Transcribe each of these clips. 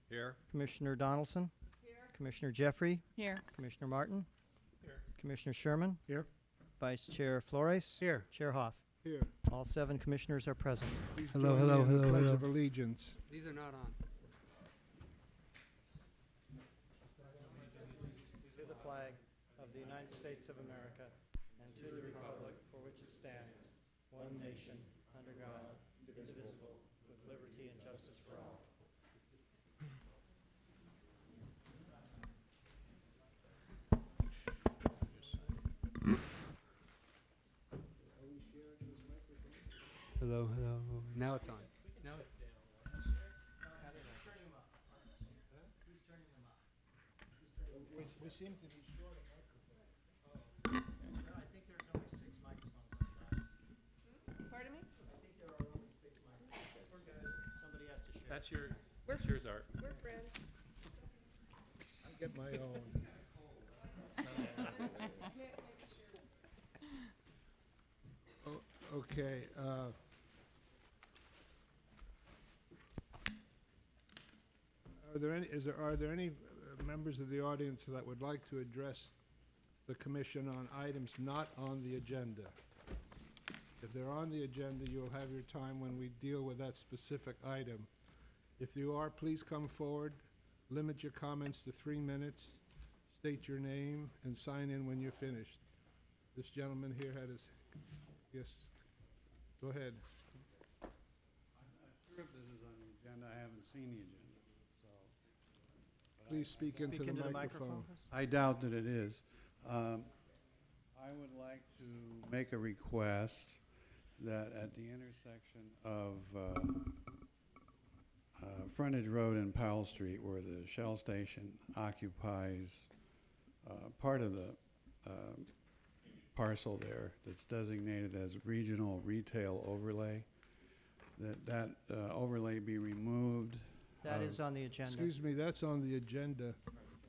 Here. Commissioner Donaldson. Here. Commissioner Jeffrey. Here. Commissioner Martin. Here. Commissioner Sherman. Here. Vice Chair Flores. Here. Chair Hoff. Here. All 7 commissioners are present. Please Hello, join me hello, in the hello, Pledge hello. of Allegiance. These are not on. To the flag of the United States of America and to the republic for which it stands, one nation, under God, indivisible, with liberty and justice for all. Hello, hello. Now it's on. Now it's We seem to be short of I think there's only 6 microphones on the Pardon me? I think there are only 6 microphones. We're good. Somebody has to share. That's yours. That's yours, Art. We're friends. I get my own. Okay. Are there any members of the audience that would like to address the commission on items not on the agenda? If they're on the agenda, you'll have your time when we deal with that specific item. If you are, please come forward, limit your comments to 3 minutes, state your name, and sign in when you're finished. This gentleman here had his, yes, go ahead. I'm not sure if this is on the agenda. I haven't seen the agenda, so. but Please speak into Speak the into the microphone. microphone. I doubt that it is. I would like to make a request that at the intersection of Frontage Road and Powell Street, where the Shell station occupies part of the parcel there that's designated as regional retail overlay, that overlay be removed. That is on the agenda. Excuse me, that's on the agenda.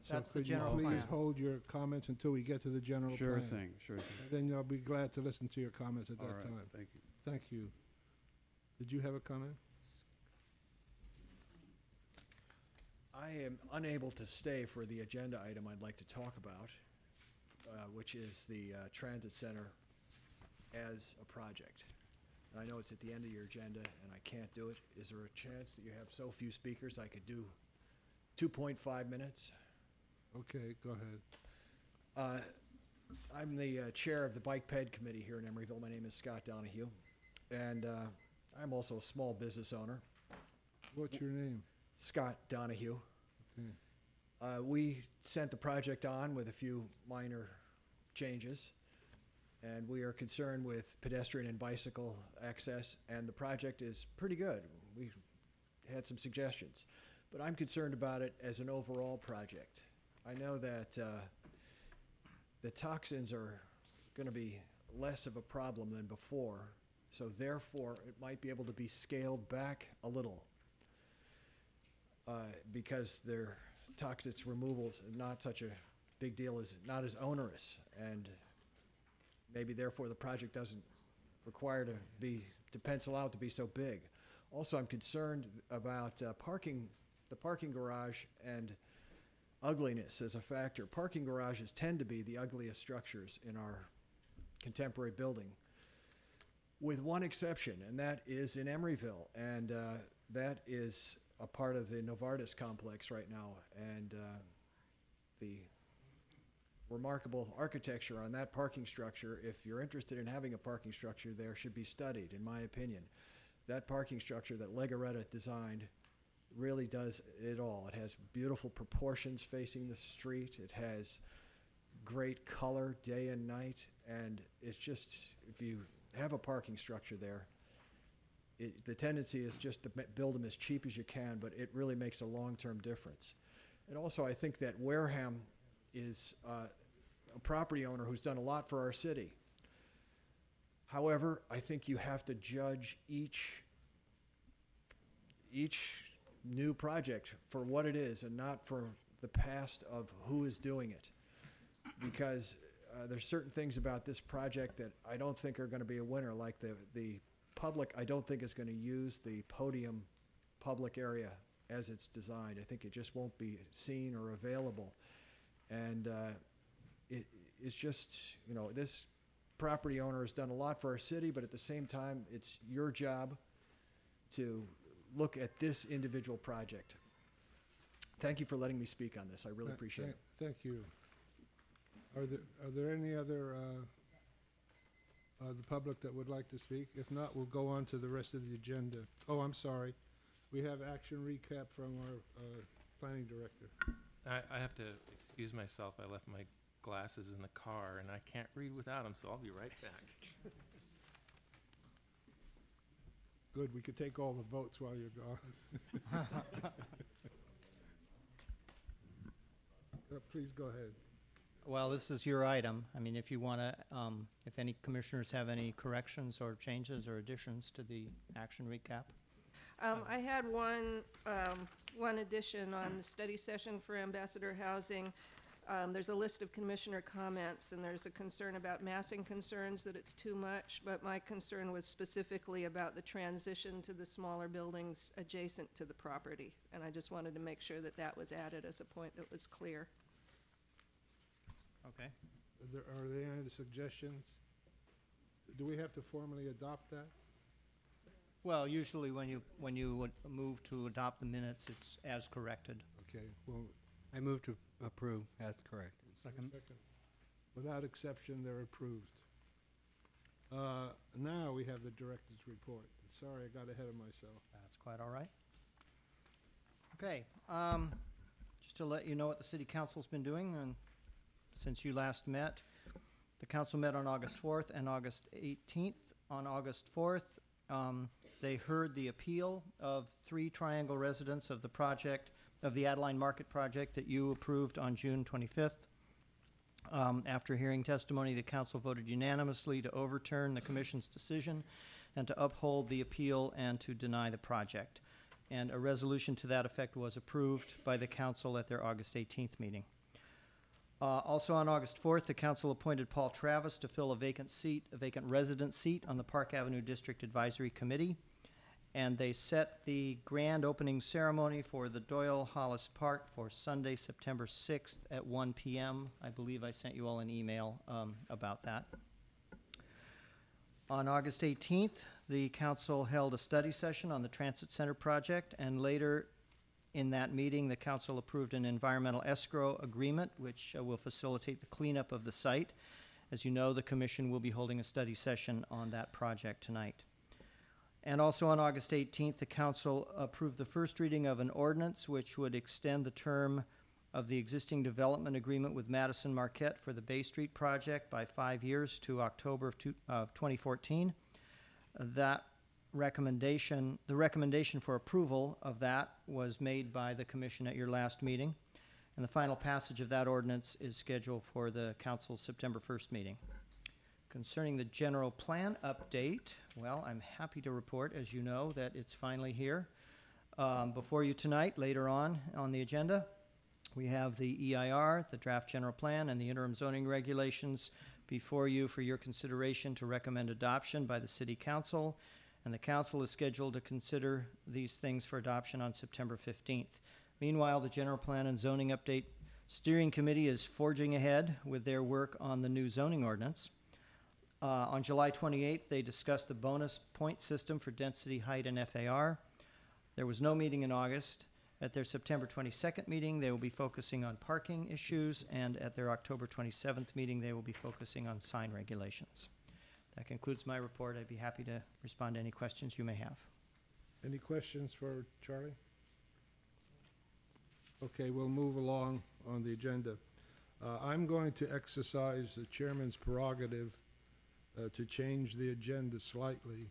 So That's the could you general please plan. hold your comments until we get to the general plan? Sure thing, sure thing. Then I'll be glad to listen to your comments at All that right, time. thank you. Thank you. Did you have a comment? I am unable to stay for the agenda item I'd like to talk about, which is the transit center as a project. And I know it's at the end of your agenda, and I can't do it. Is there a chance that you have so few speakers I could do 2.5 minutes? Okay, go ahead. I'm the chair of the Bike Ped Committee here in Emeryville. My name is Scott Donahue, and I'm also a small business owner. What's your name? Scott Donahue. Okay. We sent the project on with a few minor changes, and we are concerned with pedestrian and bicycle access, and the project is pretty good. We had some suggestions, but I'm concerned about it as an overall project. I know that the toxins are going to be less of a problem than before, so therefore it might be able to be scaled back a little. Because their toxins removal is not such a big deal, is not as onerous, and maybe therefore the project doesn't require to pencil out to be so big. Also, I'm concerned about the parking garage and ugliness as a factor. Parking garages tend to be the ugliest structures in our contemporary building, with one exception, and that is in Emeryville, and that is a part of the Novartis complex right now, and the remarkable architecture on that parking structure, if you're interested in having a parking structure there, should be studied, in my opinion. That parking structure that Legaretta designed really does it all. It has beautiful proportions facing the street. It has great color day and night, and it's just, if you have a parking structure there, the tendency is just to build them as cheap as you can, but it really makes a long-term difference. And also, I think that Wareham is a property owner who's done a lot for our city. However, I think you have to judge each new project for what it is and not for the past of who is doing it. Because there's certain things about this project that I don't think are going to be a winner, like the public, I don't think is going to use the podium public area as it's designed. I think it just won't be seen or available. And it's just, you know, this property owner has done a lot for our city, but at the same time, it's your job to look at this individual project. Thank you for letting me speak on this. I really appreciate it. Thank you. Are there any other the public that would like to speak? If not, we'll go on to the rest of the agenda. Oh, I'm sorry. We have action recap from our planning director. I have to excuse myself. I left my glasses in the car, and I can't read without them, so I'll be right back. Good, we could take all the votes while you're gone. Please go ahead. Well, this is your item. I mean, if you want to, if any commissioners have any corrections or changes or additions to the action recap. I had one addition on the study session for Ambassador Housing. There's a list of commissioner comments, and there's a concern about massing concerns, that it's too much, but my concern was specifically about the transition to the smaller buildings adjacent to the property, and I just wanted to make sure that that was added as a point that was clear. Okay. Are there any suggestions? Do we have to formally adopt that? Well, usually when you would move to adopt the minutes, it's as corrected. Okay, well, I move to approve as correct. second. Without exception, they're approved. Now we have the director's report. Sorry, I got ahead of myself. That's quite all right. Okay, just to let you know what the city council's been doing, and since you last met, the council met on August 4th and August 18th. On August 4th, they heard the appeal of 3 Triangle residents of the project, of the Adeline Market project that you approved on June 25th. After hearing testimony, the council voted unanimously to overturn the commission's decision and to uphold the appeal and to deny the project. And a resolution to that effect was approved by the council at their August 18th meeting. Also on August 4th, the council appointed Paul Travis to fill a vacant resident seat on the Park Avenue District Advisory Committee. And they set the grand opening ceremony for the Doyle Hollis Park for Sunday, September 6th at 1 p.m. I believe I sent you all an email about that. On August 18th, the council held a study session on the Transit Center project, and later in that meeting, the council approved an environmental escrow agreement, which will facilitate the cleanup of the site. As you know, the commission will be holding a study session on that project tonight. And also on August 18th, the council approved the first reading of an ordinance which would extend the term of the existing development agreement with Madison Marquette for the Bay Street project by 5 years to October of 2014. The recommendation for approval of that was made by the commission at your last meeting, and the final passage of that ordinance is scheduled for the council's September 1st meeting. Concerning the general plan update, well, I'm happy to report, as you know, that it's finally here before you tonight. Later on the agenda, we have the EIR, the draft general plan, and the interim zoning regulations before you for your consideration to recommend adoption by the City Council, and the Council is scheduled to consider these things for adoption on September 15th. Meanwhile, the General Plan and Zoning Update Steering Committee is forging ahead with their work on the new zoning ordinance. On July 28th, they discussed the bonus point system for density, height, and FAR. There was no meeting in August. At their September 22nd meeting, they will be focusing on parking issues, and at their October 27th meeting, they will be focusing on sign regulations. That concludes my report. I'd be happy to respond to any questions you may have. Any questions for Charlie? Okay, we'll move along on the agenda. I'm going to exercise the chairman's prerogative to change the agenda slightly.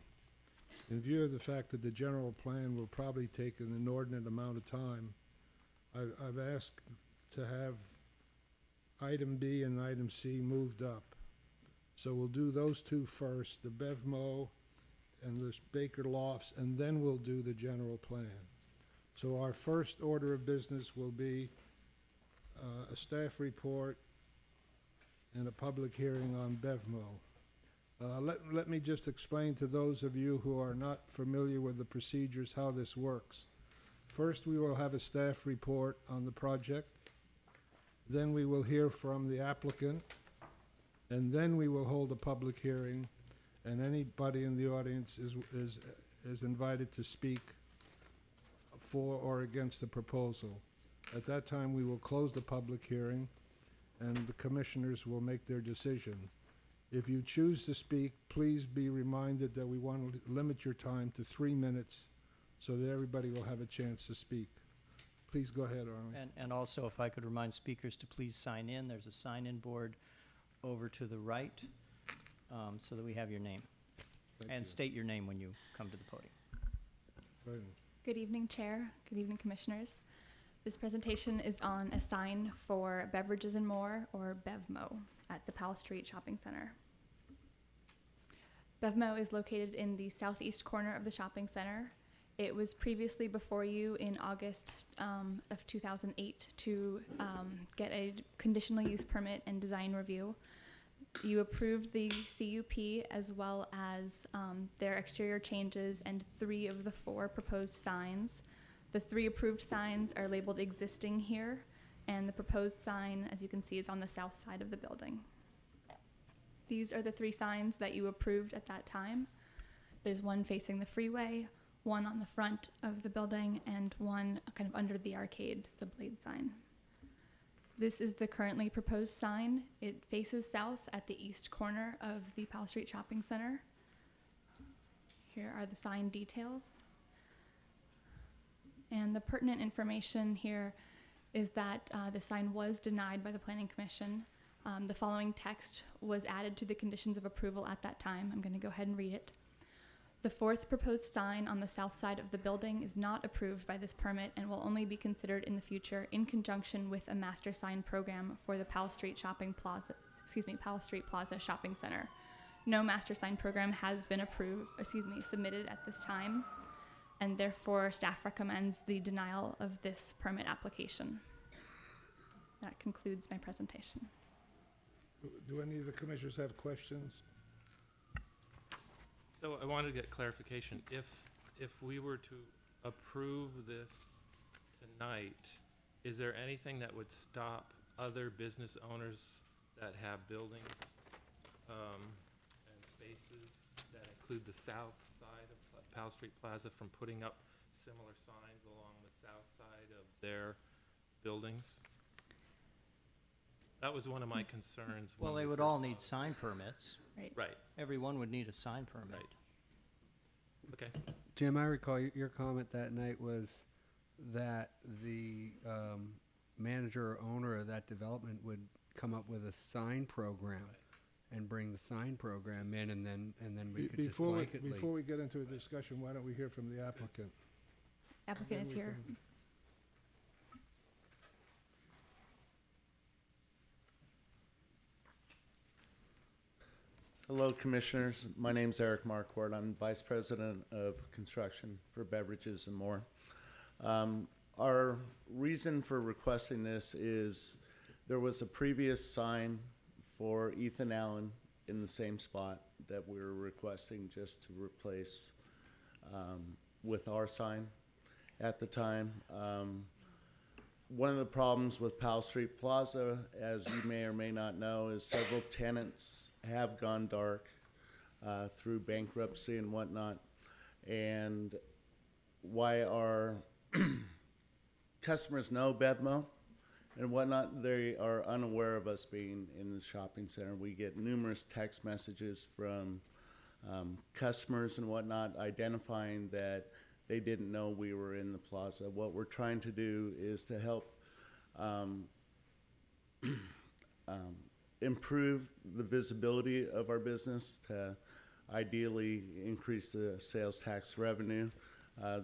In view of the fact that the general plan will probably take an inordinate amount of time, I've asked to have item B and item C moved up. So we'll do those two first, the BevMo and the Baker Lofts, and then we'll do the general plan. So our first order of business will be a staff report and a public hearing on BevMo. Let me just explain to those of you who are not familiar with the procedures how this works. First, we will have a staff report on the project. Then we will hear from the applicant. And then we will hold a public hearing, and anybody in the audience is invited to speak for or against the proposal. At that time, we will close the public hearing, and the commissioners will make their decision. If you choose to speak, please be reminded that we want to limit your time to 3 minutes so that everybody will have a chance to speak. Please go ahead, Arlie. And also, if I could remind speakers to please sign in. There's a sign-in board over to the right, so that we have your name. Thank And you. state your name when you come to the podium. Go ahead. Good evening, Chair. Good evening, Commissioners. This presentation is on a sign for Beverages and More, or BevMo, at the Powell Street Shopping Center. BevMo is located in the southeast corner of the shopping center. It was previously before you in August of 2008 to get a conditional use permit and design review. You approved the CUP as well as their exterior changes and 3 of the 4 proposed signs. The 3 approved signs are labeled existing here, and the proposed sign, as you can see, is on the south side of the building. These are the 3 signs that you approved at that time. There's one facing the freeway, one on the front of the building, and one kind of under the arcade. It's a blade sign. This is the currently proposed sign. It faces south at the east corner of the Powell Street Shopping Center. Here are the sign details. And the pertinent information here is that the sign was denied by the Planning Commission. The following text was added to the conditions of approval at that time. I'm going to go ahead and read it. The 4th proposed sign on the south side of the building is not approved by this permit and will only be considered in the future in conjunction with a master sign program for the Powell Street Powell Street Plaza Shopping Center. No master sign program has been submitted at this time, and therefore staff recommends the denial of this permit application. That concludes my presentation. Do any of the commissioners have questions? So I wanted to get clarification. If we were to approve this tonight, is there anything that would stop other business owners that have buildings and spaces that include the south side of Powell Street Plaza from putting up similar signs along the south side of their buildings? That was one of my concerns. Well, when they we would first all saw need it. sign permits. Right, Everyone would need a sign permit. right. Okay. Jim, I recall your comment that night was that the manager or owner of that development would come up with a sign program and bring the sign program in, and then we could just blanketly. Before we get into a discussion, why don't we hear from the applicant? Applicant is here. Hello, Commissioners. My name's Eric Marquardt. I'm Vice President of Construction for Beverages and More. Our reason for requesting this is there was a previous sign for Ethan Allen in the same spot that we're requesting just to replace with our sign at the time. One of the problems with Powell Street Plaza, as you may or may not know, is several tenants have gone dark through bankruptcy and whatnot. And why our customers know BevMo and whatnot, they are unaware of us being in the shopping center. We get numerous text messages from customers and whatnot identifying that they didn't know we were in the plaza. What we're trying to do is to help improve the visibility of our business, to ideally increase the sales tax revenue.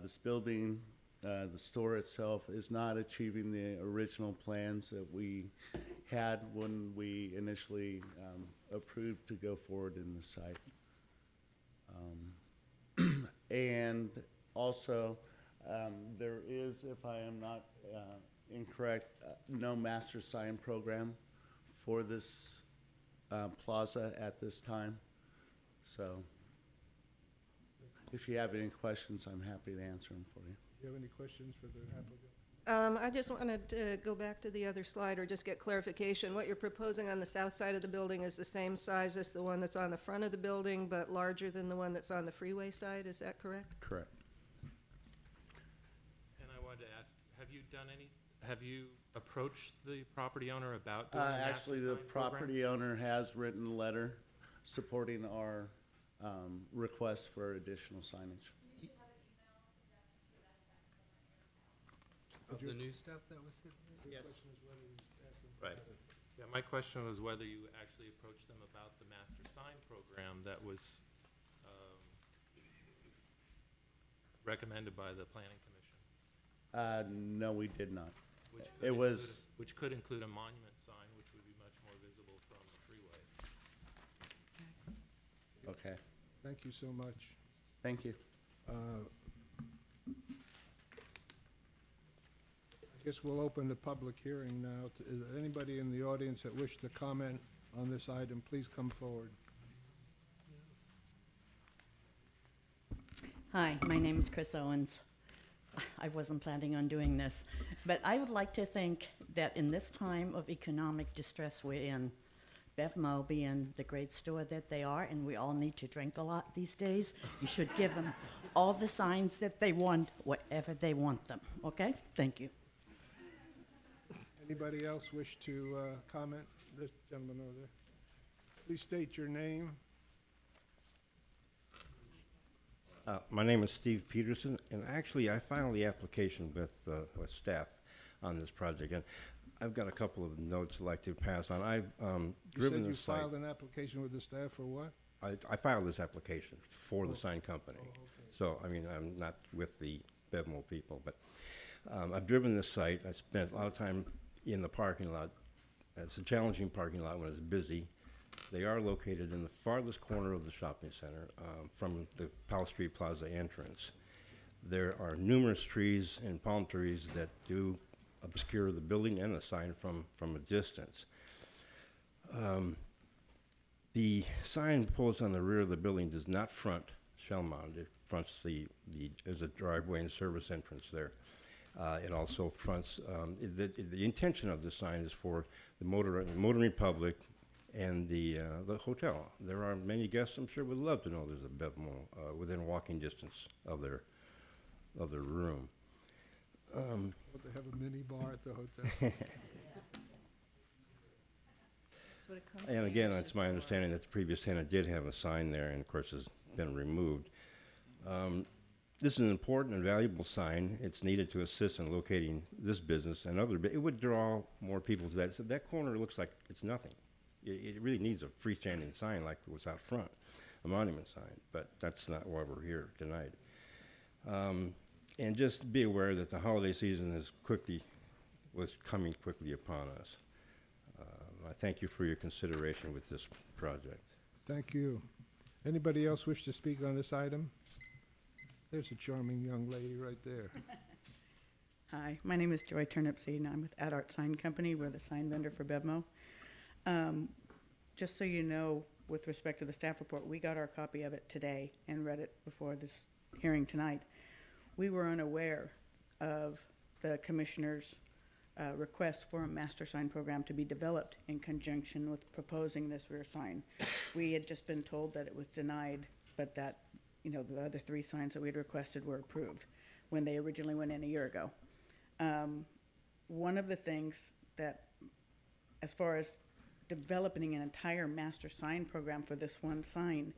This building, the store itself, is not achieving the original plans that we had when we initially approved to go forward in the site. And also, there is, if I am not incorrect, no master sign program for this plaza at this time. So if you have any questions, I'm happy to answer them for you. you have any questions for the applicant? I just wanted to go back to the other slide or just get clarification. What you're proposing on the south side of the building is the same size as the one that's on the front of the building, but larger than the one that's on the freeway side, is that correct? Correct. And I wanted to ask, have you approached the property owner about doing a master Actually, the sign program? property owner has written a letter supporting our request for additional signage. Of the new stuff that was sent? The Yes. question is whether he's asking for Right. Yeah, my question was whether you actually approached them about the master sign program that was recommended by the planning commission. No, we did not. Which It could was- include which could include a monument sign, which would be much more visible from the freeway. Okay, Thank you so much. thank you. I guess we'll open the public hearing now. Is there anybody in the audience that wish to comment on this item, please come forward. Hi, my name is Chris Owens. I wasn't planning on doing this, but I would like to think that in this time of economic distress we're in, Bevmo being the great store that they are, and we all need to drink a lot these days, you should give them all the signs that they want, whatever they want them, okay? Thank you. Anybody else wish to comment? This gentleman over there. Please state your name. My name is Steve Peterson, and actually I filed the application with staff on this project, and I've got a couple of notes I'd like to pass on. I've You driven said you the site. filed an application with the staff for what? I filed this application for the Oh. sign company. Oh, okay. So, I mean, I'm not with the Bevmo people, but I've driven this site. I spent a lot of time in the parking lot. It's a challenging parking lot when it's busy. They are located in the farthest corner of the shopping center from the Powell Street Plaza entrance. There are numerous trees and palm trees that do obscure the building and the sign from a distance. The sign posed on the rear of the building does not front shell mount. It fronts there's a driveway and service entrance there. It also fronts, the intention of the sign is for the motoring public and the hotel. There are many guests, I'm sure, would love to know there's a Bevmo within walking distance of their room. Would they have a mini bar at the hotel? And again, it's my understanding that the previous tenant did have a sign there, and of course has been removed. This is an important and valuable sign. It's needed to assist in locating this business and other. It would draw more people to that. So that corner looks like it's nothing. It really needs a freestanding sign like what's out front, a monument sign. But that's not why we're here tonight. And just be aware that the holiday season was coming quickly upon us. I thank you for your consideration with this project. Thank you. Anybody else wish to speak on this item? There's a charming young lady right there. Hi, my name is Joy Turnipseed, and I'm with Ad Art Sign Company. We're the sign vendor for Bevmo. Just so you know, with respect to the staff report, we got our copy of it today and read it before this hearing tonight. We were unaware of the commissioner's request for a master sign program to be developed in conjunction with proposing this rear sign. We had just been told that it was denied, but that, the other three signs that we had requested were approved when they originally went in a year ago. One of the things that, as far as developing an entire master sign program for this one sign,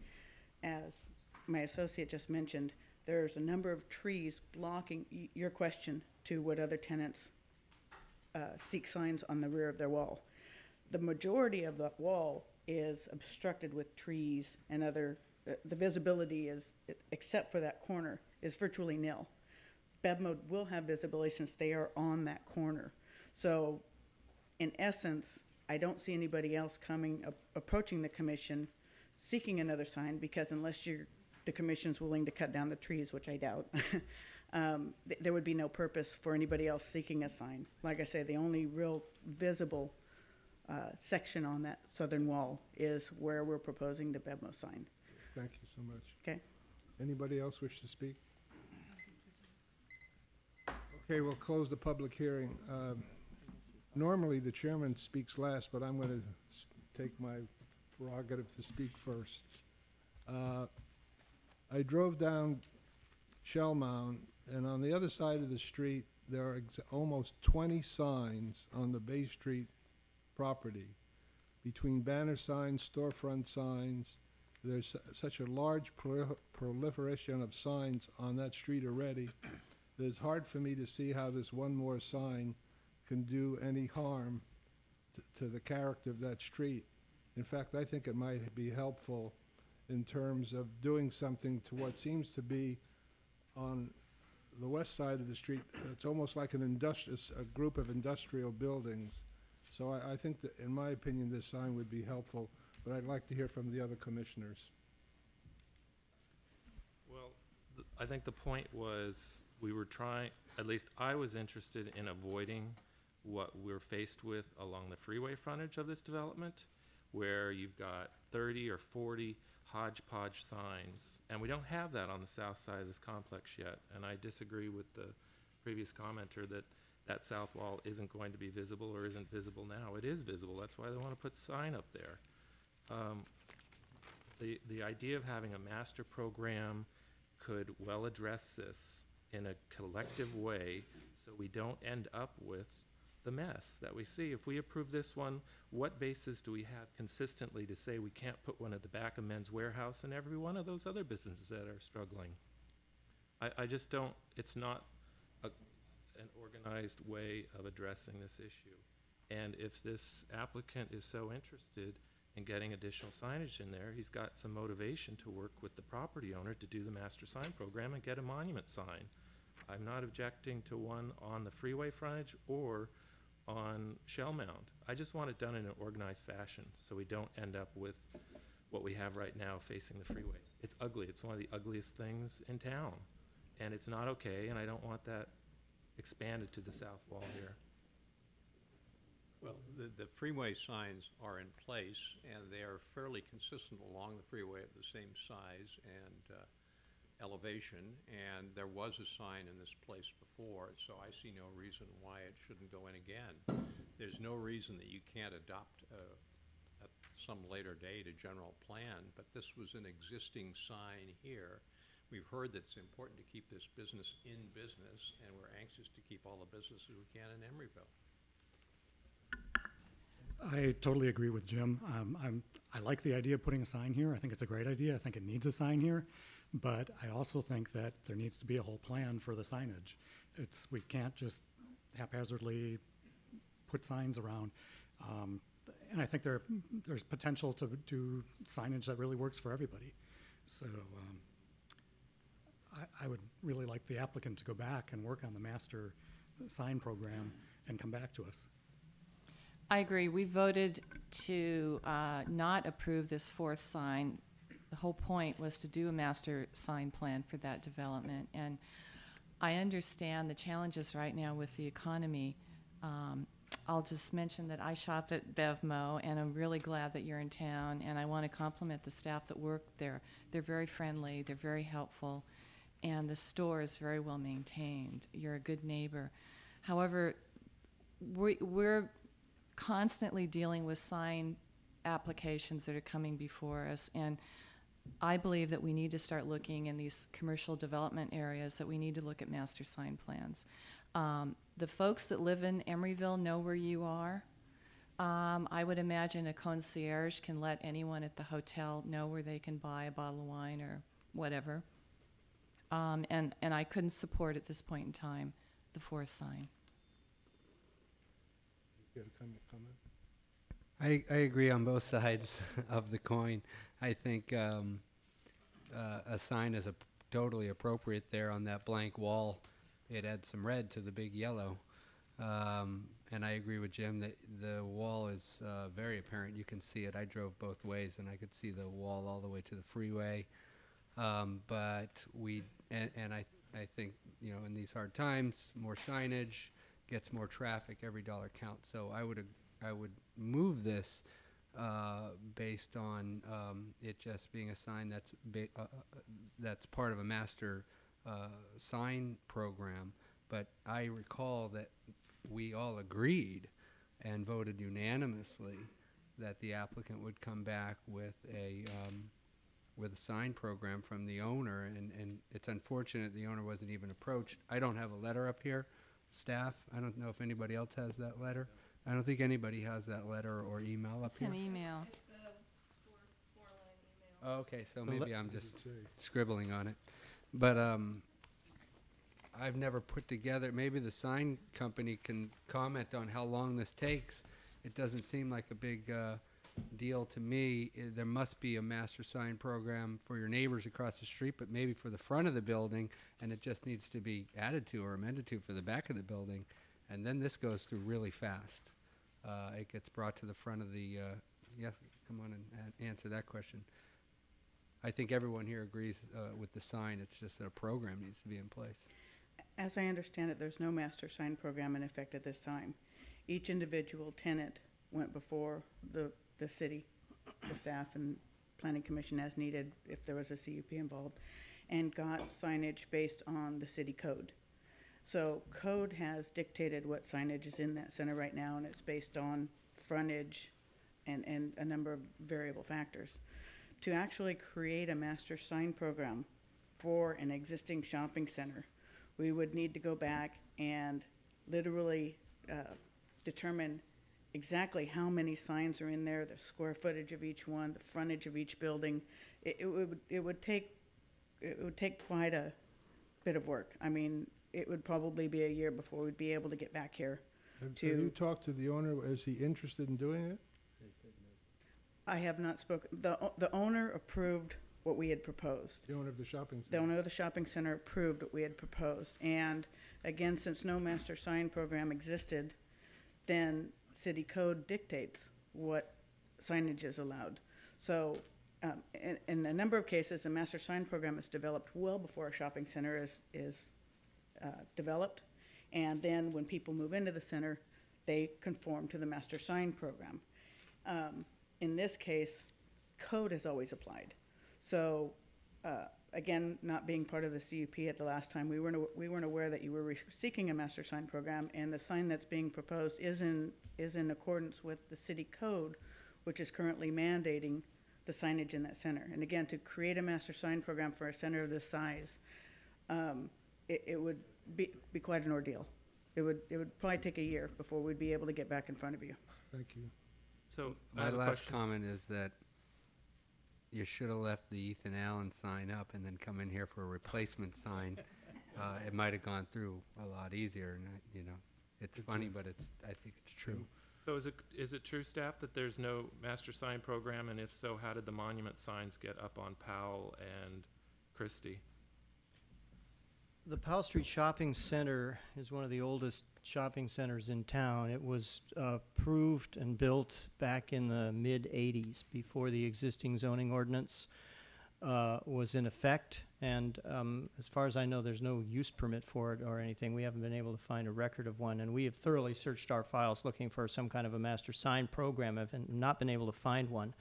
as my associate just mentioned, there's a number of trees blocking your question to what other tenants seek signs on the rear of their wall. The majority of that wall is obstructed with trees and other, the visibility is, except for that corner, is virtually nil. Bevmo will have visibility since they are on that corner. So in essence, I don't see anybody else approaching the commission seeking another sign, because unless the commission's willing to cut down the trees, which I doubt, there would be no purpose for anybody else seeking a sign. Like I say, the only real visible section on that southern wall is where we're proposing the Bevmo sign. Thank you so much. Okay? Anybody else wish to speak? Okay, we'll close the public hearing. Normally, the chairman speaks last, but I'm going to take my prerogative to speak first. I drove down Shell Mound, and on the other side of the street, there are almost 20 signs on the Bay Street property. Between banner signs, storefront signs, there's such a large proliferation of signs on that street already that it's hard for me to see how this one more sign can do any harm to the character of that street. In fact, I think it might be helpful in terms of doing something to what seems to be on the west side of the street. It's almost like a group of industrial buildings. So I think that, in my opinion, this sign would be helpful, but I'd like to hear from the other commissioners. Well, I think the point was we were trying, at least I was interested in avoiding what we're faced with along the freeway frontage of this development, where you've got 30 or 40 hodgepodge signs, and we don't have that on the south side of this complex yet. And I disagree with the previous commenter that that south wall isn't going to be visible or isn't visible now. It is visible. That's why they want to put sign up there. The idea of having a master program could well address this in a collective way so we don't end up with the mess that we see. If we approve this one, what basis do we have consistently to say we can't put one at the back of Men's Warehouse and every one of those other businesses that are struggling? I just don't, it's not an organized way of addressing this issue. And if this applicant is so interested in getting additional signage in there, he's got some motivation to work with the property owner to do the master sign program and get a monument sign. I'm not objecting to one on the freeway frontage or on Shell Mound. I just want it done in an organized fashion so we don't end up with what we have right now facing the freeway. It's ugly. It's one of the ugliest things in town. And it's not okay, and I don't want that expanded to the south wall here. Well, the freeway signs are in place, and they are fairly consistent along the freeway of the same size and elevation, and there was a sign in this place before, so I see no reason why it shouldn't go in again. There's no reason that you can't adopt at some later date a general plan, but this was an existing sign here. We've heard that it's important to keep this business in business, and we're anxious to keep all the businesses we can in Emeryville. I totally agree with Jim. I like the idea of putting a sign here. I think it's a great idea. I think it needs a sign here. But I also think that there needs to be a whole plan for the signage. We can't just haphazardly put signs around. And I think there's potential to do signage that really works for everybody. So I would really like the applicant to go back and work on the master sign program and come back to us. I agree. We voted to not approve this fourth sign. The whole point was to do a master sign plan for that development. And I understand the challenges right now with the economy. I'll just mention that I shop at BevMo, and I'm really glad that you're in town, and I want to compliment the staff that work there. They're very friendly, they're very helpful, and the store is very well maintained. You're a good neighbor. However, we're constantly dealing with sign applications that are coming before us, and I believe that we need to start looking in these commercial development areas, that we need to look at master sign plans. The folks that live in Emeryville know where you are. I would imagine a concierge can let anyone at the hotel know where they can buy a bottle of wine or whatever. And I couldn't support at this point in time the fourth sign. You had a comment? I agree on both sides of the coin. I think a sign is totally appropriate there on that blank wall. It adds some red to the big yellow. And I agree with Jim that the wall is very apparent. You can see it. I drove both ways, and I could see the wall all the way to the freeway. But I think, in these hard times, more signage gets more traffic. Every dollar counts. So I would move this based on it just being a sign that's part of a master sign program, but I recall that we all agreed and voted unanimously that the applicant would come back with a sign program from the owner, and it's unfortunate the owner wasn't even approached. I don't have a letter up here, staff. I don't know if anybody else has that letter. I don't think anybody has that letter or email up It's here. an email. Oh, okay, so The le- maybe I'm What does just it say? scribbling on it. But I've never put together, maybe the sign company can comment on how long this takes. It doesn't seem like a big deal to me. There must be a master sign program for your neighbors across the street, but maybe for the front of the building, and it just needs to be added to or amended to for the back of the building. And then this goes through really fast. It gets brought to the front of the, yes, come on and answer that question. I think everyone here agrees with the sign. It's just that a program needs to be in place. As I understand it, there's no master sign program in effect at this time. Each individual tenant went before the city, the staff and planning commission as needed if there was a CUP involved, and got signage based on the city code. So code has dictated what signage is in that center right now, and it's based on frontage and a number of variable factors. To actually create a master sign program for an existing shopping center, we would need to go back and literally determine exactly how many signs are in there, the square footage of each one, the frontage of each building. It would take quite a bit of work. I mean, it would probably be a year before we'd be able to get back here. Have you talked to the owner? Is he interested in doing it? I have not spoken. The owner approved what we had proposed. The owner of the shopping The center? owner of the shopping center approved what we had proposed. And again, since no master sign program existed, then city code dictates what signage is allowed. So in a number of cases, a master sign program is developed well before a shopping center is developed. And then when people move into the center, they conform to the master sign program. In this case, code has always applied. So, again, not being part of the CUP at the last time, we weren't aware that you were seeking a master sign program, and the sign that's being proposed is in accordance with the city code, which is currently mandating the signage in that center. And again, to create a master sign program for a center of this size, it would be quite an ordeal. It would probably take a year before we'd be able to get back in front of you. Thank you. So I My have a last question. comment is that you should have left the Ethan Allen sign up and then come in here for a replacement sign. It might have gone through a lot easier, and it's funny, but I think it's true. So is it true, staff, that there's no master sign program, and if so, how did the monument signs get up on Powell and Christie? The Powell Street Shopping Center is one of the oldest shopping centers in town. It was approved and built back in the mid-'80s, before the existing zoning ordinance was in effect. And as far as I know, there's no use permit for it or anything. We haven't been able to find a record of one. And we have thoroughly searched our files looking for some kind of a master sign program and not been able to find one.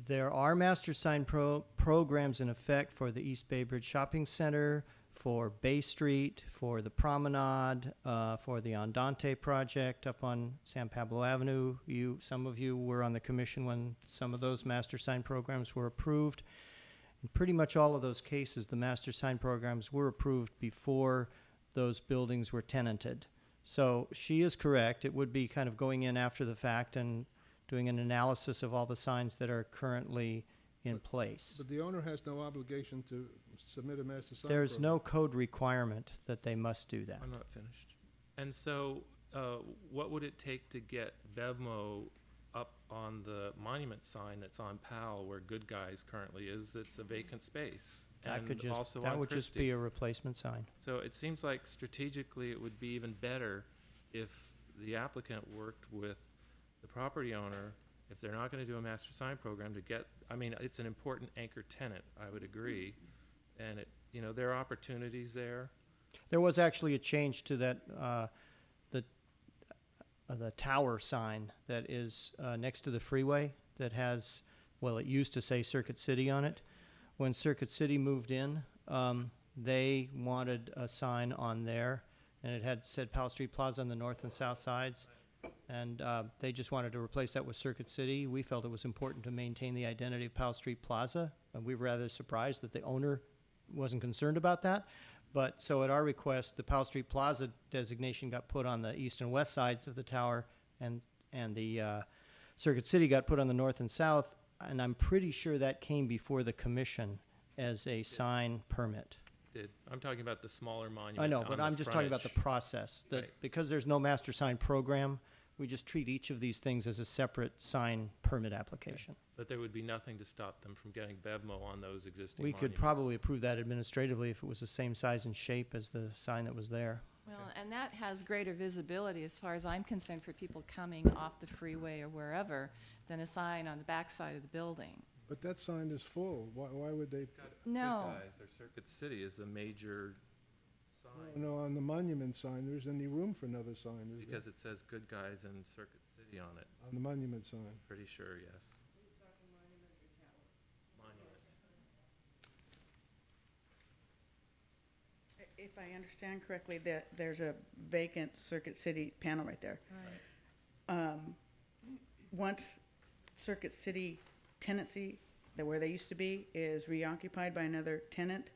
There are master sign programs in effect for the East Bay Bridge Shopping Center, for Bay Street, for the Promenade, for the Andante project up on San Pablo Avenue. Some of you were on the commission when some of those master sign programs were approved. In pretty much all of those cases, the master sign programs were approved before those buildings were tenanted. So she is correct. It would be kind of going in after the fact and doing an analysis of all the signs that are currently in place. But the owner has no obligation to submit a master sign There's program. no code requirement that they must do that. I'm not finished. And so what would it take to get BevMo up on the monument sign that's on Powell where Good Guys currently is? It's a vacant space. That could And just, also that on would just Christie. be a replacement sign. So it seems like strategically it would be even better if the applicant worked with the property owner, if they're not going to do a master sign program, to get, I mean, it's an important anchor tenant, I would agree. And there are opportunities there. There was actually a change to that, the tower sign that is next to the freeway that has, well, it used to say Circuit City on it. When Circuit City moved in, They wanted a sign on there, and it had said Powell Street Plaza on the north and south sides. And they just wanted to replace that with Circuit City. We felt it was important to maintain the identity of Powell Street Plaza, and we were rather surprised that the owner wasn't concerned about that. But so at our request, the Powell Street Plaza designation got put on the east and west sides of the tower, and the Circuit City got put on the north and south, and I'm pretty sure that came before the commission as a sign permit. I'm talking about the smaller monument. I know, on but the I'm just talking about the frontage. process, that Right. because there's no master sign program, we just treat each of these things as a separate sign permit application. But there would be nothing to stop them from getting BevMo on those existing We monuments. could probably approve that administratively if it was the same size and shape as the sign that was there. Well, and that has greater visibility, as far as I'm concerned, for people coming off the freeway or wherever, than a sign on the backside of the building. But that sign is full. Why would they? No. Good Guys or Circuit City is a major sign. No, on the monument sign, there isn't any room for another sign, is there? Because it says Good Guys and Circuit City on it. On the monument sign. Pretty sure, yes. Monument. If I understand correctly, there's a vacant Circuit City panel right there. Once Circuit City tenancy, where they used to be, is reoccupied by another tenant,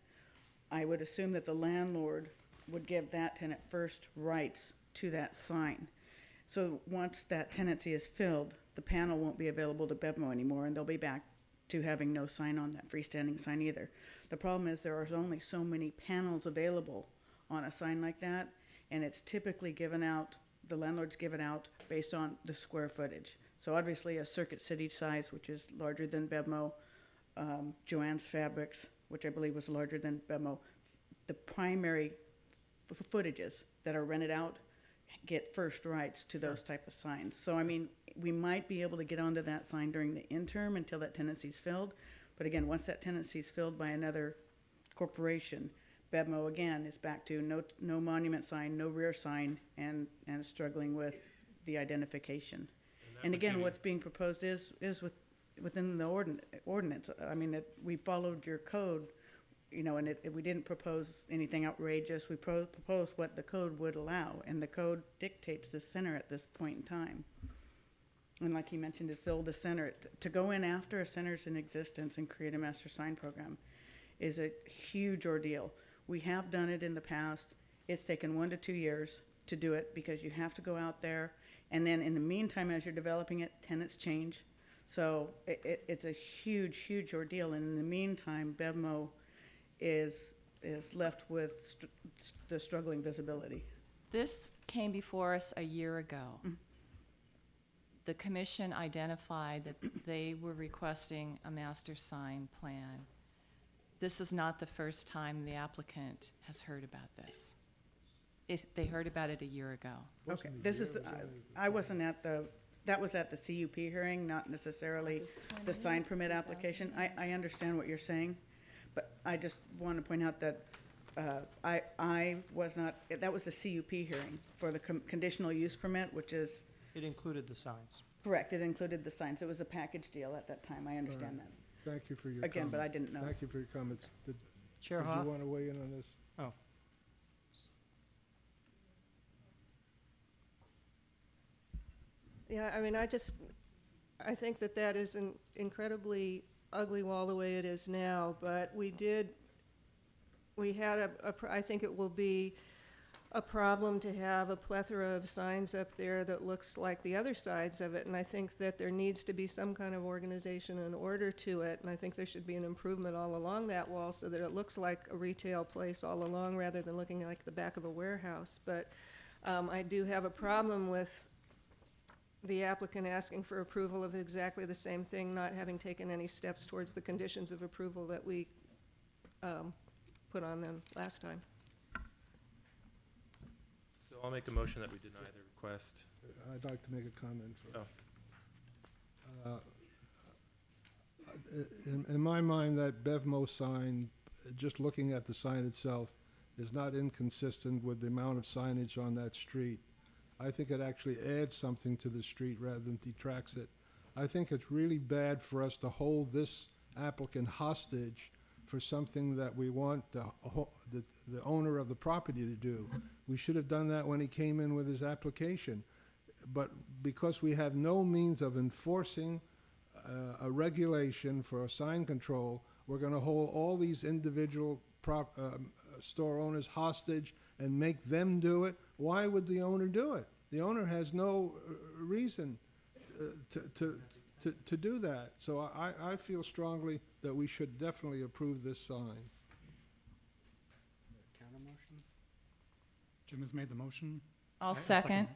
I would assume that the landlord would give that tenant first rights to that sign. So once that tenancy is filled, the panel won't be available to BevMo anymore, and they'll be back to having no sign on that freestanding sign either. The problem is there are only so many panels available on a sign like that, and it's typically given out, the landlords give it out based on the square footage. So obviously a Circuit City size, which is larger than BevMo, Joann's Fabrics, which I believe was larger than BevMo, the primary footages that are rented out get first rights to those type of signs. So I mean, we might be able to get onto that sign during the interim until that tenancy's filled. But again, once that tenancy's filled by another corporation, BevMo again is back to no monument sign, no rear sign, and struggling with the identification. And again, what's being proposed is within the ordinance. I mean, we followed your code, you know, and we didn't propose anything outrageous. We proposed what the code would allow, and the code dictates the center at this point in time. And like he mentioned, to fill the center, to go in after a center's in existence and create a master sign program is a huge ordeal. We have done it in the past. It's taken 1 to 2 years to do it because you have to go out there, and then in the meantime, as you're developing it, tenants change. So it's a huge, huge ordeal. And in the meantime, BevMo is left with the struggling visibility. This came before us a year ago. The commission identified that they were requesting a master sign plan. This is not the first time the applicant has heard about this. They heard about it a year ago. Okay, this is I wasn't at that was at the CUP hearing, not necessarily the sign permit application. I understand what you're saying, but I just want to point out that I was not, that was the CUP hearing for the conditional use permit, which is. It included the signs. Correct, it included the signs. It was a package deal at that time, I understand that. Thank you for your Again, but I comments. didn't know. Thank you for your comments. Chair Did Hoff? you want to weigh in on this? Oh. Yeah, I mean, I think that is an incredibly ugly wall the way it is now, but we had I think it will be a problem to have a plethora of signs up there that looks like the other sides of it, and I think that there needs to be some kind of organization and order to it, and I think there should be an improvement all along that wall so that it looks like a retail place all along rather than looking like the back of a warehouse. But I do have a problem with the applicant asking for approval of exactly the same thing, not having taken any steps towards the conditions of approval that we put on them last time. So I'll make a motion that we deny the request. I'd like to make a comment. In my mind, that BevMo sign, just looking at the sign itself, is not inconsistent with the amount of signage on that street. I think it actually adds something to the street rather than detracts it. I think it's really bad for us to hold this applicant hostage for something that we want the owner of the property to do. We should have done that when he came in with his application. But because we have no means of enforcing a regulation for a sign control, we're going to hold all these individual store owners hostage and make them do it. Why would the owner do it? The owner has no reason to do that. So I feel strongly that we should definitely approve this sign. Counter motion? Jim has made the motion. I'll I second.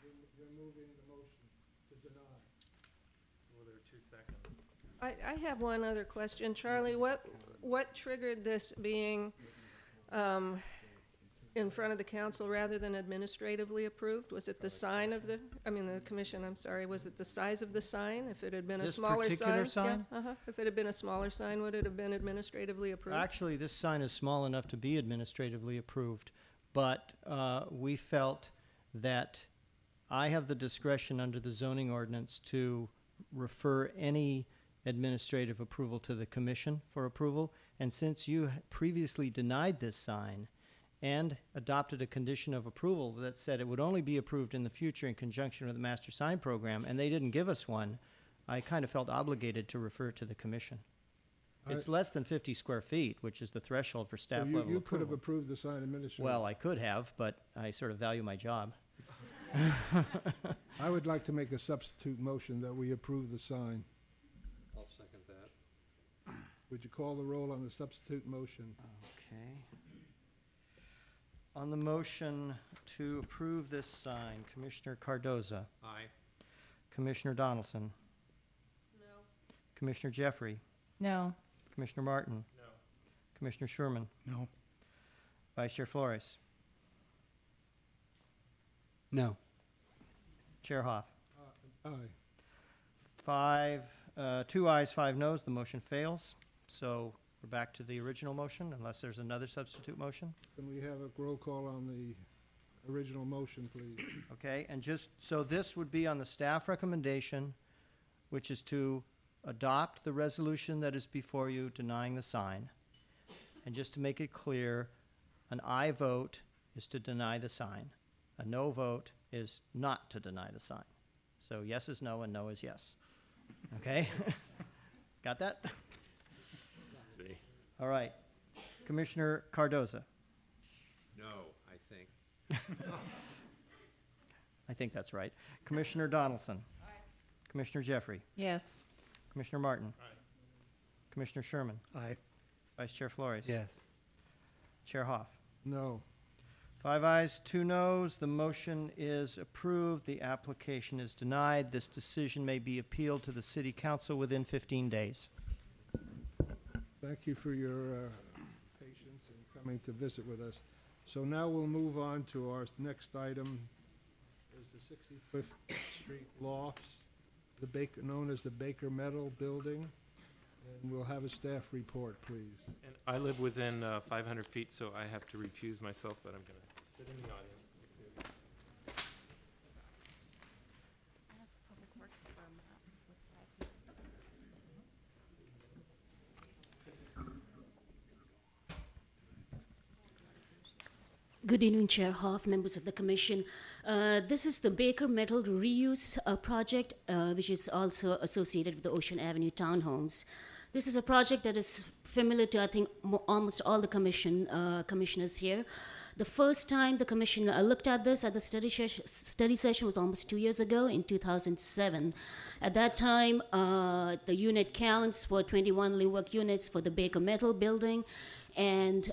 You're moving the motion to deny. Well, there are 2 seconds. I have one other question. Charlie, what triggered this being in front of the council rather than administratively approved? Was it the sign of the commission, I'm sorry, was it the size of the sign? If it had been a This smaller sign? particular sign? Yeah, If it had been a smaller sign, would it have been administratively approved? Actually, this sign is small enough to be administratively approved, but we felt that I have the discretion under the zoning ordinance to refer any administrative approval to the commission for approval, and since you previously denied this sign and adopted a condition of approval that said it would only be approved in the future in conjunction with the master sign program, and they didn't give us one, I kind of felt obligated to refer to the commission. It's less than 50 square feet, which is the threshold for staff level approval. You could have approved the sign administratively. Well, I could have, but I sort of value my job. I would like to make a substitute motion that we approve the sign. I'll second that. Would you call the roll on the substitute motion? Okay. On the motion to approve this sign, Commissioner Cardoza, Aye. Commissioner Donaldson, No. Commissioner Jeffrey, No. Commissioner Martin, No. Commissioner Sherman, No. Vice Chair Flores, No. Chair Hoff. Aye. 2 ayes, 5 noes, the motion fails. So we're back to the original motion unless there's another substitute motion. Can we have a roll call on the original motion, please? Okay, and just, so this would be on the staff recommendation, which is to adopt the resolution that is before you denying the sign. And just to make it clear, an aye vote is to deny the sign. A no vote is not to deny the sign. So yes is no and no is yes. Okay? Got that? See. All right. Commissioner Cardoza. No, I think. I think that's right. Commissioner Donaldson. Aye. Commissioner Jeffrey. Yes. Commissioner Martin. Aye. Commissioner Sherman. Aye. Vice Chair Flores. Yes. Chair Hoff. No. 5 ayes, 2 noes. The motion is approved. The application is denied. This decision may be appealed to the City Council within 15 days. Thank you for your patience in coming to visit with us. So now we'll move on to our next item, is the 65th Street Lofts, known as the Baker Metal Building. And we'll have a staff report, please. And I live within 500 feet, so I have to recuse myself, but I'm going to sit in the audience. Good evening, Chair Hoff, members of the Commission. This is the Baker Metal Reuse Project, which is also associated with the Ocean Avenue Townhomes. This is a project that is familiar to, I think, almost all the commissioners here. The first time the commission looked at this at the study session was almost 2 years ago in 2007. At that time, the unit counts were 21 live work units for the Baker Metal Building, and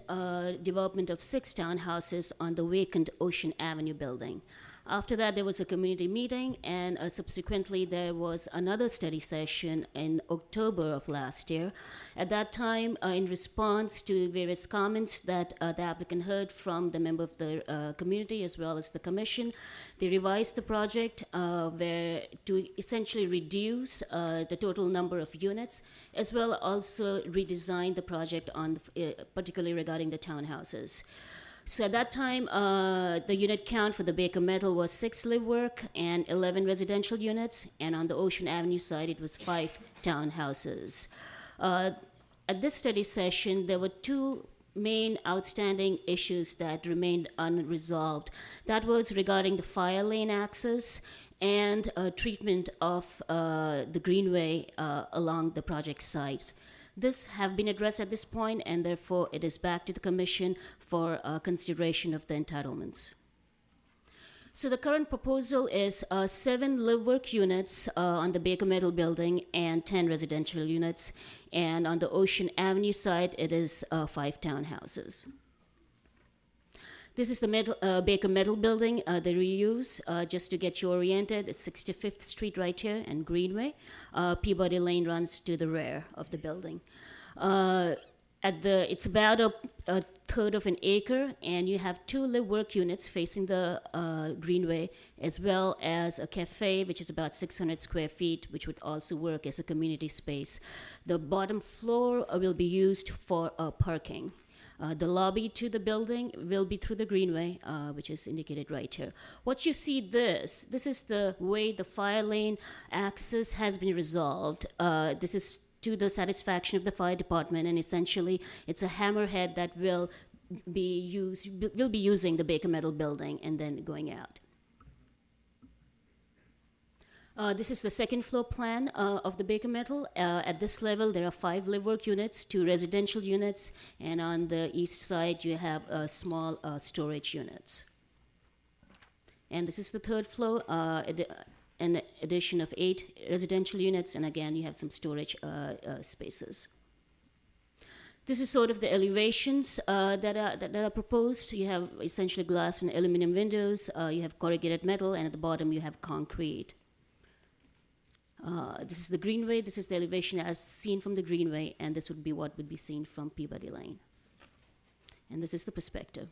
development of 6 townhouses on the vacant Ocean Avenue building. After that, there was a community meeting, and subsequently there was another study session in October of last year. At that time, in response to various comments that the applicant heard from the member of the community as well as the commission, they revised the project where to essentially reduce the total number of units, as well also redesign the project on particularly regarding the townhouses. So at that time, the unit count for the Baker Metal was 6 live work and 11 residential units, and on the Ocean Avenue side, it was 5 townhouses. at this study session, there were two main outstanding issues that remained unresolved. That was regarding the fire lane access and treatment of the greenway along the project sites. This have been addressed at this point, and therefore it is back to the Commission for consideration of the entitlements. So the current proposal is 7 live work units on the Baker Metal building and 10 residential units. And on the Ocean Avenue side, it is 5 townhouses. This is the Baker Metal building, the reuse, just to get you oriented. It's 65th Street right here and Greenway. Peabody Lane runs to the rear of the building. It's about a third of an acre, and you have 2 live work units facing the Greenway, as well as a cafe, which is about 600 square feet, which would also work as a community space. The bottom floor will be used for parking. The lobby to the building will be through the Greenway, which is indicated right here. What you see this is the way the fire lane access has been resolved. This is to the satisfaction of the fire department, and essentially it's a hammerhead that will be using the Baker Metal building and then going out. This is the second floor plan of the Baker Metal. At this level, there are 5 live work units, 2 residential units, and on the east side, you have small storage units. And this is the third floor, an addition of 8 residential units, and again, you have some storage spaces. This is sort of the elevations that are proposed. You have essentially glass and aluminum windows. You have corrugated metal, and at the bottom, you have concrete. This is the Greenway. This is the elevation as seen from the Greenway, and this would be what would be seen from Peabody Lane. And this is the perspective.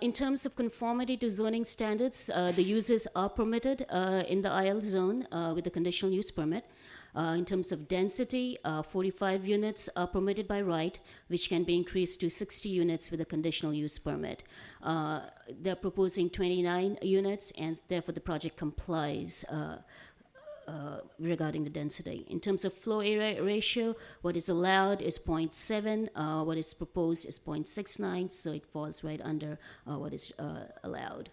In terms of conformity to zoning standards, the uses are permitted in the IL zone with the conditional use permit. In terms of density, 45 units are permitted by right, which can be increased to 60 units with a conditional use permit. They're proposing 29 units, and therefore the project complies regarding the density. In terms of floor area ratio, what is allowed is 0.7, what is proposed is 0.69, so it falls right under what is allowed.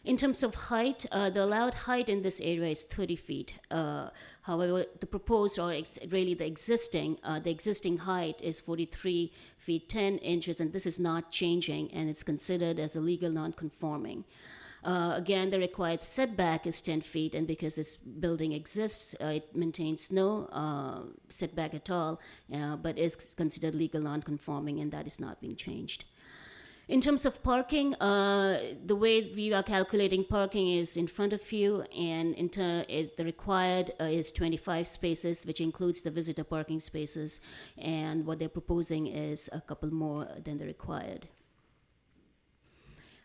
In terms of height, the allowed height in this area is 30 feet. However, the proposed, or really the existing height is 43 feet 10 inches, and this is not changing, and it's considered as a legal non-conforming. Again, the required setback is 10 feet, and because this building exists, it maintains no setback at all, but is considered legal non-conforming, and that is not being changed. In terms of parking, the way we are calculating parking is in front of you, and the required is 25 spaces, which includes the visitor parking spaces, and what they're proposing is a couple more than the required.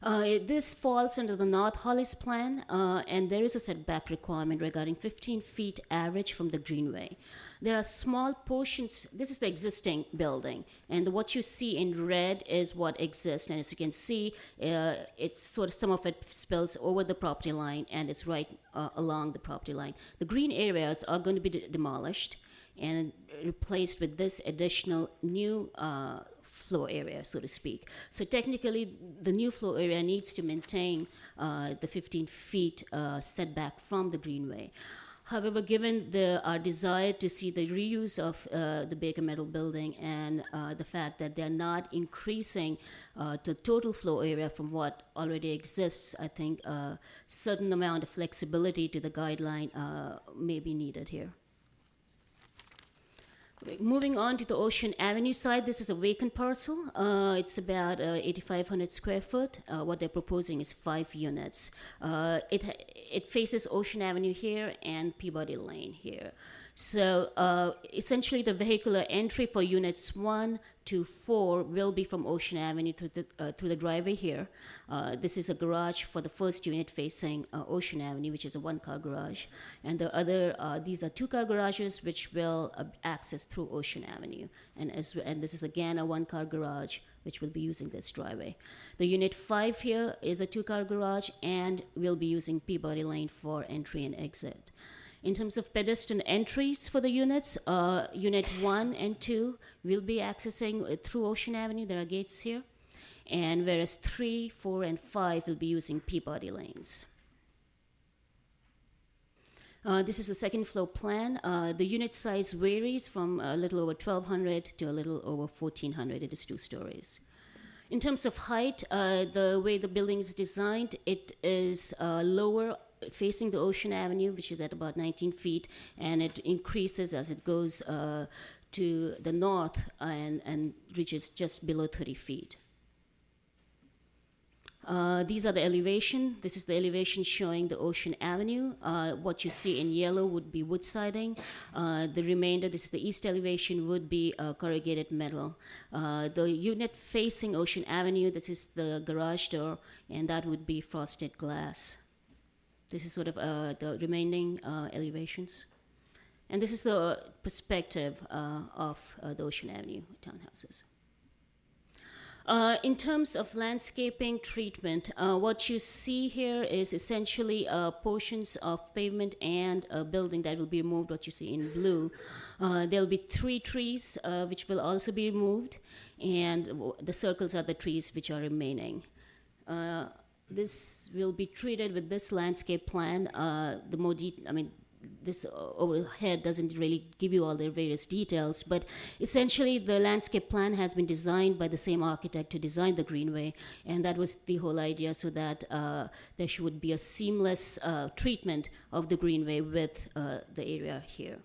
This falls under the North Hollis plan, and there is a setback requirement regarding 15 feet average from the Greenway. There are small portions. This is the existing building, and what you see in red is what exists. And as you can see, it's sort of some of it spills over the property line, and it's right along the property line. The green areas are going to be demolished and replaced with this additional new floor area, so to speak. So technically, the new floor area needs to maintain the 15 feet setback from the Greenway. However, given our desire to see the reuse of the Baker Metal building and the fact that they're not increasing the total floor area from what already exists, I think a certain amount of flexibility to the guideline may be needed here. Moving on to the Ocean Avenue side, this is a vacant parcel. It's about 8,500 square foot. What they're proposing is 5 units. It faces Ocean Avenue here and Peabody Lane here. So essentially the vehicular entry for units 1 to 4 will be from Ocean Avenue through the driveway here. This is a garage for the first unit facing Ocean Avenue, which is a 1-car garage. And the other, these are 2-car garages which will access through Ocean Avenue. And this is again a 1-car garage which will be using this driveway. The unit 5 here is a 2-car garage and will be using Peabody Lane for entry and exit. In terms of pedestrian entries for the units, Unit 1 and 2 will be accessing through Ocean Avenue. There are gates here. And whereas 3, 4, and 5 will be using Peabody lanes. This is the second floor plan. The unit size varies from a little over 1,200 to a little over 1,400. It is 2 stories. In terms of height, the way the building is designed, it is lower facing the Ocean Avenue, which is at about 19 feet, and it increases as it goes to the north and reaches just below 30 feet. These are the elevation. This is the elevation showing the Ocean Avenue. What you see in yellow would be wood siding. The remainder, this is the east elevation, would be corrugated metal. The unit facing Ocean Avenue, this is the garage door, and that would be frosted glass. This is sort of the remaining elevations. And this is the perspective of the Ocean Avenue townhouses. In terms of landscaping treatment, what you see here is essentially portions of pavement and a building that will be removed, what you see in blue. There will be 3 trees which will also be removed, and the circles are the trees which are remaining. This will be treated with this landscape plan. This overhead doesn't really give you all the various details, but essentially the landscape plan has been designed by the same architect to design the greenway, and that was the whole idea, so that there should be a seamless treatment of the greenway with the area here.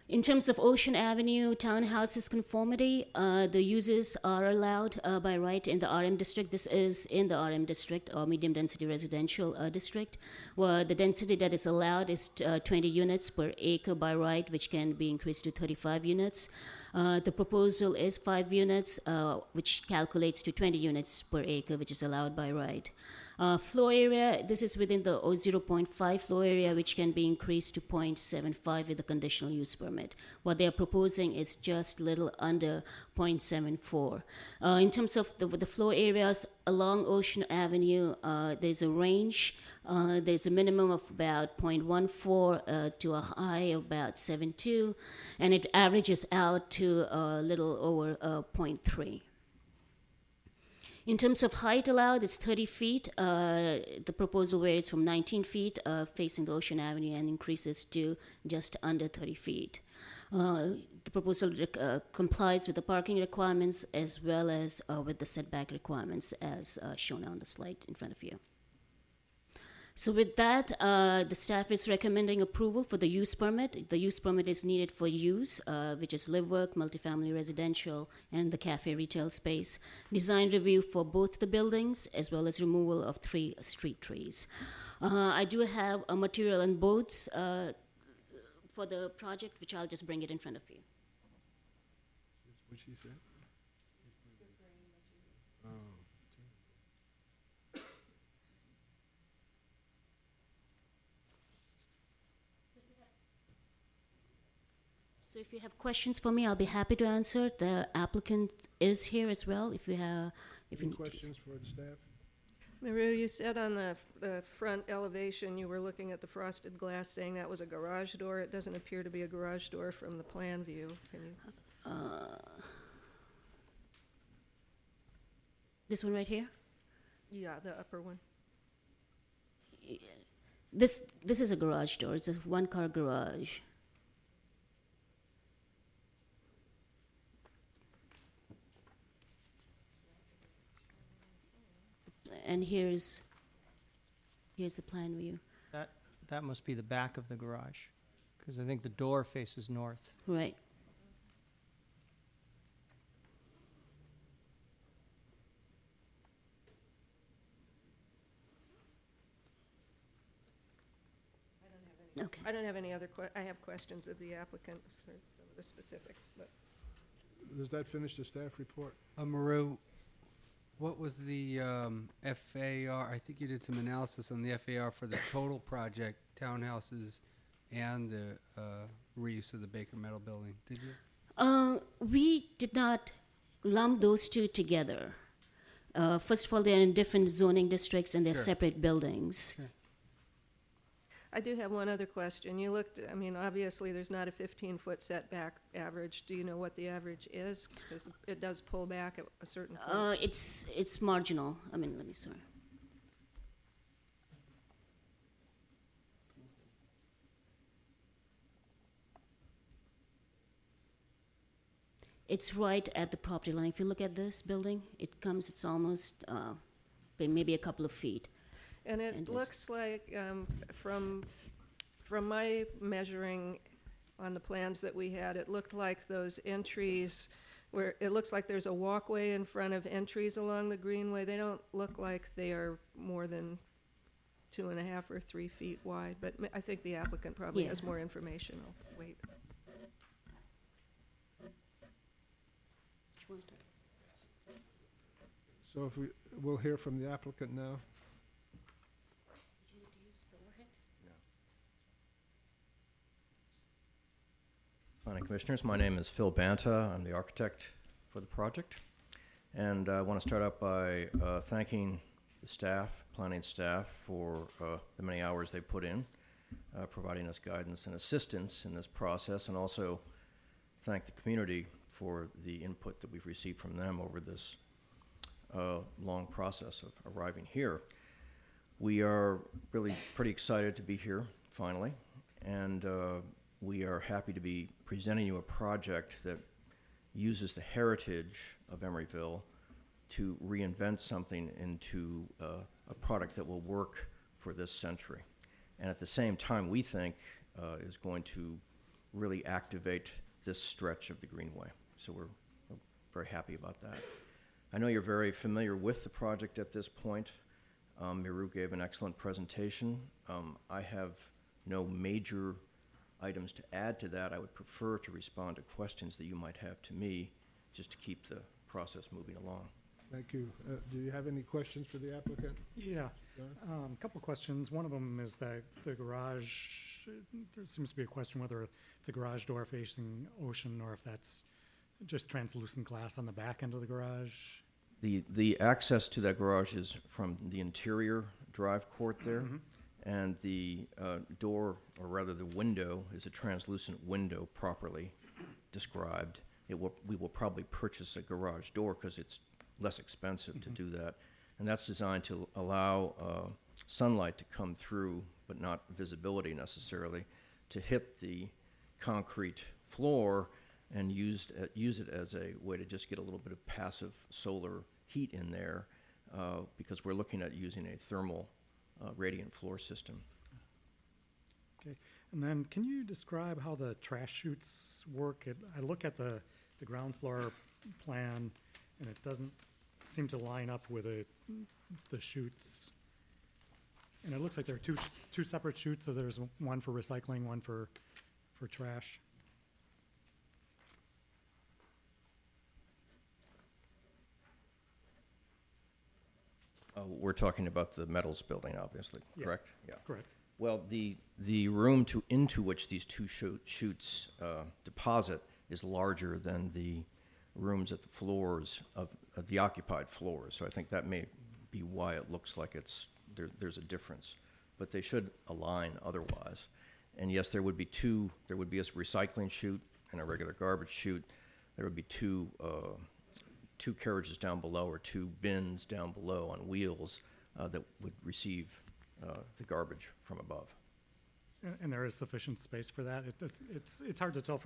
In terms of Ocean Avenue townhouses conformity, the uses are allowed by right in the RM district. This is in the RM district, or medium density residential district, where the density that is allowed is 20 units per acre by right, which can be increased to 35 units. The proposal is 5 units, which calculates to 20 units per acre, which is allowed by right. Floor area, this is within the 0.5 floor area, which can be increased to 0.75 with the conditional use permit. What they are proposing is just little under 0.74. In terms of the floor areas along Ocean Avenue, there's a range. There's a minimum of about 0.14 to a high of about 0.72, and it averages out to a little over 0.3. In terms of height allowed, it's 30 feet. The proposal varies from 19 feet facing the Ocean Avenue and increases to just under 30 feet. The proposal complies with the parking requirements as well as with the setback requirements as shown on the slide in front of you. So with that, the staff is recommending approval for the use permit. The use permit is needed for use, which is live work, multifamily residential, and the cafe retail space. Design review for both the buildings, as well as removal of 3 street trees. I do have a material and boats for the project, which I'll just bring it in front of you. What she said? Oh. So if you have questions for me, I'll be happy to answer. The applicant is here as well. If you have, Any questions for the staff? Maru, you said on the front elevation, you were looking at the frosted glass, saying that was a garage door. It doesn't appear to be a garage door from the plan view. Can you? This one right here? Yeah, the upper one. This is a garage door. It's a 1-car garage. And here's the plan view. That must be the back of the garage, because I think the door faces north. Right. Okay. I don't have any other I have questions of the applicant for some of the specifics, but. Does that finish the staff report? Maru, what was the FAR? I think you did some analysis on the FAR for the total project, townhouses, and the reuse of the Baker Metal building. Did you? We did not lump those two together. First of all, they're in different zoning districts and they're Sure. separate buildings. Sure. I do have one other question. You looked, I mean, obviously, there's not a 15-foot setback average. Do you know what the average is? Because it does pull back at a certain point. It's marginal. I mean, let me, sorry. It's right at the property line. If you look at this building, it's almost maybe a couple of feet. And it looks like, from my measuring on the plans that we had, it looked like those entries where it looks like there's a walkway in front of entries along the greenway. They don't look like they are more than 2.5 or 3 feet wide, but I think the applicant probably has more information. I'll wait. So if we'll hear from the applicant now. Planning Commissioners, my name is Phil Banta. I'm the architect for the project. And I want to start out by thanking the staff, planning staff, for the many hours they put in, providing us guidance and assistance in this process, and also thank the community for the input that we've received from them over this long process of arriving here. We are really pretty excited to be here, finally, and we are happy to be presenting you a project that uses the heritage of Emeryville to reinvent something into a product that will work for this century. And at the same time, we think is going to really activate this stretch of the Greenway. So we're very happy about that. I know you're very familiar with the project at this point. Miru gave an excellent presentation. I have no major items to add to that. I would prefer to respond to questions that you might have to me, just to keep the process moving along. Thank you. Do you have any questions for the applicant? Yeah, John? a couple of questions. One of them is that the garage, there seems to be a question whether it's a garage door facing ocean or if that's just translucent glass on the back end of the garage. The access to that garage is from the interior drive court there, and the door, or rather the window, is a translucent window properly described. We will probably purchase a garage door because it's less expensive to do that, and that's designed to allow sunlight to come through, but not visibility necessarily, to hit the concrete floor and use it as a way to just get a little bit of passive solar heat in there, because we're looking at using a thermal radiant floor system. Okay, and then can you describe how the trash chutes work? I look at the ground floor plan, and it doesn't seem to line up with the chutes. And it looks like there are two separate chutes, so there's one for recycling, one for trash. We're talking about the metals building, obviously, correct? Yeah, correct. Well, the room into which these two chutes deposit is larger than the rooms at the floors of the occupied floors. So I think that may be why it looks like there's a difference. But they should align otherwise. And yes, there would be a recycling chute and a regular garbage chute. There would be two carriages down below, or two bins down below on wheels that would receive the garbage from above. And there is sufficient space for that? It's hard to tell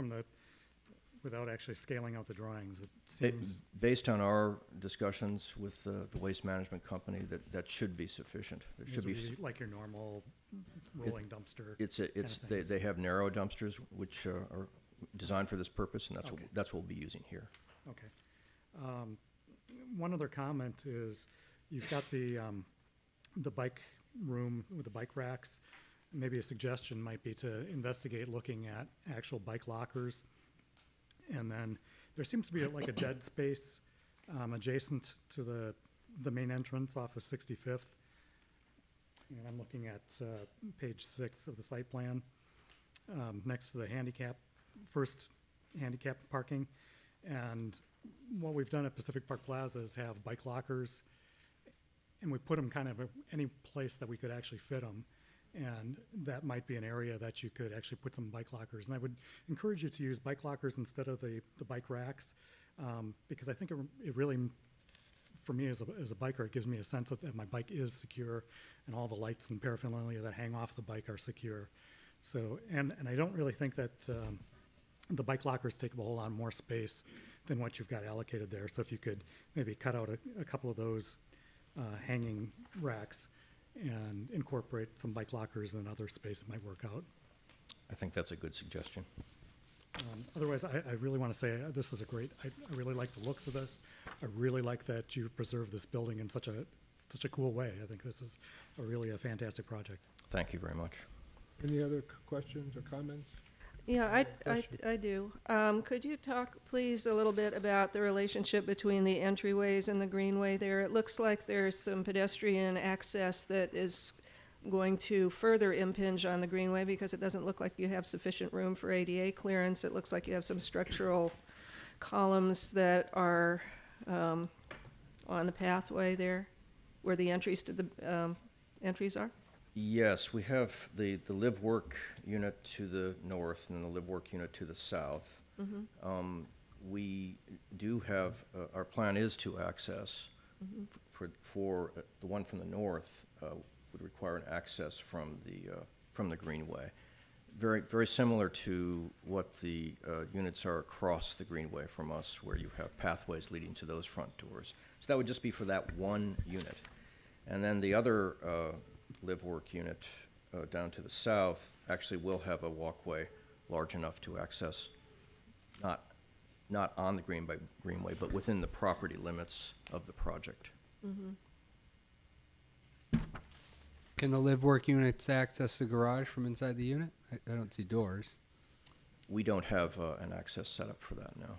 without actually scaling out the drawings. It seems based on our discussions with the waste management company, that should be sufficient. There should be like your normal rolling dumpster. They have narrow dumpsters which are designed for this purpose, and that's what we'll be using here. Okay. One other comment is you've got the bike room with the bike racks. Maybe a suggestion might be to investigate looking at actual bike lockers. And then there seems to be like a dead space adjacent to the main entrance off of 65th. And I'm looking at page 6 of the site plan, next to the first handicap parking. And what we've done at Pacific Park Plaza is have bike lockers, and we put them kind of any place that we could actually fit them. And that might be an area that you could actually put some bike lockers. And I would encourage you to use bike lockers instead of the bike racks, because I think it really, for me as a biker, it gives me a sense that my bike is secure and all the lights and paraphernalia that hang off the bike are secure. So, and I don't really think that the bike lockers take up a whole lot more space than what you've got allocated there. So if you could maybe cut out a couple of those hanging racks and incorporate some bike lockers in another space, it might work out. I think that's a good suggestion. Otherwise, I really want to say this is I really like the looks of this. I really like that you preserve this building in such a cool way. I think this is really a fantastic project. Thank you very much. Any other questions or comments? Yeah, I do. Could you talk, please, a little bit about the relationship between the entryways and the greenway there? It looks like there's some pedestrian access that is going to further impinge on the greenway because it doesn't look like you have sufficient room for ADA clearance. It looks like you have some structural columns that are on the pathway there where the entries to the entries are. Yes, we have the live-work unit to the north and the live-work unit to the south. Mm-hmm. We do have, our plan is to access, Mm-hmm. for the one from the north would require an access from the greenway. Very, very similar to what the units are across the greenway from us, where you have pathways leading to those front doors. So that would just be for that one unit. And then the other live-work unit down to the south actually will have a walkway large enough to access, not on the greenway, but within the property limits of the project. Mm-hmm. Can the live-work units access the garage from inside the unit? I don't see doors. We don't have an access set up for that now.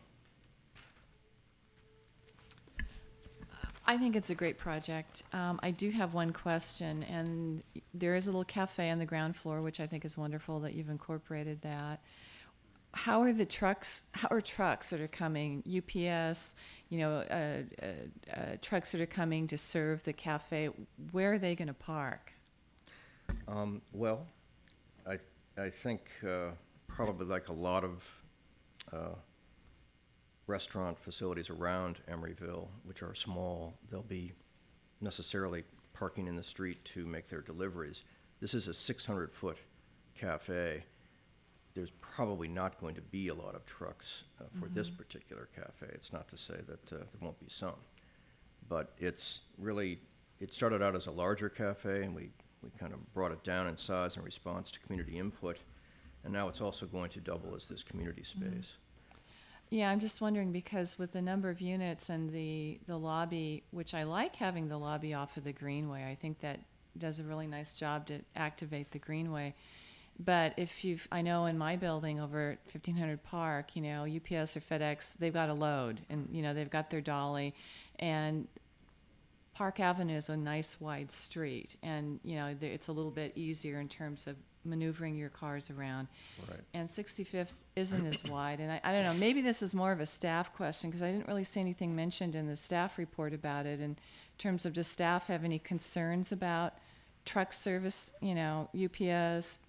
I think it's a great project. I do have one question, and there is a little cafe on the ground floor, which I think is wonderful that you've incorporated that. How are trucks that are coming, UPS, trucks that are coming to serve the cafe, where are they going to park? Well, I think probably like a lot of restaurant facilities around Emeryville, which are small, they'll be necessarily parking in the street to make their deliveries. This is a 600-foot cafe. There's probably not going to be a lot of trucks for this particular cafe. It's not to say that there won't be some. But it started out as a larger cafe, and we kind of brought it down in size in response to community input. And now it's also going to double as this community space. Yeah, I'm just wondering, because with the number of units and the lobby, which I like having the lobby off of the greenway, I think that does a really nice job to activate the greenway. But I know in my building over at 1500 Park, UPS or FedEx, they've got a load, and they've got their dolly, and Park Avenue is a nice wide street, and it's a little bit easier in terms of maneuvering your cars around. Right. And 65th isn't as wide, and I don't know, maybe this is more of a staff question, because I didn't really see anything mentioned in the staff report about it in terms of, does staff have any concerns about truck service, UPS,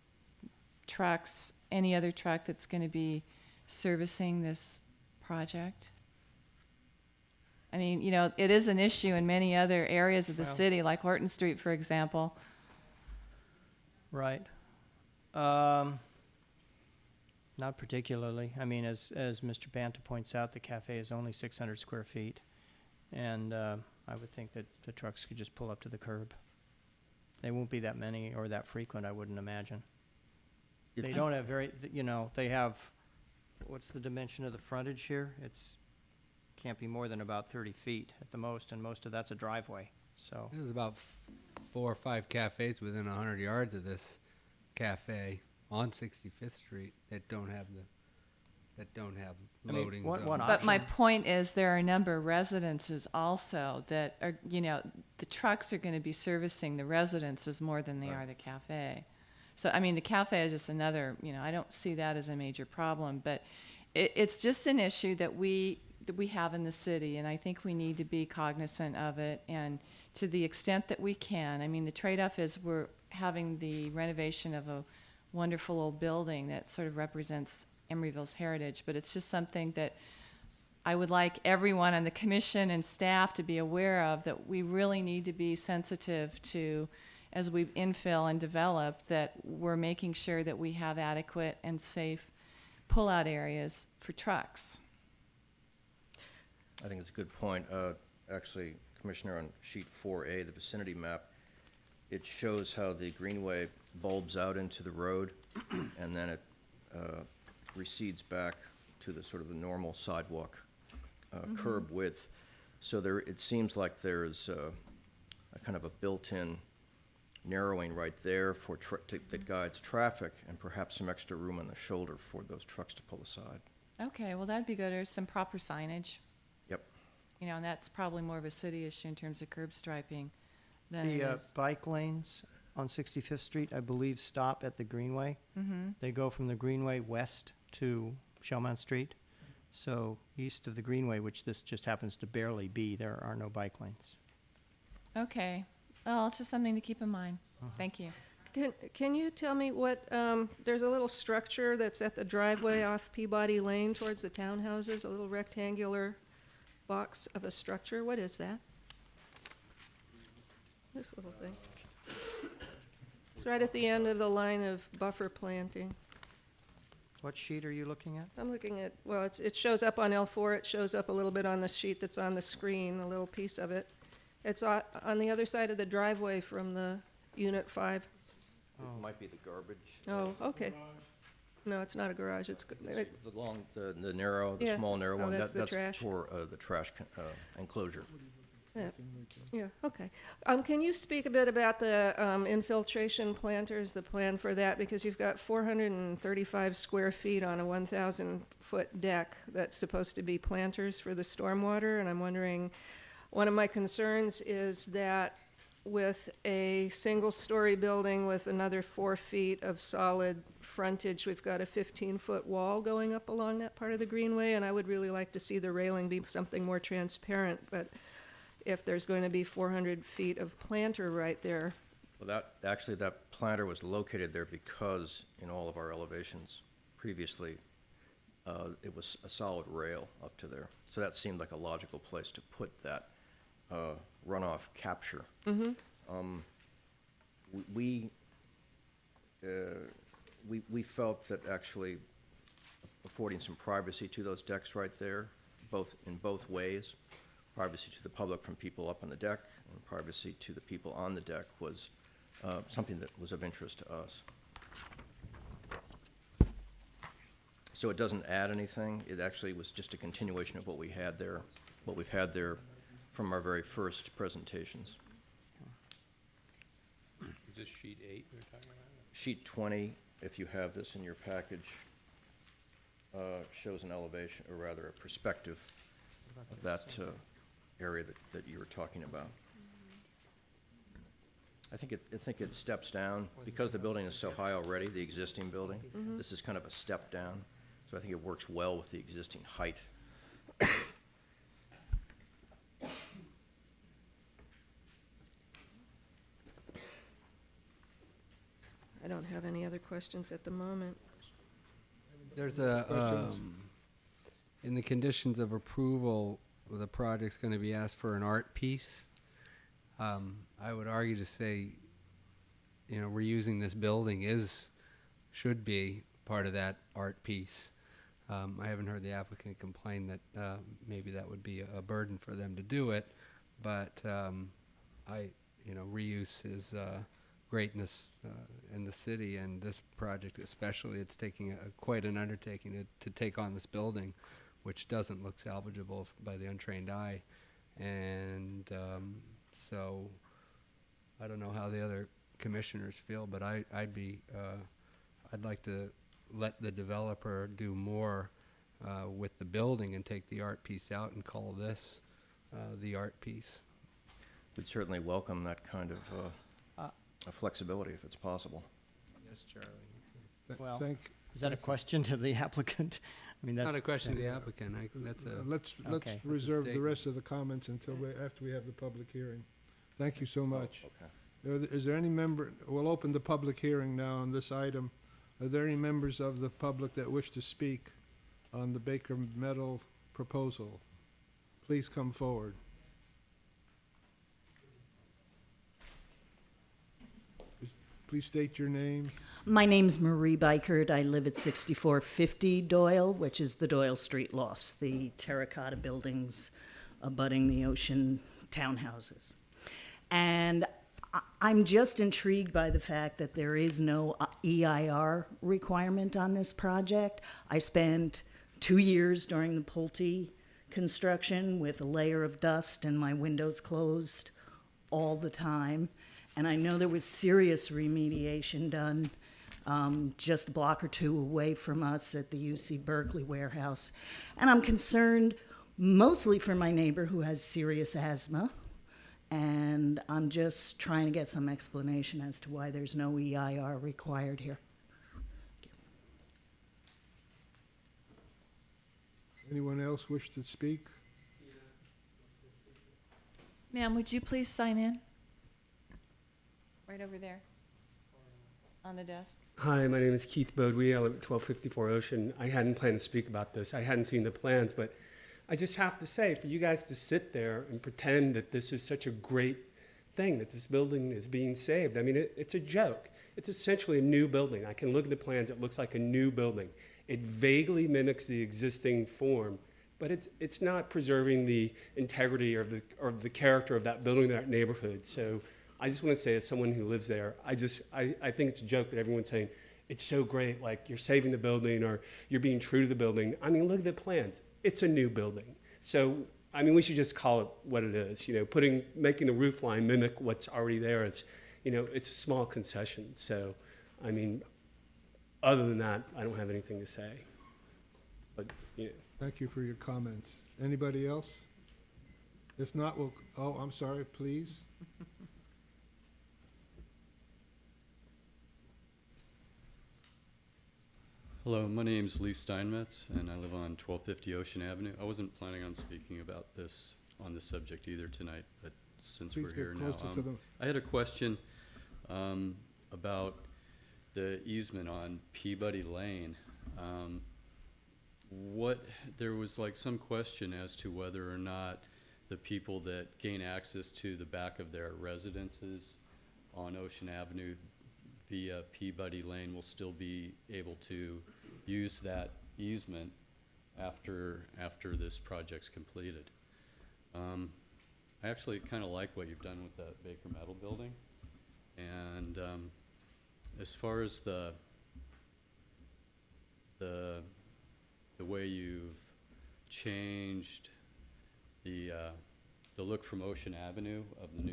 trucks, any other truck that's going to be servicing this project? I mean, it is an issue in many other areas of the city, like Horton Street, for example. Right. Not particularly. I mean, as Mr. Banta points out, the cafe is only 600 square feet, and I would think that the trucks could just pull up to the curb. They won't be that many or that frequent, I wouldn't imagine. They don't have they have, what's the dimension of the frontage here? Can't be more than about 30 feet at the most, and most of that's a driveway, so. There's about 4 or 5 cafes within 100 yards of this cafe on 65th Street that don't have loading zones. But my point is, there are a number of residences also that are, the trucks are going to be servicing the residences more than they are the cafe. So, I mean, the cafe is just another, I don't see that as a major problem, but it's just an issue that we that we have in the city, and I think we need to be cognizant of it, and to the extent that we can. I mean, the trade-off is we're having the renovation of a wonderful old building that sort of represents Emeryville's heritage, but it's just something that I would like everyone on the commission and staff to be aware of, that we really need to be sensitive to, as we infill and develop, that we're making sure that we have adequate and safe pull-out areas for trucks. I think it's a good point. Actually, Commissioner, on sheet 4A, the vicinity map, it shows how the greenway bulbs out into the road, and then it recedes back to the sort of the normal sidewalk curb width. So there, it seems like there's a kind of a built-in narrowing right there for that guides traffic, and perhaps some extra room on the shoulder for those trucks to pull aside. Okay, well, that'd be good. There's some proper signage. Yep. You know, and that's probably more of a city issue in terms of curb striping than The it is. bike lanes on 65th Street, I believe, stop at the Greenway. Mm-hmm. They go from the Greenway west to Shellmount Street. So east of the Greenway, which this just happens to barely be, there are no bike lanes. Okay. Well, it's just something to keep in mind. Thank you. Can you tell me what, there's a little structure that's at the driveway off Peabody Lane towards the townhouses, a little rectangular box of a structure. What is that? This little thing. It's right at the end of the line of buffer planting. What sheet are you looking at? I'm looking at, well, it shows up on L4. It shows up a little bit on the sheet that's on the screen, a little piece of it. It's on the other side of the driveway from the Unit 5. It might be the garbage. Oh, okay. No, it's not a garage. It's The long, the narrow, the Yeah. small narrow Oh, one, that's the trash. for the trash enclosure. yeah, okay. Can you speak a bit about the infiltration planters, the plan for that? Because you've got 435 square feet on a 1,000-foot deck that's supposed to be planters for the stormwater, and I'm wondering, one of my concerns is that with a single-story building with another 4 feet of solid frontage, we've got a 15-foot wall going up along that part of the greenway, and I would really like to see the railing be something more transparent, but if there's going to be 400 feet of planter right there. Well, that planter was located there because in all of our elevations previously, it was a solid rail up to there. So that seemed like a logical place to put that runoff capture. We felt that actually affording some privacy to those decks right there, in both ways, privacy to the public from people up on the deck and privacy to the people on the deck, was something that was of interest to us. So it doesn't add anything. It actually was just a continuation of what we had there, what we've had there from our very first presentations. Is this sheet 8 you're talking about? Sheet 20, if you have this in your package, shows an elevation, or rather a perspective of that area that you were talking about. I think it steps down because the building is so high already, the existing building. This is kind of a step down, so I think it works well with the existing height. I don't have any other questions at the moment. There's in the conditions of approval, the project's going to be asked for an art piece. I would argue to say, reusing this building should be part of that art piece. I haven't heard the applicant complain that maybe that would be a burden for them to do it, but reuse is greatness in the city, and this project especially, it's taking quite an undertaking to take on this building, which doesn't look salvageable by the untrained eye. And so I don't know how the other commissioners feel, but I'd like to let the developer do more with the building and take the art piece out and call this the art piece. We'd certainly welcome that kind of flexibility if it's possible. Yes, Charlie. Well, is that a question to the applicant? I mean, that's. Not a question to the applicant. That's a. Let's Okay. reserve the statement. rest of the comments until after we have the public hearing. Thank you so much. Okay. Is there any member, we'll open the public hearing now on this item. Are there any members of the public that wish to speak on the Baker Metal proposal? Please come forward. Please state your name. My name's Marie Bikert. I live at 6450 Doyle, which is the Doyle Street Lofts, the terracotta buildings abutting the ocean townhouses. And I'm just intrigued by the fact that there is no EIR requirement on this project. I spent 2 years during the Pulte construction with a layer of dust and my windows closed all the time. And I know there was serious remediation done just a block or two away from us at the UC Berkeley warehouse. And I'm concerned mostly for my neighbor who has serious asthma. And I'm just trying to get some explanation as to why there's no EIR required here. Anyone else wish to speak? Ma'am, would you please sign in? Right over there, on the desk. Hi, my name is Keith Bodwee. I live at 1254 Ocean. I hadn't planned to speak about this. I hadn't seen the plans, but I just have to say, for you guys to sit there and pretend that this is such a great thing, that this building is being saved, I mean, it's a joke. It's essentially a new building. I can look at the plans, it looks like a new building. It vaguely mimics the existing form, but it's not preserving the integrity or the character of that building, that neighborhood. So I just want to say, as someone who lives there, I think it's a joke that everyone's saying, it's so great, like you're saving the building or you're being true to the building. I mean, look at the plans. It's a new building. So, I mean, we should just call it what it is. You know, making the roof line mimic what's already there. It's a small concession. So, I mean, other than that, I don't have anything to say. But, you know. Thank you for your comments. Anybody else? If not, I'm sorry, please. Hello, my name's Lee Steinmetz, and I live on 1250 Ocean Avenue. I wasn't planning on speaking about this on the subject either tonight, but since Please we're here get now, closer to the. I had a question about the easement on Peabody Lane. There was like some question as to whether or not the people that gain access to the back of their residences on Ocean Avenue via Peabody Lane will still be able to use that easement after this project's completed. I actually kind of like what you've done with the Baker Metal building, and as far as the way you've changed the look from Ocean Avenue of the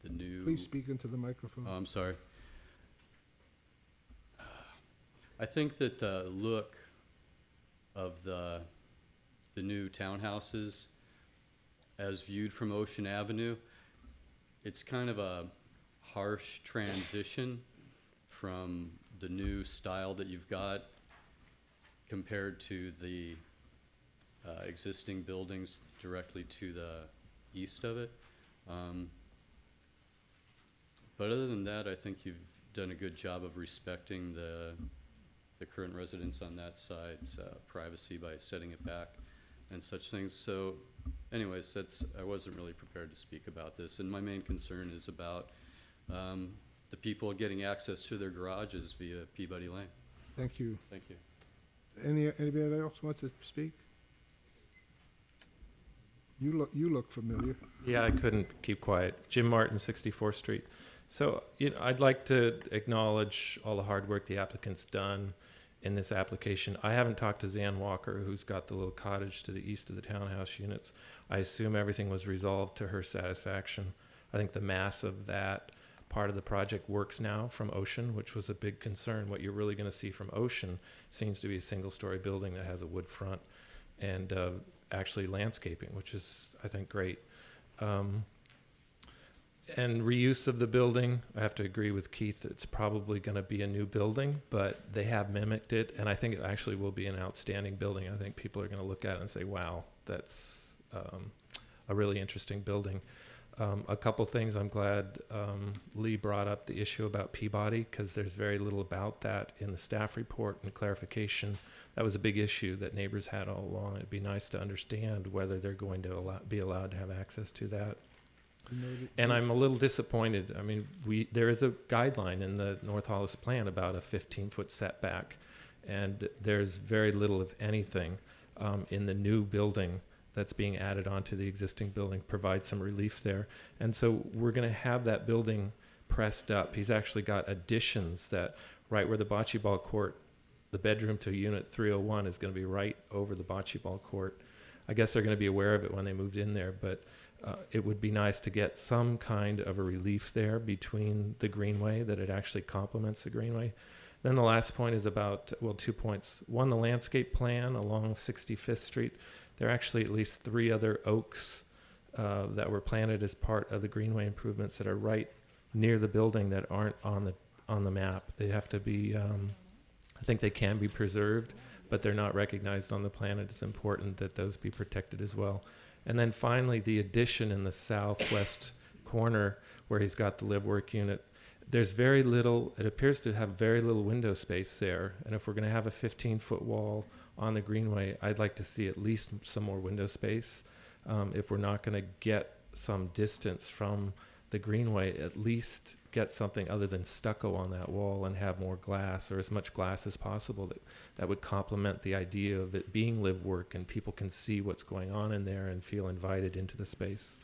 new. Please speak into the microphone. Oh, I'm sorry. I think that the look of the new townhouses as viewed from Ocean Avenue, it's kind of a harsh transition from the new style that you've got compared to the existing buildings directly to the east of it. But other than that, I think you've done a good job of respecting the current residents on that side's privacy by setting it back and such things. So anyways, I wasn't really prepared to speak about this. And my main concern is about the people getting access to their garages via Peabody Lane. Thank you. Thank you. Anybody else wants to speak? You look familiar. Yeah, I couldn't keep quiet. Jim Martin, 64th Street. So, I'd like to acknowledge all the hard work the applicant's done in this application. I haven't talked to Zan Walker, who's got the little cottage to the east of the townhouse units. I assume everything was resolved to her satisfaction. I think the mass of that part of the project works now from Ocean, which was a big concern. What you're really going to see from Ocean seems to be a single-story building that has a wood front and actually landscaping, which is, I think, great. And reuse of the building, I have to agree with Keith, it's probably going to be a new building, but they have mimicked it, and I think it actually will be an outstanding building. I think people are going to look at it and say, wow, that's a really interesting building. A couple things, I'm glad Lee brought up the issue about Peabody, because there's very little about that in the staff report and clarification. That was a big issue that neighbors had all along. It'd be nice to understand whether they're going to be allowed to have access to that. And I'm a little disappointed. I mean, there is a guideline in the North Hollis plan about a 15-foot setback, and there's very little, if anything, in the new building that's being added onto the existing building, provide some relief there. And so we're going to have that building pressed up. He's actually got additions that right where the bocce ball court, the bedroom to unit 301 is going to be right over the bocce ball court. I guess they're going to be aware of it when they moved in there, but it would be nice to get some kind of a relief there between the greenway, that it actually complements the greenway. Then the last point is about, well, 2 points. One, the landscape plan along 65th Street. There are actually at least 3 other oaks that were planted as part of the greenway improvements that are right near the building that aren't on the map. They have to be, I think they can be preserved, but they're not recognized on the plan. It's important that those be protected as well. And then finally, the addition in the southwest corner where he's got the live-work unit, there's very little, it appears to have very little window space there. And if we're going to have a 15-foot wall on the greenway, I'd like to see at least some more window space. If we're not going to get some distance from the greenway, at least get something other than stucco on that wall and have more glass, or as much glass as possible, that would complement the idea of it being live work and people can see what's going on in there and feel invited into the space.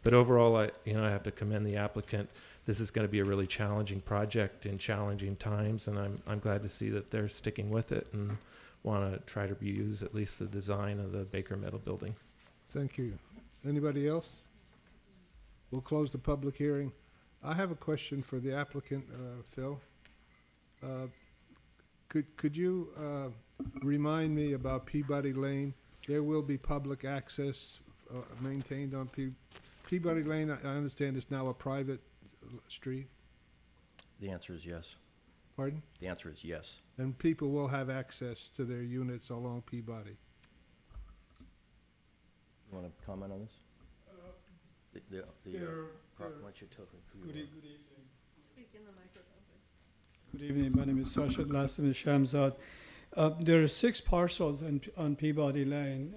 But overall, I have to commend the applicant. This is going to be a really challenging project in challenging times, and I'm glad to see that they're sticking with it and want to try to reuse at least the design of the Baker Metal building. Thank you. Anybody else? We'll close the public hearing. I have a question for the applicant, Phil. Could you remind me about Peabody Lane? There will be public access maintained on Peabody Lane. I understand is now a private street. The answer is yes. Pardon? The answer is yes. And people will have access to their units along Peabody. You want to comment on this? Why don't you tell her who you are? Speak in the microphone, please. Good evening. My name is Sashad Lasim Shamzad. There are 6 parcels on Peabody Lane,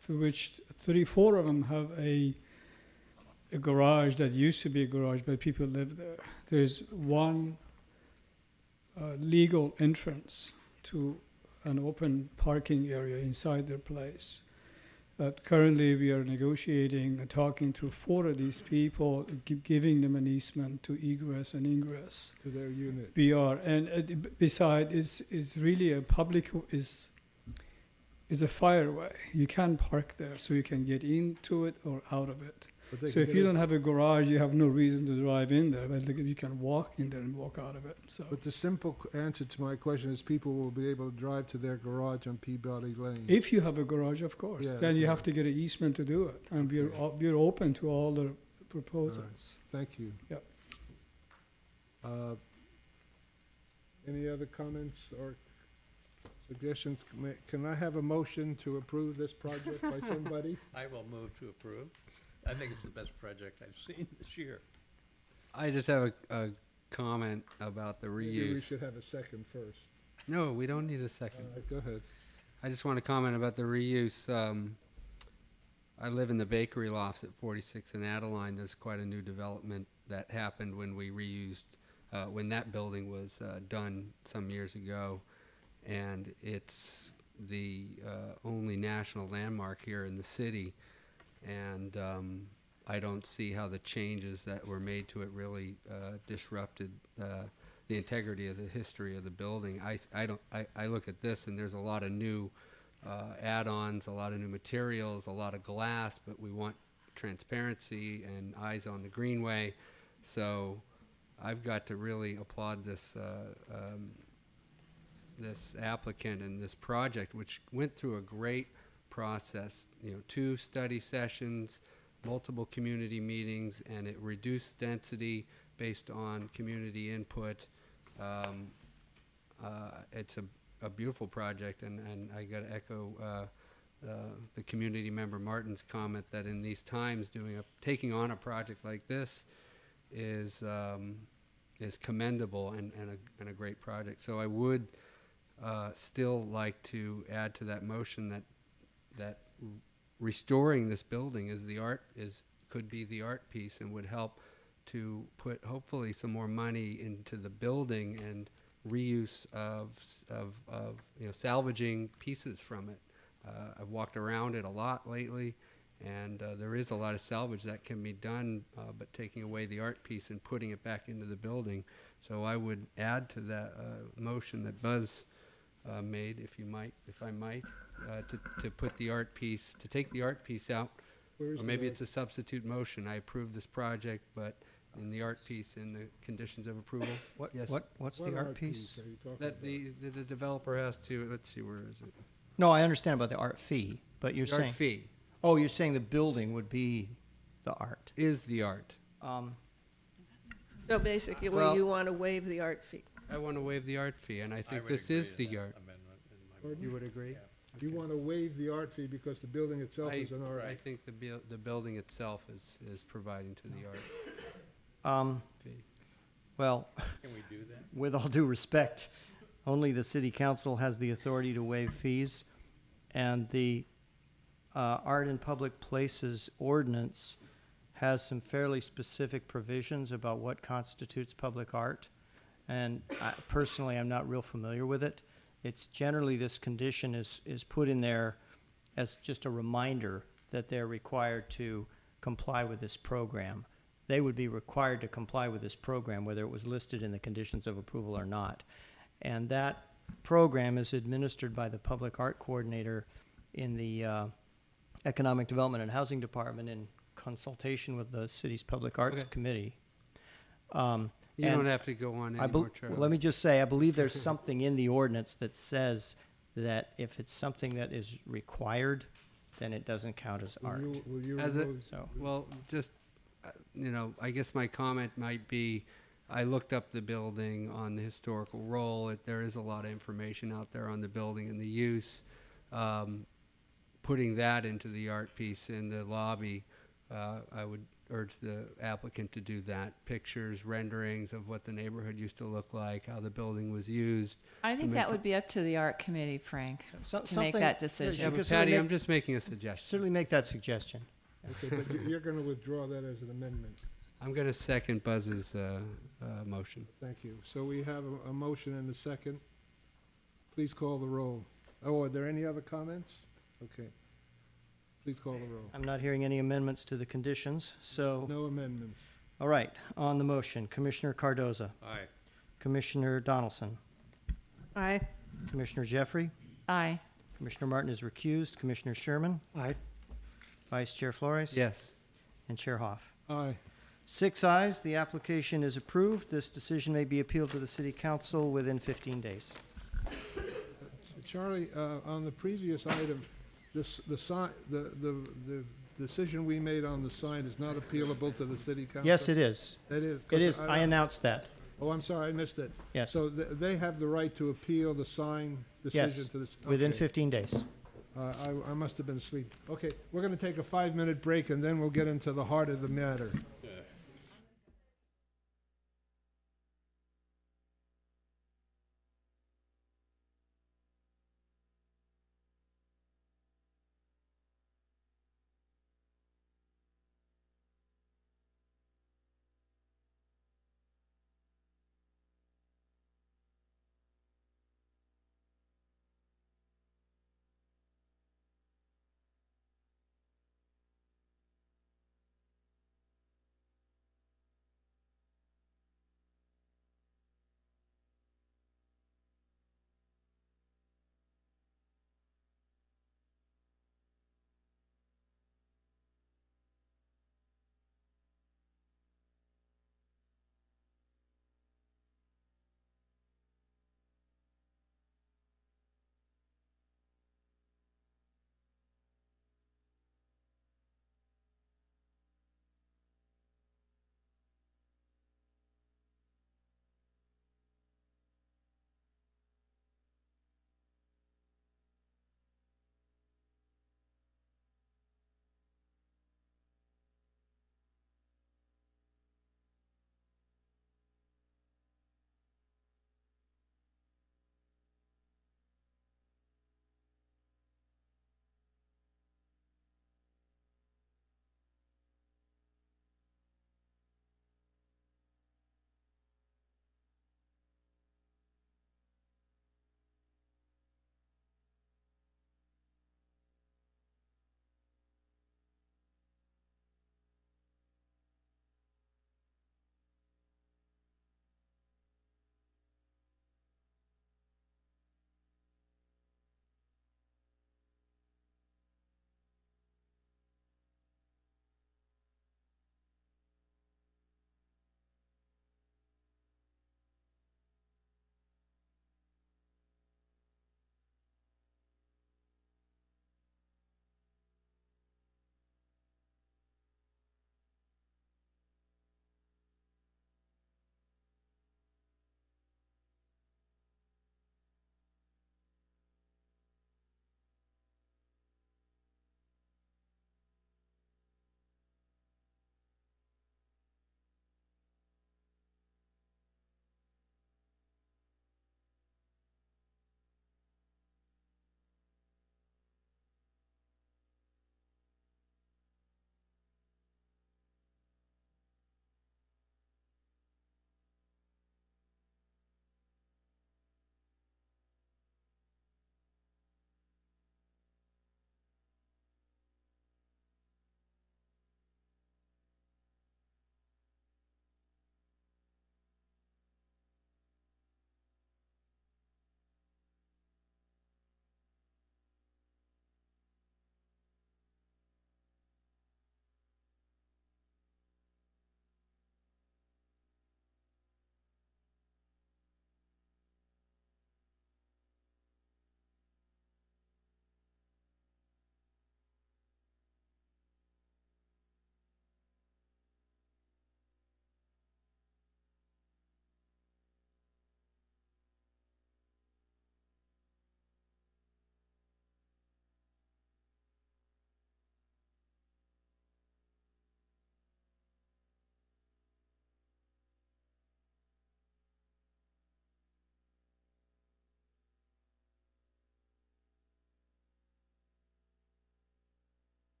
for which 34 of them have a garage that used to be a garage, but people live there. There's one legal entrance to an open parking area inside their place. Currently, we are negotiating and talking to 4 of these people, giving them an easement to egress and ingress. To their unit. We are, and beside is really a public, is a fireway. You can park there, so you can get into it or out of it. So if you don't have a garage, you have no reason to drive in there, but you can walk in there and walk out of it. So. But the simple answer to my question is people will be able to drive to their garage on Peabody Lane. If you have a garage, of course. Yeah, then you have to get an easement to do it. And we're open to all the proposals. Thank you. Yep. Any other comments or suggestions? Can I have a motion to approve this project by somebody? I will move to approve. I think it's the best project I've seen this year. I just have a comment about the reuse. Maybe we should have a second first. No, we don't need a second. Go ahead. I just want to comment about the reuse. I live in the bakery lofts at 46 and Adeline. There's quite a new development that happened when we reused, when that building was done some years ago. And it's the only national landmark here in the city. And I don't see how the changes that were made to it really disrupted the integrity of the history of the building. I look at this and there's a lot of new add-ons, a lot of new materials, a lot of glass, but we want transparency and eyes on the greenway. So I've got to really applaud this this applicant and this project, which went through a great process. 2 study sessions, multiple community meetings, and it reduced density based on community input. It's a beautiful project, and I got to echo the community member Martin's comment that in these times, taking on a project like this is commendable and a great project. So I would still like to add to that motion that restoring this building could be the art piece and would help to put hopefully some more money into the building and reuse of salvaging pieces from it. I've walked around it a lot lately, and there is a lot of salvage that can be done, but taking away the art piece and putting it back into the building. So I would add to that motion that Buzz made, if I might, to put the art piece, to take the art piece out, or maybe it's a substitute motion. I approve this project, but in the art piece, in the conditions of approval. What's the art piece? That the developer has to, let's see, where is it? No, I understand about the art fee, but you're The saying... art fee. Oh, you're saying the building would be the art. Is the art. So basically, you want to waive the art fee. I want to waive the art fee, and I think this is the art. You would agree? Yeah. You want to waive the art fee because the building itself is an art. I think the building itself is providing to the art fee. Well, Can we do that? with all due respect, only the city council has the authority to waive fees, and the Art in Public Places ordinance has some fairly specific provisions about what constitutes public art, and personally, I'm not real familiar with it. It's generally, this condition is put in there as just a reminder that they're required to comply with this program. They would be required to comply with this program, whether it was listed in the conditions of approval or not. And that program is administered by the public art coordinator in the Economic Development and Housing Department in consultation with the city's Public Arts Committee. You don't have to go on anymore, Charlie. Let me just say, I believe there's something in the ordinance that says that if it's something that is required, then it doesn't count as art. Well, just, I guess my comment might be, I looked up the building on the historical roll. There is a lot of information out there on the building and the use. Putting that into the art piece in the lobby, I would urge the applicant to do that. Pictures, renderings of what the neighborhood used to look like, how the building was used. I think that would be up to the art committee, Frank, to make that decision. Yeah, but Patty, I'm just making a suggestion. Certainly make that suggestion. Okay, but you're going to withdraw that as an amendment. I'm going to second Buzz's motion. Thank you. So we have a motion and a second. Please call the roll. Oh, are there any other comments? Okay. Please call the roll. I'm not hearing any amendments to the conditions, so... No amendments. All right, on the motion, Commissioner Cardoza. Aye. Commissioner Donaldson. Aye. Commissioner Jeffrey. Aye. Commissioner Martin is recused. Commissioner Sherman. Aye. Vice Chair Flores. Yes. And Chair Hoff. Aye. 6 ayes, the application is approved. This decision may be appealed to the City Council within 15 days. Charlie, on the previous item, the decision we made on the sign is not appealable to the city council? Yes, it is. It is? It is. I announced that. Oh, I'm sorry, I missed it. Yes. So they have the right to appeal the sign decision Yes, to the... within okay. 15 days. I must have been asleep. Okay, we're going to take a 5-minute break, and then we'll get into the heart of the matter.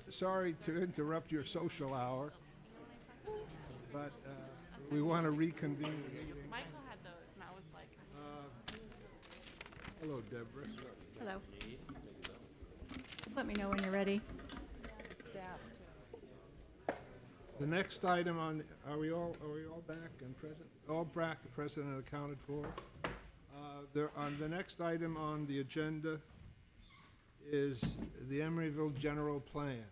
sorry to interrupt your social hour, but we want to reconvene the meeting. Michael had those, and I was like, Hello, Deborah. Hello. Let me know when you're ready. The next item on, are we all back and present? All back, present and accounted for. On the next item on the agenda is the Emeryville General Plan.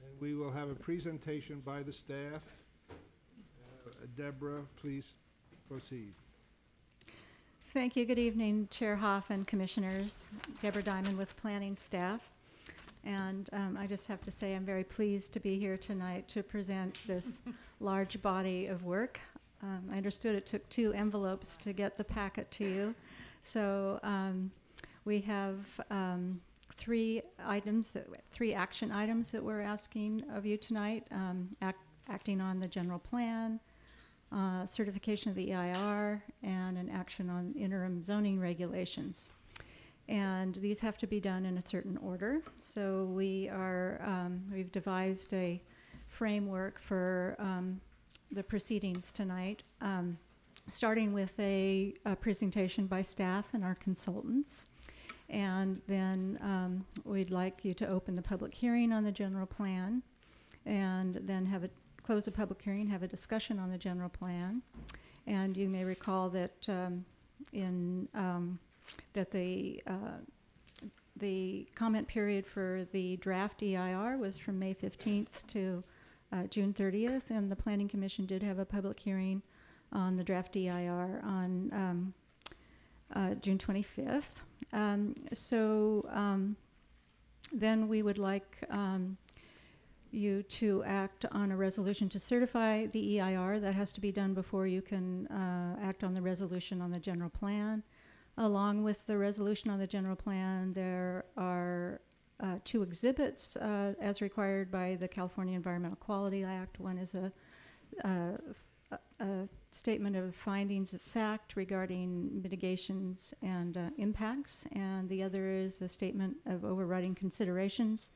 And we will have a presentation by the staff. Deborah, please proceed. Thank you. Good evening, Chair Hoff and Commissioners. Deborah Diamond with Planning Staff. And I just have to say I'm very pleased to be here tonight to present this large body of work. I understood it took 2 envelopes to get the packet to you. So we have 3 action items that we're asking of you tonight, acting on the general plan, certification of the EIR, and an action on interim zoning regulations. And these have to be done in a certain order. So we've devised a framework for the proceedings tonight, starting with a presentation by staff and our consultants. And then we'd like you to open the public hearing on the general plan, and then close the public hearing, have a discussion on the general plan. And you may recall that the comment period for the draft EIR was from May 15th to June 30th, and the Planning Commission did have a public hearing on the draft EIR on June 25th. Then we would like you to act on a resolution to certify the EIR. That has to be done before you can act on the resolution on the general plan. Along with the resolution on the general plan, there are 2 exhibits as required by the California Environmental Quality Act. One is a statement of findings of fact regarding mitigations and impacts, and the other is a statement of overriding considerations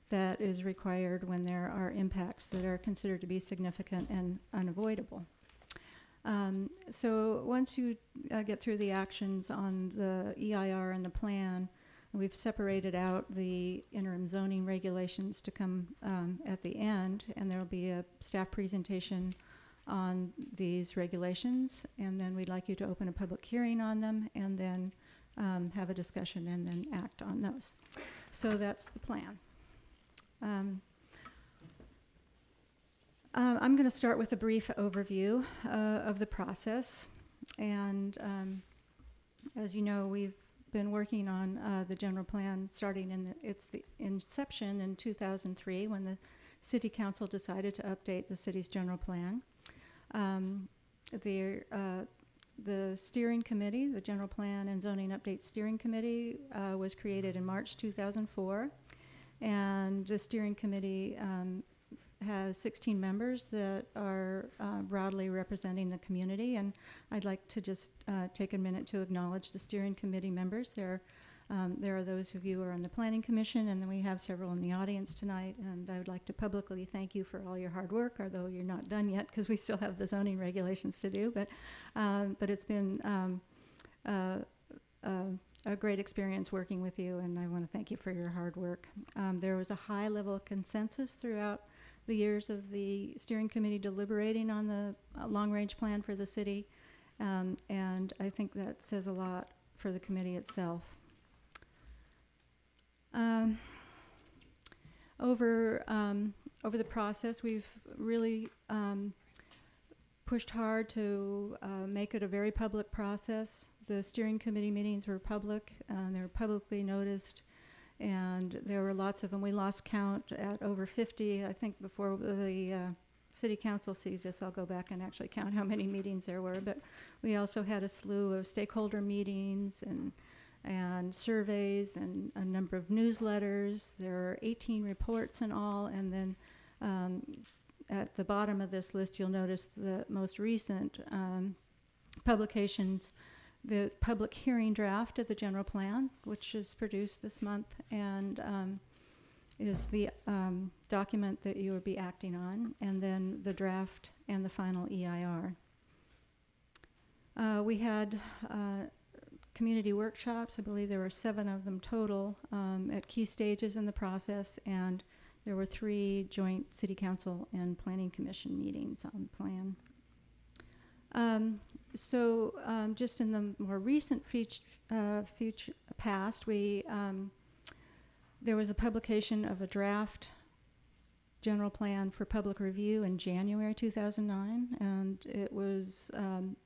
that is required when there are impacts that are considered to be significant and unavoidable. So once you get through the actions on the EIR and the plan, we've separated out the interim zoning regulations to come at the end, and there will be a staff presentation on these regulations, and then we'd like you to open a public hearing on them, and then have a discussion and then act on those. So that's the plan. I'm going to start with a brief overview of the process. And as you know, we've been working on the general plan starting it's the inception in 2003 when the City Council decided to update the city's general plan. The steering committee, the General Plan and Zoning Update Steering Committee, was created in March 2004. And the steering committee has 16 members that are broadly representing the community, and I'd like to just take a minute to acknowledge the steering committee members. There are those of you who are on the Planning Commission, and then we have several in the audience tonight, and I would like to publicly thank you for all your hard work, although you're not done yet because we still have the zoning regulations to do, but it's been a great experience working with you, and I want to thank you for your hard work. There was a high level of consensus throughout the years of the steering committee deliberating on the long-range plan for the city, and I think that says a lot for the committee itself. Over the process, we've really pushed hard to make it a very public process. The steering committee meetings were public, they were publicly noticed, and there were lots of them. We lost count at over 50. I think before the City Council sees this, I'll go back and actually count how many meetings there were. But we also had a slew of stakeholder meetings and surveys and a number of newsletters. There are 18 reports in all, and then at the bottom of this list, you'll notice the most recent publications. The public hearing draft of the general plan, which is produced this month, and is the document that you will be acting on, and then the draft and the final EIR. We had community workshops. I believe there were 7 of them total at key stages in the process, and there were 3 joint City Council and Planning Commission meetings on the plan. Just in the more recent past, there was a publication of a draft general plan for public review in January 2009, and it was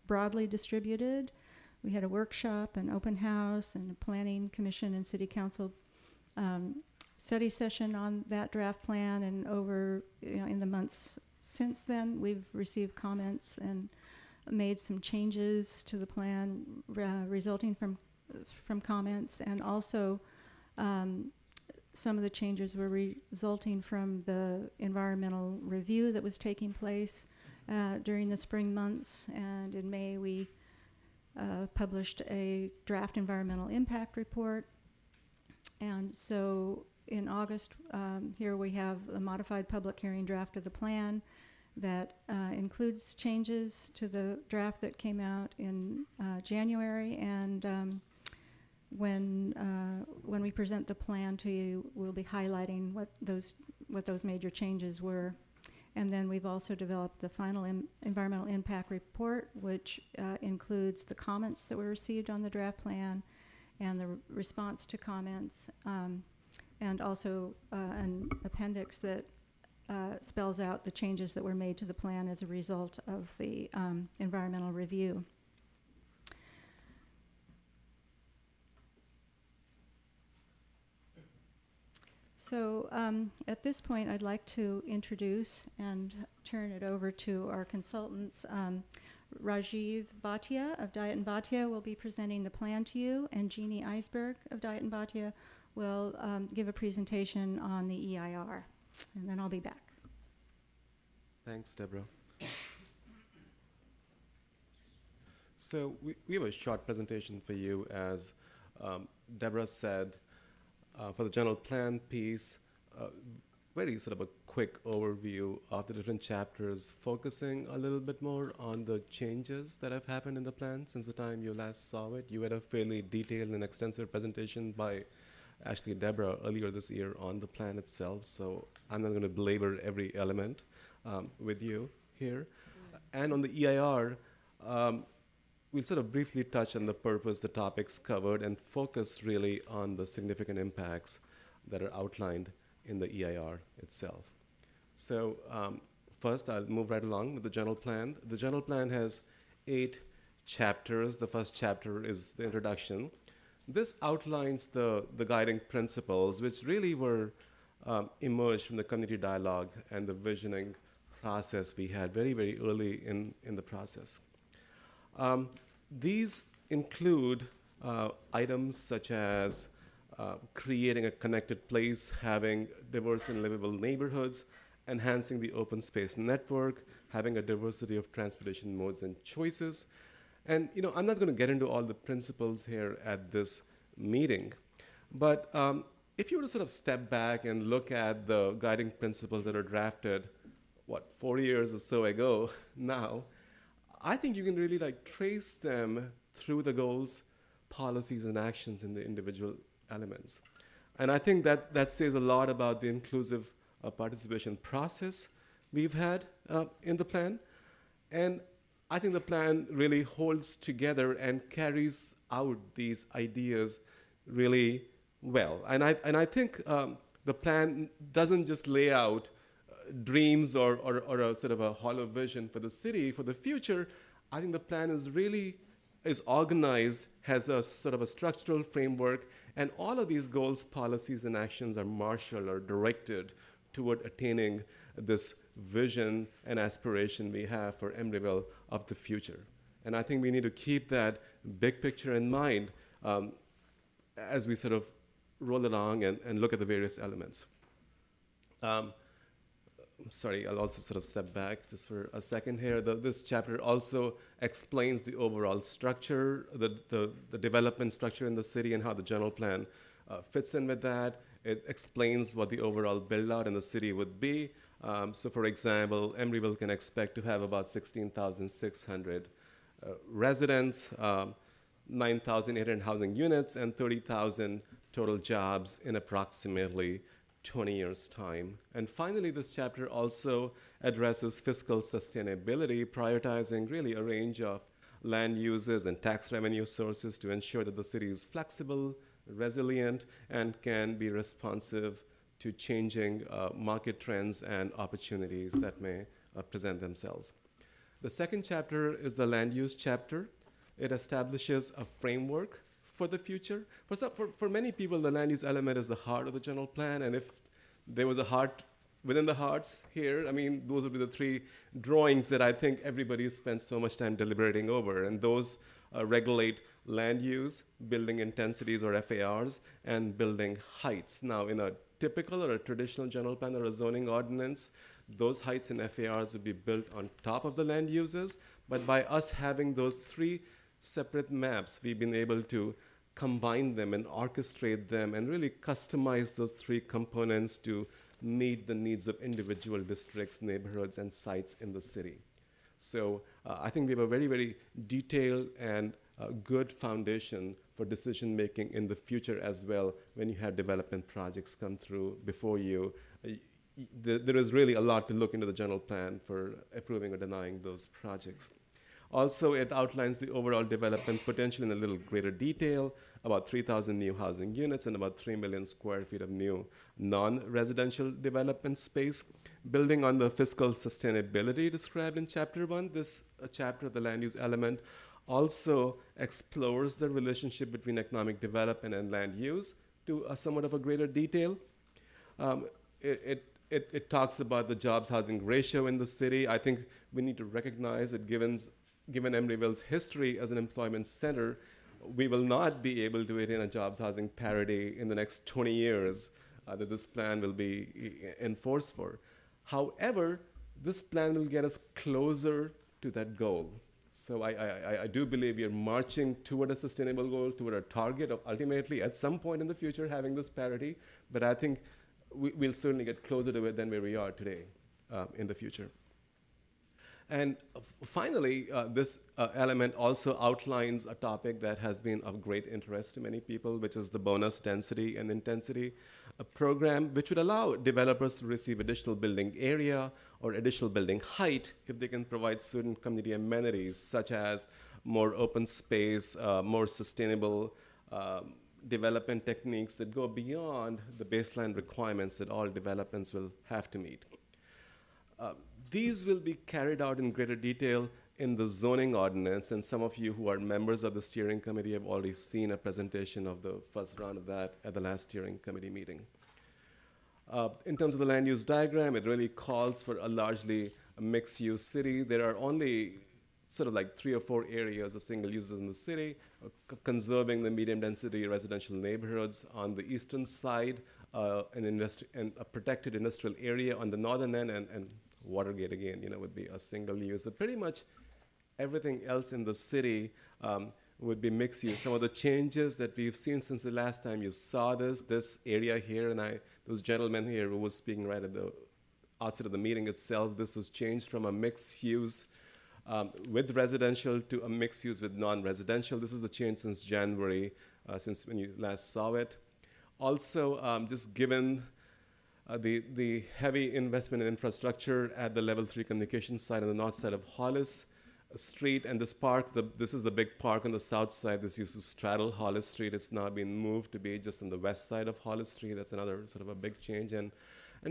broadly distributed. We had a workshop, an open house, and a planning commission and city council study session on that draft plan, and in the months since then, we've received comments and made some changes to the plan resulting from comments, and also some of the changes were resulting from the environmental review that was taking place during the spring months. And in May, we published a draft environmental impact report. And so in August, here we have a modified public hearing draft of the plan that includes changes to the draft that came out in January. And when we present the plan to you, we'll be highlighting what those major changes were. And then we've also developed the final environmental impact report, which includes the comments that were received on the draft plan and the response to comments, and also an appendix that spells out the changes that were made to the plan as a result of the environmental review. So at this point, I'd like to introduce and turn it over to our consultants. Rajiv Bhatia of Diet and Bhatia will be presenting the plan to you, and Jeannie Eisberg of Diet and Bhatia will give a presentation on the EIR, and then I'll be back. Thanks, Deborah. So we have a short presentation for you. As Deborah said, for the general plan piece, very sort of a quick overview of the different chapters, focusing a little bit more on the changes that have happened in the plan since the time you last saw it. You had a fairly detailed and extensive presentation by actually Deborah earlier this year on the plan itself, so I'm not going to belabor every element with you here. And on the EIR, we'll sort of briefly touch on the purpose, the topics covered, and focus really on the significant impacts that are outlined in the EIR itself. So first, I'll move right along with the general plan. The general plan has 8 chapters. The first chapter is the introduction. This outlines the guiding principles, which really were emerged from the community dialogue and the visioning process we had very, very early in the process. These include items such as creating a connected place, having diverse and livable neighborhoods, enhancing the open space network, having a diversity of transportation modes and choices. And I'm not going to get into all the principles here at this meeting, but if you were to sort of step back and look at the guiding principles that are drafted, 4 years or so ago now, I think you can really trace them through the goals, policies, and actions in the individual elements. And I think that says a lot about the inclusive participation process we've had in the plan. And I think the plan really holds together and carries out these ideas really well. And I think the plan doesn't just lay out dreams or a sort of a hollow vision for the city for the future. I think the plan is organized, has a sort of a structural framework, and all of these goals, policies, and actions are marshaled or directed toward attaining this vision and aspiration we have for Emeryville of the future. And I think we need to keep that big picture in mind as we sort of roll along and look at the various elements. Sorry, I'll also sort of step back just for a second here. This chapter also explains the overall structure, the development structure in the city, and how the general plan fits in with that. It explains what the overall build-out in the city would be. So for example, Emeryville can expect to have about 16,600 residents, 9,800 housing units, and 30,000 total jobs in approximately 20 years' time. And finally, this chapter also addresses fiscal sustainability, prioritizing really a range of land uses and tax revenue sources to ensure that the city is flexible, resilient, and can be responsive to changing market trends and opportunities that may present themselves. The second chapter is the land use chapter. It establishes a framework for the future. For many people, the land use element is the heart of the general plan, and if there was a heart within the hearts here, I mean, those would be the three drawings that I think everybody spends so much time deliberating over, and those regulate land use, building intensities or FARs, and building heights. Now, in a typical or a traditional general plan or a zoning ordinance, those heights and FARs would be built on top of the land uses, but by us having those three separate maps, we've been able to combine them and orchestrate them and really customize those three components to meet the needs of individual districts, neighborhoods, and sites in the city. So I think we have a very, very detailed and good foundation for decision making in the future as well when you have development projects come through before you. There is really a lot to look into the general plan for approving or denying those projects. Also, it outlines the overall development potential in a little greater detail, about 3,000 new housing units and about 3 million square feet of new non-residential development space. Building on the fiscal sustainability described in Chapter 1, this chapter, the land use element, also explores the relationship between economic development and land use to somewhat of a greater detail. It talks about the jobs housing ratio in the city. I think we need to recognize that given Emeryville's history as an employment center, we will not be able to attain a jobs housing parity in the next 20 years that this plan will be enforced for. However, this plan will get us closer to that goal. So I do believe we are marching toward a sustainable goal, toward a target of ultimately at some point in the future having this parity, but I think we'll certainly get closer to it than where we are today in the future. And finally, this element also outlines a topic that has been of great interest to many people, which is the bonus density and intensity program, which would allow developers to receive additional building area or additional building height if they can provide certain community amenities, such as more open space, more sustainable development techniques that go beyond the baseline requirements that all developments will have to meet. These will be carried out in greater detail in the zoning ordinance, and some of you who are members of the steering committee have already seen a presentation of the first round of that at the last steering committee meeting. In terms of the land use diagram, it really calls for a largely mixed-use city. There are only sort of like 3 or 4 areas of single uses in the city, conserving the medium-density residential neighborhoods on the eastern side, and a protected industrial area on the northern end, and Watergate again, would be a single use. So pretty much everything else in the city would be mixed use. Some of the changes that we've seen since the last time you saw this area here, and those gentlemen here who was speaking right at the outset of the meeting itself, this was changed from a mixed use with residential to a mixed use with non-residential. This is the change since January, since when you last saw it. Also, just given the heavy investment in infrastructure at the level 3 communication side on the north side of Hollis Street, and this park, this is the big park on the south side. This used to straddle Hollis Street. It's now been moved to be just on the west side of Hollis Street. That's another sort of a big change. And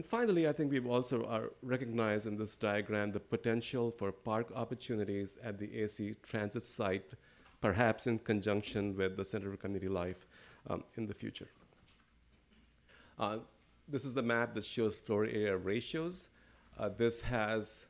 finally, I think we've also recognized in this diagram the potential for park opportunities at the AC transit site, perhaps in conjunction with the Center for Community Life in the future. This is the map that shows floor area ratios. This has,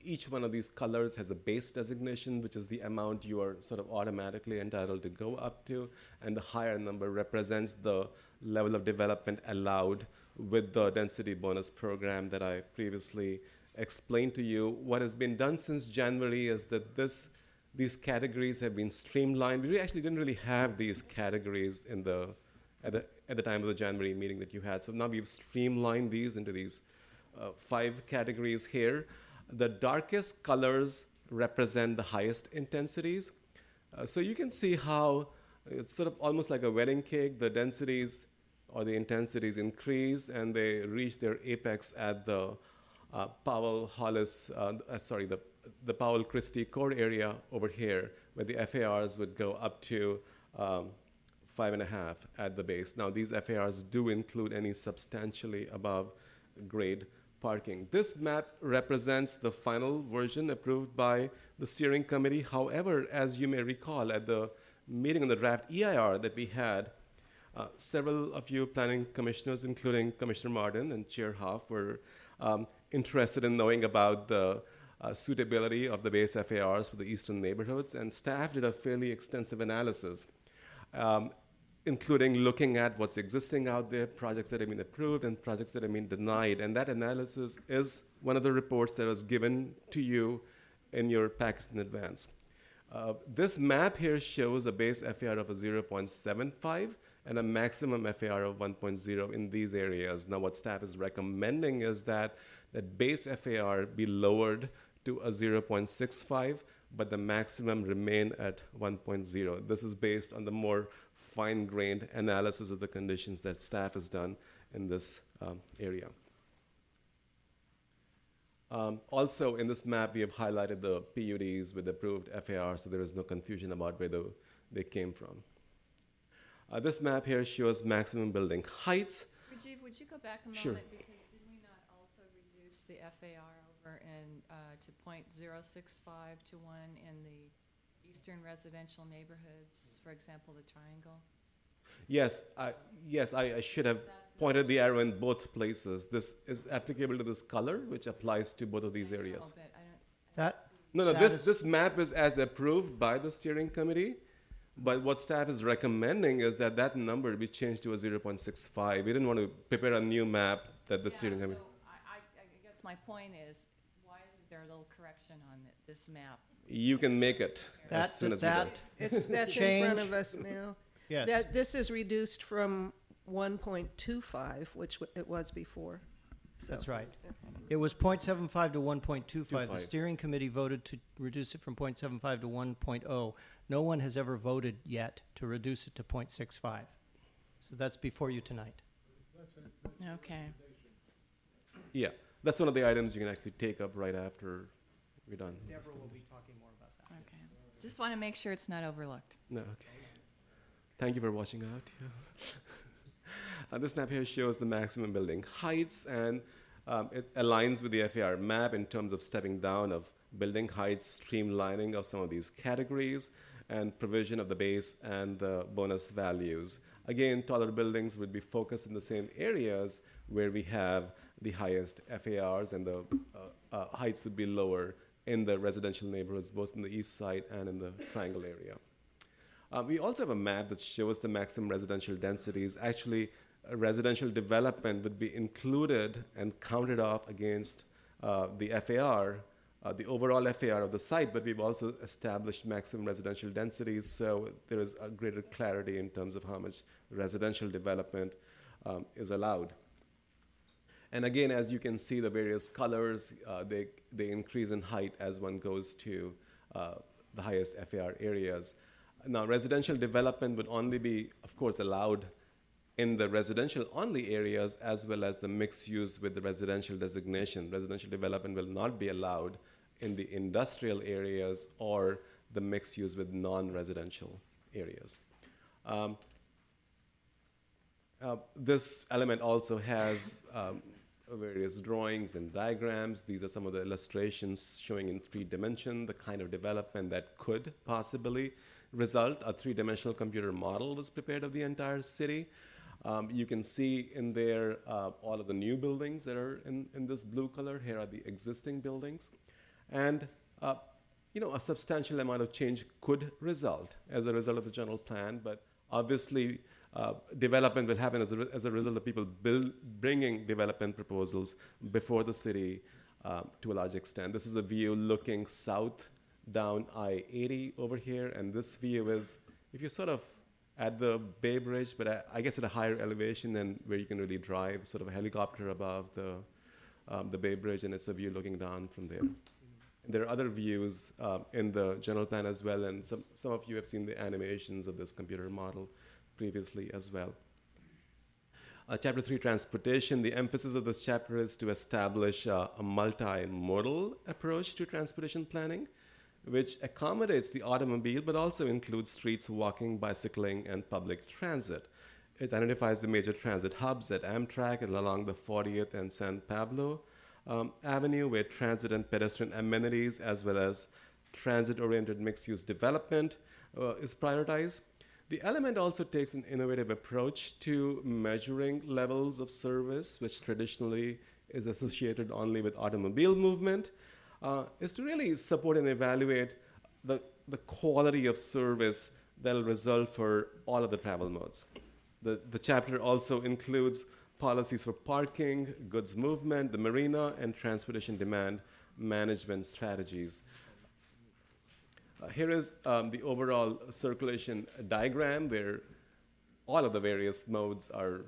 each one of these colors has a base designation, which is the amount you are sort of automatically entitled to go up to, and the higher number represents the level of development allowed with the density bonus program that I previously explained to you. What has been done since January is that these categories have been streamlined. We actually didn't really have these categories in the at the time of the January meeting that you had. So now we've streamlined these into these 5 categories here. The darkest colors represent the highest intensities. So you can see how it's sort of almost like a wedding cake. The densities or the intensities increase, and they reach their apex at the the Powell Christie core area over here, where the FARs would go up to 5.5 at the base. Now, these FARs do include any substantially above grade parking. This map represents the final version approved by the steering committee. However, as you may recall, at the meeting on the draft EIR that we had, several of you planning commissioners, including Commissioner Martin and Chair Hoff, were interested in knowing about the suitability of the base FARs for the eastern neighborhoods, and staff did a fairly extensive analysis, including looking at what's existing out there, projects that have been approved and projects that have been denied. And that analysis is one of the reports that was given to you in your packets in advance. This map here shows a base FAR of a 0.75 and a maximum FAR of 1.0 in these areas. Now, what staff is recommending is that base FAR be lowered to a 0.65, but the maximum remain at 1.0. This is based on the more fine-grained analysis of the conditions that staff has done in this area. Also, in this map, we have highlighted the PUDs with approved FAR, so there is no confusion about where they came from. This map here shows maximum building heights. Rajiv, would you go back a moment? Sure. Because did we not also reduce the FAR over to 0.065 to 1 in the eastern residential neighborhoods, for example, the Triangle? Yes, I should have pointed the arrow in both places. This is applicable to this color, which applies to both of these areas. This map is as approved by the steering committee, but what staff is recommending is that number be changed to a 0.65. We didn't want to prepare a new map that the steering committee. So I guess my point is, why isn't there a little correction on this map? You can make it as soon as we go. That's in front of us now. Yes. This is reduced from 1.25, which it was before. So. That's right. It was 0.75 to 1.25. The steering committee voted to reduce it from 0.75 to 1.0. No one has ever voted yet to reduce it to 0.65. So that's before you tonight. Okay. Yeah, that's one of the items you can actually take up right after we're done. Deborah will be talking more about that. Okay. Just want to make sure it's not overlooked. No, okay. Thank you for watching out. Yeah. This map here shows the maximum building heights, and it aligns with the FAR map in terms of stepping down of building heights, streamlining of some of these categories, and provision of the base and the bonus values. Again, taller buildings would be focused in the same areas where we have the highest FARs, and the heights would be lower in the residential neighborhoods, both in the east side and in the Triangle area. We also have a map that shows the maximum residential densities. Actually, residential development would be included and counted off against the FAR, the overall FAR of the site, but we've also established maximum residential densities, so there is a greater clarity in terms of how much residential development is allowed. And again, as you can see, the various colors, they increase in height as one goes to the highest FAR areas. Now, residential development would only be, of course, allowed in the residential-only areas, as well as the mixed use with the residential designation. Residential development will not be allowed in the industrial areas or the mixed use with non-residential areas. This element also has various drawings and diagrams. These are some of the illustrations showing in 3 dimension the kind of development that could possibly result. A 3-dimensional computer model was prepared of the entire city. You can see in there all of the new buildings that are in this blue color. Here are the existing buildings. And a substantial amount of change could result as a result of the general plan, but obviously development will happen as a result of people bringing development proposals before the city to a large extent. This is a view looking south down I-80 over here, and this view is, if you sort of at the Bay Bridge, but I guess at a higher elevation than where you can really drive, sort of a helicopter above the Bay Bridge, and it's a view looking down from there. And there are other views in the general plan as well, and some of you have seen the animations of this computer model previously as well. Chapter 3, Transportation. The emphasis of this chapter is to establish a multimodal approach to transportation planning, which accommodates the automobile, but also includes streets, walking, bicycling, and public transit. It identifies the major transit hubs at Amtrak and along the 40th and San Pablo Avenue, where transit and pedestrian amenities, as well as transit-oriented mixed-use development is prioritized. The element also takes an innovative approach to measuring levels of service, which traditionally is associated only with automobile movement, is to really support and evaluate the quality of service that will result for all of the travel modes. The chapter also includes policies for parking, goods movement, the marina, and transportation demand management strategies. Here is the overall circulation diagram where all of the various modes are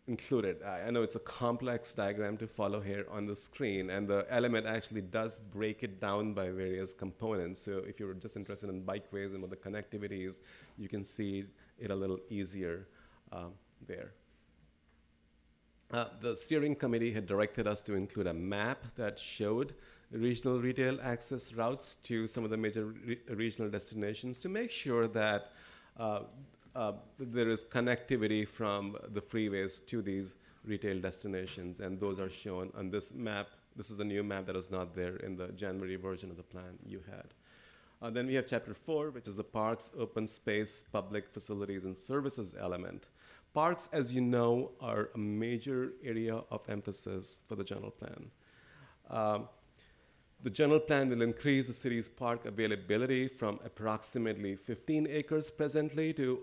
included. I know it's a complex diagram to follow here on the screen, and the element actually does break it down by various components. So if you're just interested in bikeways and what the connectivity is, you can see it a little easier there. The steering committee had directed us to include a map that showed regional retail access routes to some of the major regional destinations to make sure that there is connectivity from the freeways to these retail destinations, and those are shown on this map. This is the new map that was not there in the January version of the plan you had. Then we have Chapter 4, which is the Parks, Open Space, Public Facilities, and Services element. Parks, as you know, are a major area of emphasis for the general plan. The general plan will increase the city's park availability from approximately 15 acres presently to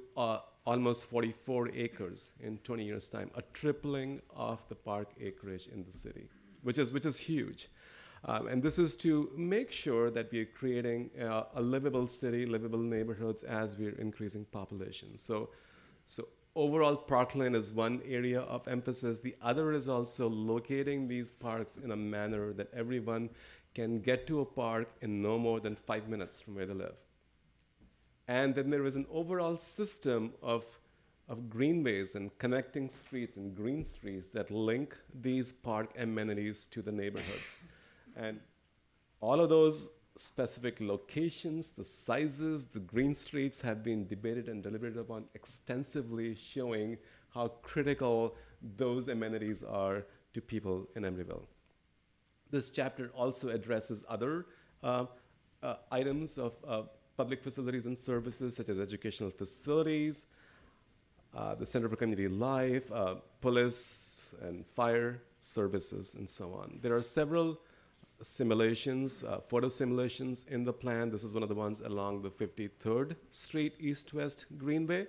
almost 44 acres in 20 years' time, a tripling of the park acreage in the city, which is huge. And this is to make sure that we are creating a livable city, livable neighborhoods as we're increasing population. So overall, parkland is one area of emphasis. The other is also locating these parks in a manner that everyone can get to a park in no more than 5 minutes from where they live. And then there is an overall system of greenways and connecting streets and green streets that link these park amenities to the neighborhoods. And all of those specific locations, the sizes, the green streets have been debated and deliberated upon extensively, showing how critical those amenities are to people in Emeryville. This chapter also addresses other items of public facilities and services, such as educational facilities, the Center for Community Life, police and fire services, and so on. There are several simulations, photo simulations in the plan. This is one of the ones along the 53rd Street East-West Greenway.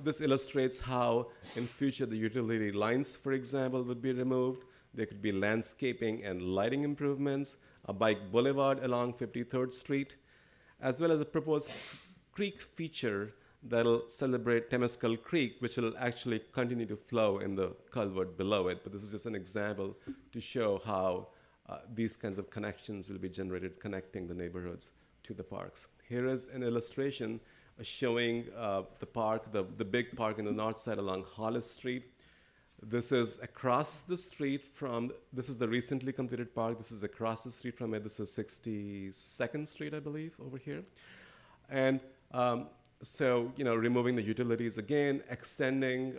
This illustrates how in future the utility lines, for example, would be removed. There could be landscaping and lighting improvements, a bike boulevard along 53rd Street, as well as a proposed creek feature that'll celebrate Temescal Creek, which will actually continue to flow in the culvert below it. But this is just an example to show how these kinds of connections will be generated, connecting the neighborhoods to the parks. Here is an illustration showing the park, the big park in the north side along Hollis Street. This is across the street from, this is the recently completed park. This is across the street from it. This is 62nd Street, I believe, over here. And so, removing the utilities again, extending,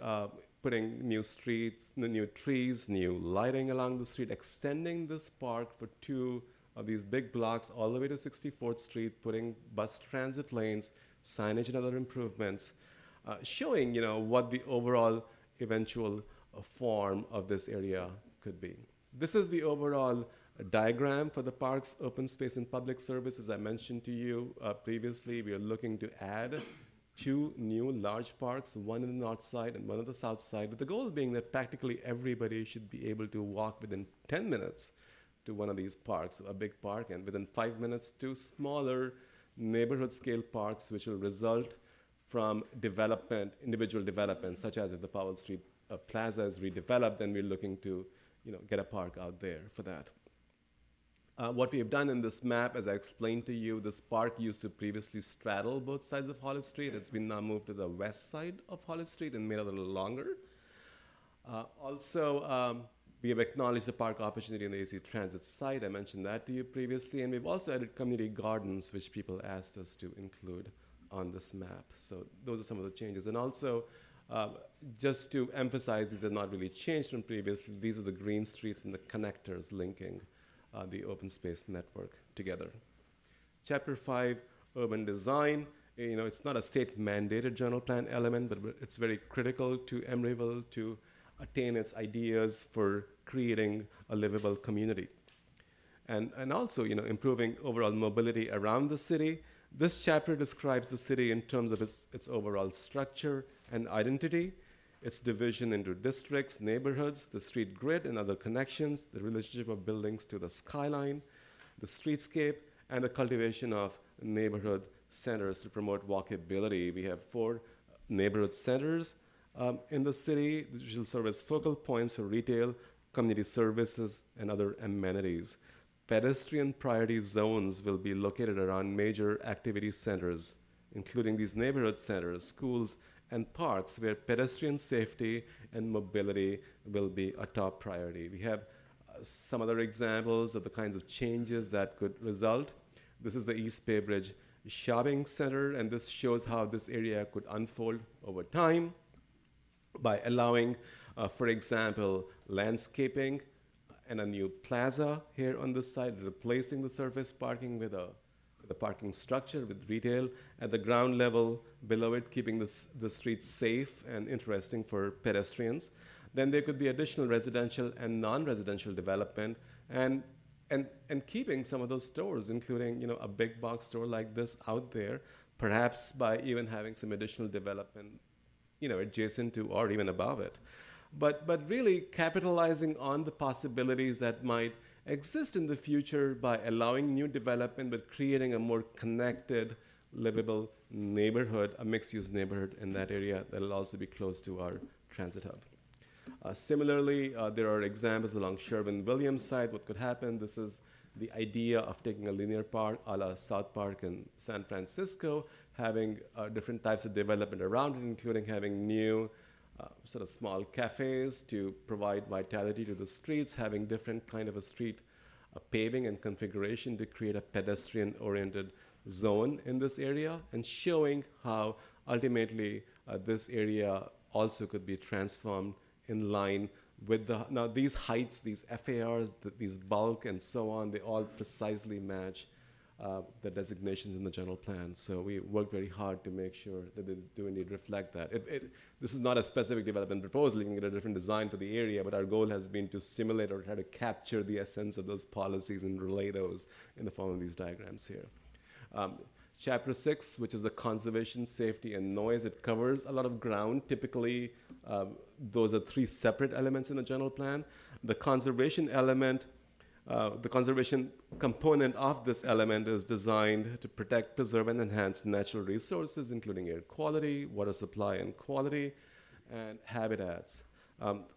putting new streets, new trees, new lighting along the street, extending this park for 2 of these big blocks all the way to 64th Street, putting bus transit lanes, signage and other improvements, showing, what the overall eventual form of this area could be. This is the overall diagram for the parks, open space, and public service. As I mentioned to you previously, we are looking to add 2 new large parks, one in the north side and one on the south side, with the goal being that practically everybody should be able to walk within 10 minutes to one of these parks, a big park, and within 5 minutes to smaller neighborhood scale parks, which will result from development, individual development, such as if the Powell Street Plaza is redeveloped, then we're looking to get a park out there for that. What we have done in this map, as I explained to you, this park used to previously straddle both sides of Hollis Street. It's been now moved to the west side of Hollis Street and made a little longer. We have acknowledged the park opportunity in the AC Transit site. I mentioned that to you previously. And we've also added community gardens, which people asked us to include on this map. So those are some of the changes. And also, just to emphasize, these have not really changed from previously. These are the green streets and the connectors linking the open space network together. Chapter 5, urban design. It's not a state mandated general plan element, but it's very critical to Emeryville to attain its ideas for creating a livable community. And also, improving overall mobility around the city. This chapter describes the city in terms of its overall structure and identity, its division into districts, neighborhoods, the street grid and other connections, the relationship of buildings to the skyline, the streetscape, and the cultivation of neighborhood centers to promote walkability. We have 4 neighborhood centers in the city, which will serve as focal points for retail, community services, and other amenities. Pedestrian priority zones will be located around major activity centers, including these neighborhood centers, schools, and parks, where pedestrian safety and mobility will be a top priority. We have some other examples of the kinds of changes that could result. This is the East Bay Bridge Shopping Center, and this shows how this area could unfold over time by allowing, for example, landscaping and a new plaza here on this side, replacing the surface parking with a parking structure with retail at the ground level below it, keeping the streets safe and interesting for pedestrians. Then there could be additional residential and non-residential development, and keeping some of those stores, including a big box store like this out there, perhaps by even having some additional development adjacent to or even above it. But really capitalizing on the possibilities that might exist in the future by allowing new development, but creating a more connected, livable neighborhood, a mixed-use neighborhood in that area that will also be close to our transit hub. Similarly, there are examples along Sherwin-Williams side. What could happen? This is the idea of taking a linear park a la South Park in San Francisco, having different types of development around it, including having new sort of small cafes to provide vitality to the streets, having different kind of a street paving and configuration to create a pedestrian-oriented zone in this area, and showing how ultimately this area also could be transformed in line with now these heights, these FARs, these bulk and so on, they all precisely match the designations in the general plan. So we work very hard to make sure that they do indeed reflect that. This is not a specific development proposal. You can get a different design for the area, but our goal has been to simulate or try to capture the essence of those policies and relay those in the form of these diagrams here. Chapter 6, which is the conservation, safety, and noise, it covers a lot of ground. Typically, those are 3 separate elements in the general plan. The conservation element, the conservation component of this element is designed to protect, preserve, and enhance natural resources, including air quality, water supply and quality, and habitats.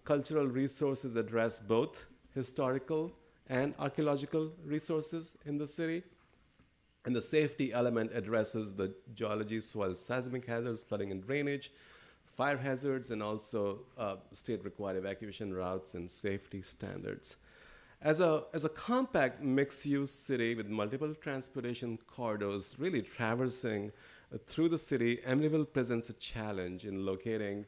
Cultural resources address both historical and archaeological resources in the city. And the safety element addresses the geology, soil, seismic hazards, flooding and drainage, fire hazards, and also state-required evacuation routes and safety standards. As a compact mixed-use city with multiple transportation corridors really traversing through the city, Emeryville presents a challenge in locating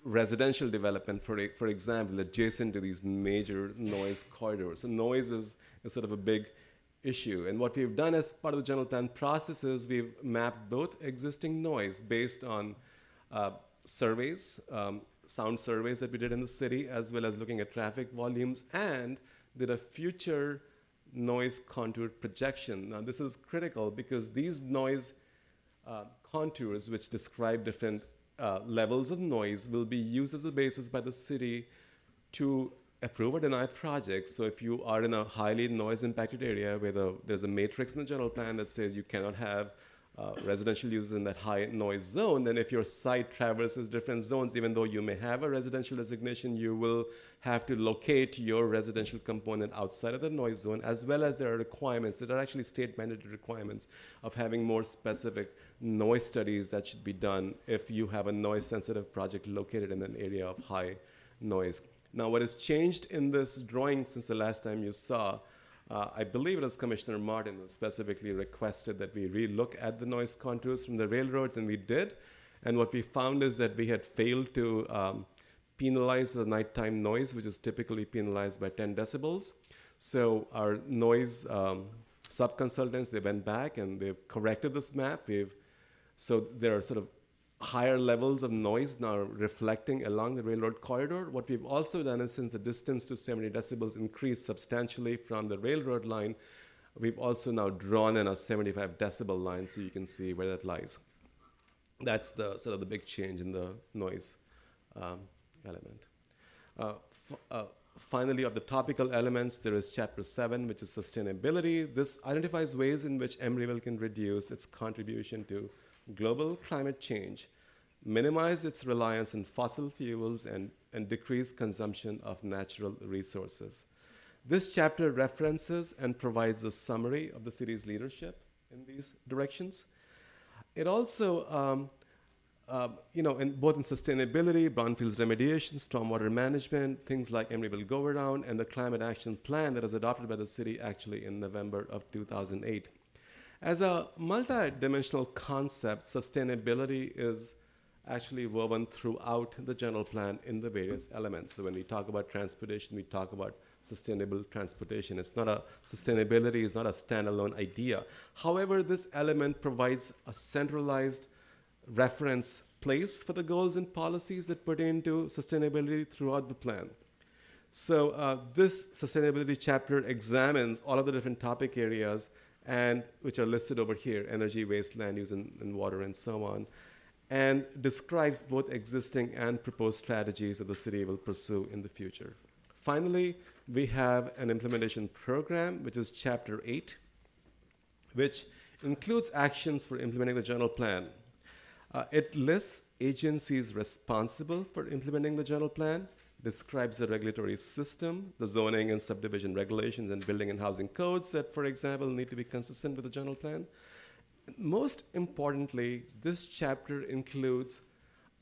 residential development, for example, adjacent to these major noise corridors. So noise is sort of a big issue. And what we've done as part of the general plan process is we've mapped both existing noise based on surveys, sound surveys that we did in the city, as well as looking at traffic volumes, and did a future noise contour projection. Now, this is critical because these noise contours, which describe different levels of noise, will be used as a basis by the city to approve or deny projects. So if you are in a highly noise-impacted area where there's a matrix in the general plan that says you cannot have residential uses in that high noise zone, then if your site traverses different zones, even though you may have a residential designation, you will have to locate your residential component outside of the noise zone, as well as there are requirements that are actually state mandated requirements of having more specific noise studies that should be done if you have a noise sensitive project located in an area of high noise. Now, what has changed in this drawing since the last time you saw, I believe it was Commissioner Martin who specifically requested that we relook at the noise contours from the railroads, and we did. And what we found is that we had failed to penalize the nighttime noise, which is typically penalized by 10 decibels. So our noise sub-consultants, they went back and they've corrected this map. So there are sort of higher levels of noise now reflecting along the railroad corridor. What we've also done is, since the distance to 70 decibels increased substantially from the railroad line, we've also now drawn in a 75 decibel line so you can see where that lies. That's the sort of the big change in the noise element. Finally, of the topical elements, there is Chapter 7, which is sustainability. This identifies ways in which Emeryville can reduce its contribution to global climate change, minimize its reliance on fossil fuels, and decrease consumption of natural resources. This chapter references and provides a summary of the city's leadership in these directions. It also, both in sustainability, brownfields remediation, stormwater management, things like Emeryville Go Around, and the climate action plan that was adopted by the city actually in November of 2008. As a multi-dimensional concept, sustainability is actually woven throughout the general plan in the various elements. So when we talk about transportation, we talk about sustainable transportation. Sustainability is not a standalone idea. However, this element provides a centralized reference place for the goals and policies that pertain to sustainability throughout the plan. So this sustainability chapter examines all of the different topic areas and which are listed over here: energy, waste, land use, and water, and so on, and describes both existing and proposed strategies that the city will pursue in the future. Finally, we have an implementation program, which is Chapter 8, which includes actions for implementing the general plan. It lists agencies responsible for implementing the general plan, describes the regulatory system, the zoning and subdivision regulations, and building and housing codes that, for example, need to be consistent with the general plan. Most importantly, this chapter includes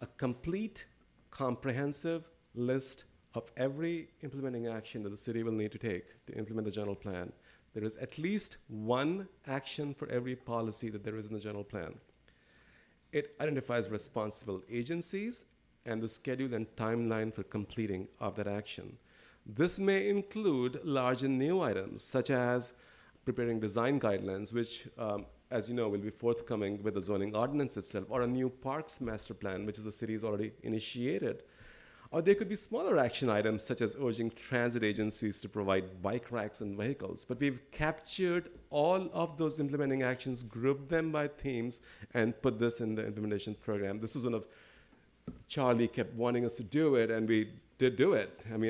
a complete, comprehensive list of every implementing action that the city will need to take to implement the general plan. There is at least one action for every policy that there is in the general plan. It identifies responsible agencies and the schedule and timeline for completing of that action. This may include large and new items, such as preparing design guidelines, which, as you know, will be forthcoming with the zoning ordinance itself, or a new parks master plan, which the city has already initiated. Or there could be smaller action items, such as urging transit agencies to provide bike racks and vehicles. But we've captured all of those implementing actions, grouped them by themes, and put this in the implementation program. This is one of Charlie kept wanting us to do it, and we did do it. And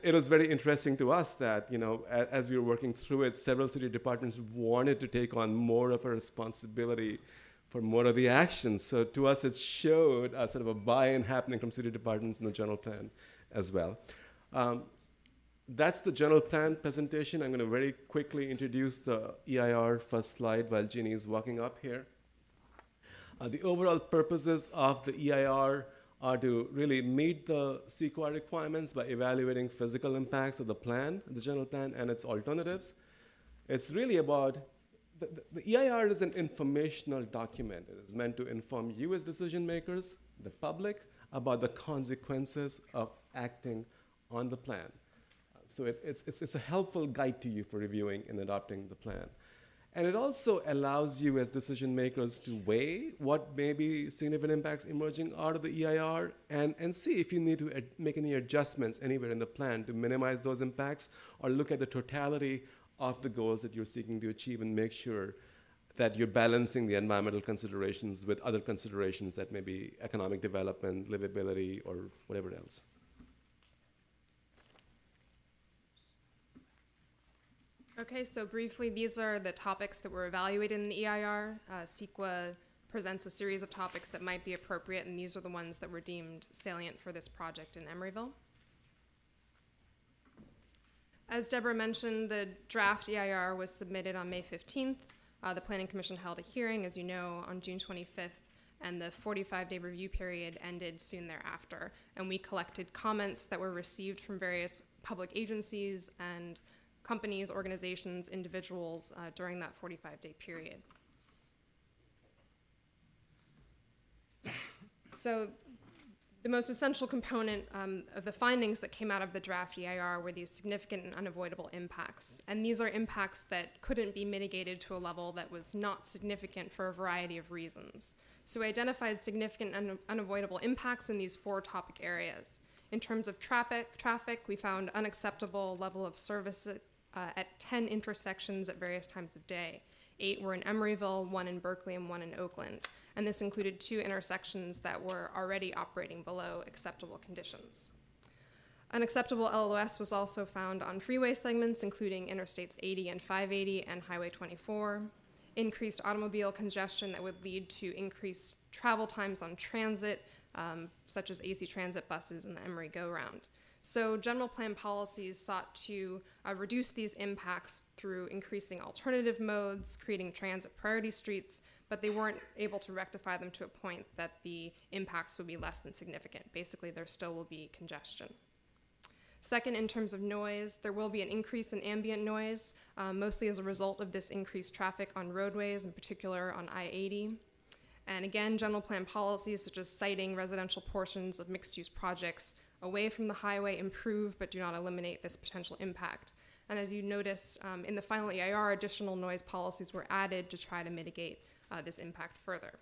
it was very interesting to us that, as we were working through it, several city departments wanted to take on more of a responsibility for more of the actions. So to us, it showed a sort of a buy-in happening from city departments in the general plan as well. That's the general plan presentation. I'm going to very quickly introduce the EIR first slide while Jeannie is walking up here. The overall purposes of the EIR are to really meet the CEQA requirements by evaluating physical impacts of the plan, the general plan, and its alternatives. It's really about, the EIR is an informational document. It is meant to inform you as decision makers, the public, about the consequences of acting on the plan. So it's a helpful guide to you for reviewing and adopting the plan. And it also allows you as decision makers to weigh what may be significant impacts emerging out of the EIR and see if you need to make any adjustments anywhere in the plan to minimize those impacts, or look at the totality of the goals that you're seeking to achieve and make sure that you're balancing the environmental considerations with other considerations that may be economic development, livability, or whatever else. Okay, so briefly, these are the topics that were evaluated in the EIR. CEQA presents a series of topics that might be appropriate, and these are the ones that were deemed salient for this project in Emeryville. As Deborah mentioned, the draft EIR was submitted on May 15th. The Planning Commission held a hearing, as you know, on June 25th, and the 45-day review period ended soon thereafter. And we collected comments that were received from various public agencies and companies, organizations, individuals during that 45-day period. So the most essential component of the findings that came out of the draft EIR were these significant and unavoidable impacts. And these are impacts that couldn't be mitigated to a level that was not significant for a variety of reasons. So we identified significant and unavoidable impacts in these 4 topic areas. In terms of traffic, we found unacceptable level of service at 10 intersections at various times of day. 8 were in Emeryville, 1 in Berkeley, and 1 in Oakland. And this included 2 intersections that were already operating below acceptable conditions. Unacceptable LOS was also found on freeway segments, including Interstates 80 and 580 and Highway 24. Increased automobile congestion that would lead to increased travel times on transit, such as AC transit buses and the Emery Go-Round. So general plan policies sought to reduce these impacts through increasing alternative modes, creating transit priority streets, but they weren't able to rectify them to a point that the impacts would be less than significant. Basically, there still will be congestion. Second, in terms of noise, there will be an increase in ambient noise, mostly as a result of this increased traffic on roadways, in particular on I-80. And again, general plan policies such as siting residential portions of mixed-use projects away from the highway improve but do not eliminate this potential impact. And as you notice, in the final EIR, additional noise policies were added to try to mitigate this impact further.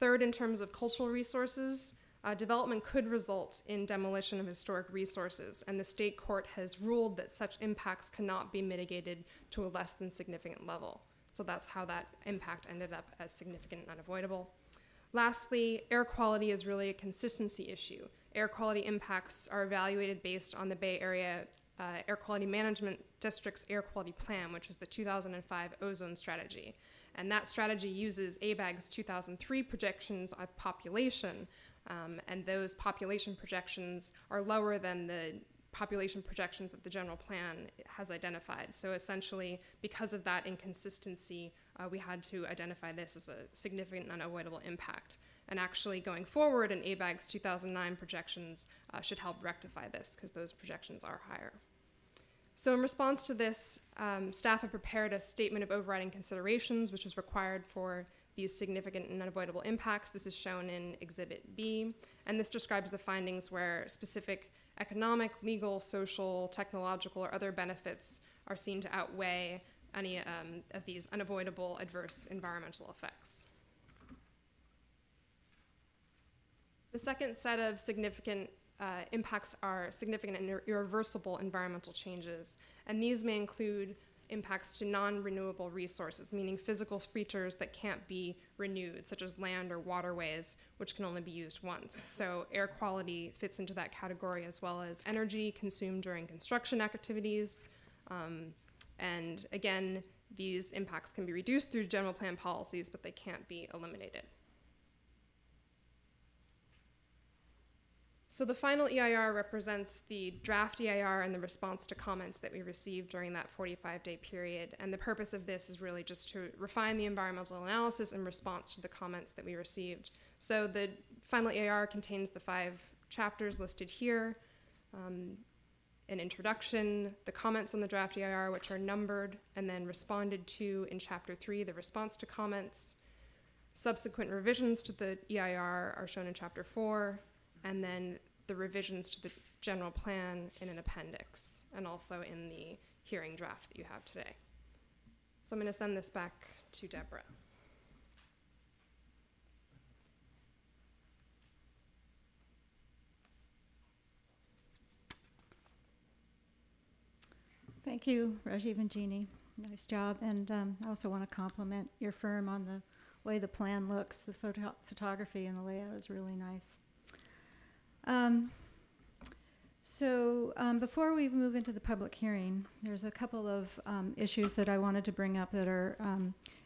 Third, in terms of cultural resources, development could result in demolition of historic resources, and the state court has ruled that such impacts cannot be mitigated to a less than significant level. So that's how that impact ended up as significant and unavoidable. Lastly, air quality is really a consistency issue. Air quality impacts are evaluated based on the Bay Area Air Quality Management District's Air Quality Plan, which is the 2005 ozone strategy. And that strategy uses ABAG's 2003 projections of population, and those population projections are lower than the population projections that the general plan has identified. So essentially, because of that inconsistency, we had to identify this as a significant and unavoidable impact. And actually, going forward, in ABAG's 2009 projections should help rectify this, because those projections are higher. So in response to this, staff have prepared a statement of overriding considerations, which is required for these significant and unavoidable impacts. This is shown in Exhibit B, and this describes the findings where specific economic, legal, social, technological, or other benefits are seen to outweigh any of these unavoidable adverse environmental effects. The second set of significant impacts are significant and irreversible environmental changes, and these may include impacts to non-renewable resources, meaning physical features that can't be renewed, such as land or waterways, which can only be used once. So air quality fits into that category, as well as energy consumed during construction activities. And again, these impacts can be reduced through general plan policies, but they can't be eliminated. So the final EIR represents the draft EIR and the response to comments that we received during that 45-day period. And the purpose of this is really just to refine the environmental analysis in response to the comments that we received. So the final EIR contains the 5 chapters listed here, an introduction, the comments on the draft EIR, which are numbered, and then responded to in Chapter 3, the response to comments. Subsequent revisions to the EIR are shown in Chapter 4, and then the revisions to the general plan in an appendix, and also in the hearing draft that you have today. So I'm going to send this back to Deborah. Thank you, Rajiv and Jeannie. Nice job. And I also want to compliment your firm on the way the plan looks. The photography and the layout is really nice. So before we move into the public hearing, there's a couple of issues that I wanted to bring up that are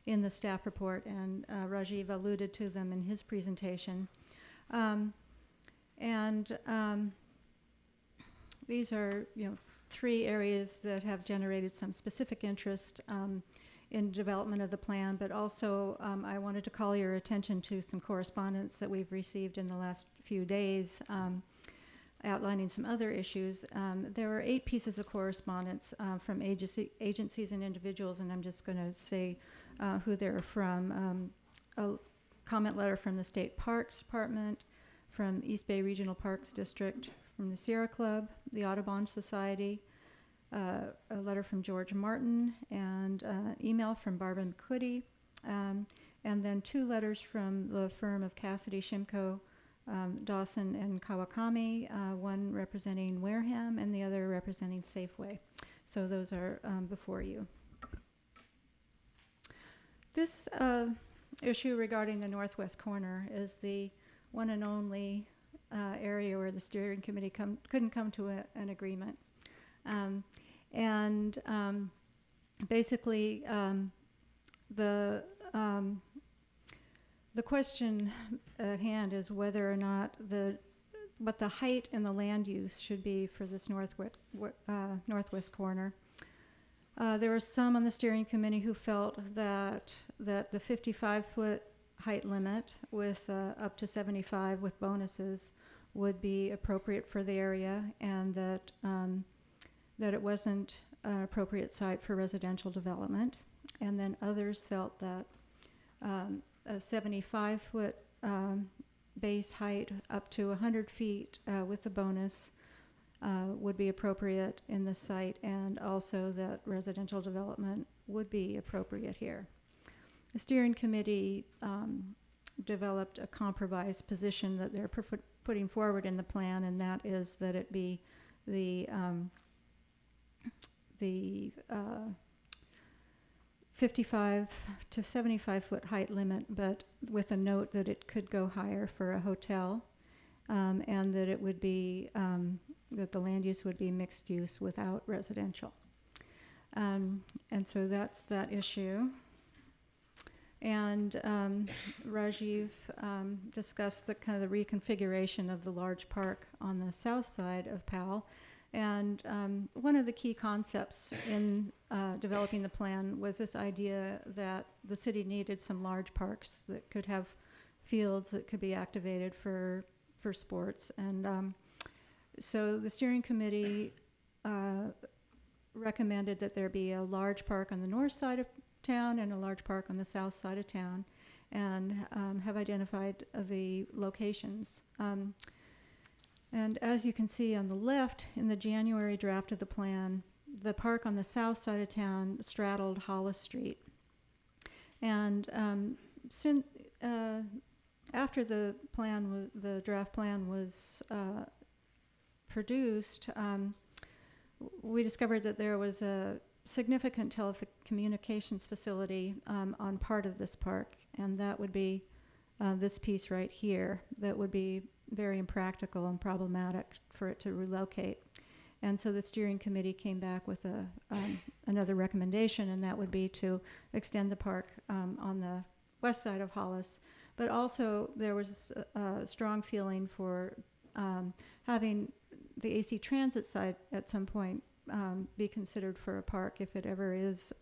in the staff report, and Rajiv alluded to them in his presentation. These are, three areas that have generated some specific interest in development of the plan, but also I wanted to call your attention to some correspondence that we've received in the last few days outlining some other issues. There were 8 pieces of correspondence from agencies and individuals, and I'm just going to say who they're from. A comment letter from the State Parks Department, from East Bay Regional Parks District, from the Sierra Club, the Audubon Society, a letter from George Martin, and email from Barbara McCuddy, and then 2 letters from the firm of Cassidy, Shimko, Dawson, and Kawakami, one representing Wareham and the other representing Safeway. So those are before you. This issue regarding the northwest corner is the one and only area where the steering committee couldn't come to an agreement. Basically, the question at hand is whether or not what the height and the land use should be for this northwest corner. There were some on the steering committee who felt that the 55-foot height limit with up to 75 with bonuses would be appropriate for the area, and that it wasn't an appropriate site for residential development. And then others felt that a 75-foot base height up to 100 feet with the bonus would be appropriate in the site, and also that residential development would be appropriate here. The steering committee developed a compromise position that they're putting forward in the plan, and that is that it be the 55 to 75-foot height limit, but with a note that it could go higher for a hotel, and that it would be that the land use would be mixed use without residential. And so that's that issue. And Rajiv discussed the kind of the reconfiguration of the large park on the south side of Powell. And one of the key concepts in developing the plan was this idea that the city needed some large parks that could have fields that could be activated for sports. And so the steering committee recommended that there be a large park on the north side of town and a large park on the south side of town, and have identified the locations. And as you can see on the left, in the January draft of the plan, the park on the south side of town straddled Hollis Street. And after the draft plan was produced, we discovered that there was a significant telecommunications facility on part of this park, and that would be this piece right here. That would be very impractical and problematic for it to relocate. And so the steering committee came back with another recommendation, and that would be to extend the park on the west side of Hollis. But also there was a strong feeling for having the AC Transit site at some point be considered for a park if it ever is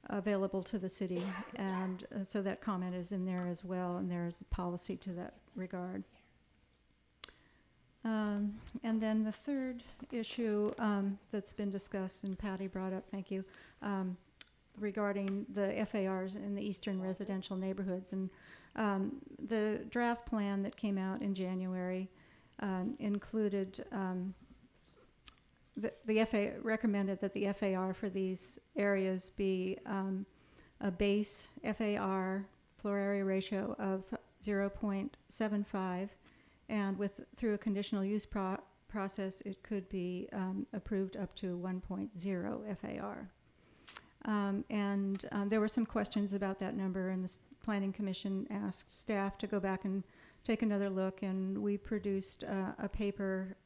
available to the city. And so that comment is in there as well, and there is a policy to that regard. And then the third issue that's been discussed, and Patty brought up, thank you, regarding the FARs in the eastern residential neighborhoods. And the draft plan that came out in January included, the FA recommended that the FAR for these areas be a base FAR floor area ratio of 0.75, and through a conditional use process, it could be approved up to 1.0 FAR. There were some questions about that number, and the Planning Commission asked staff to go back and take another look, and we produced a paper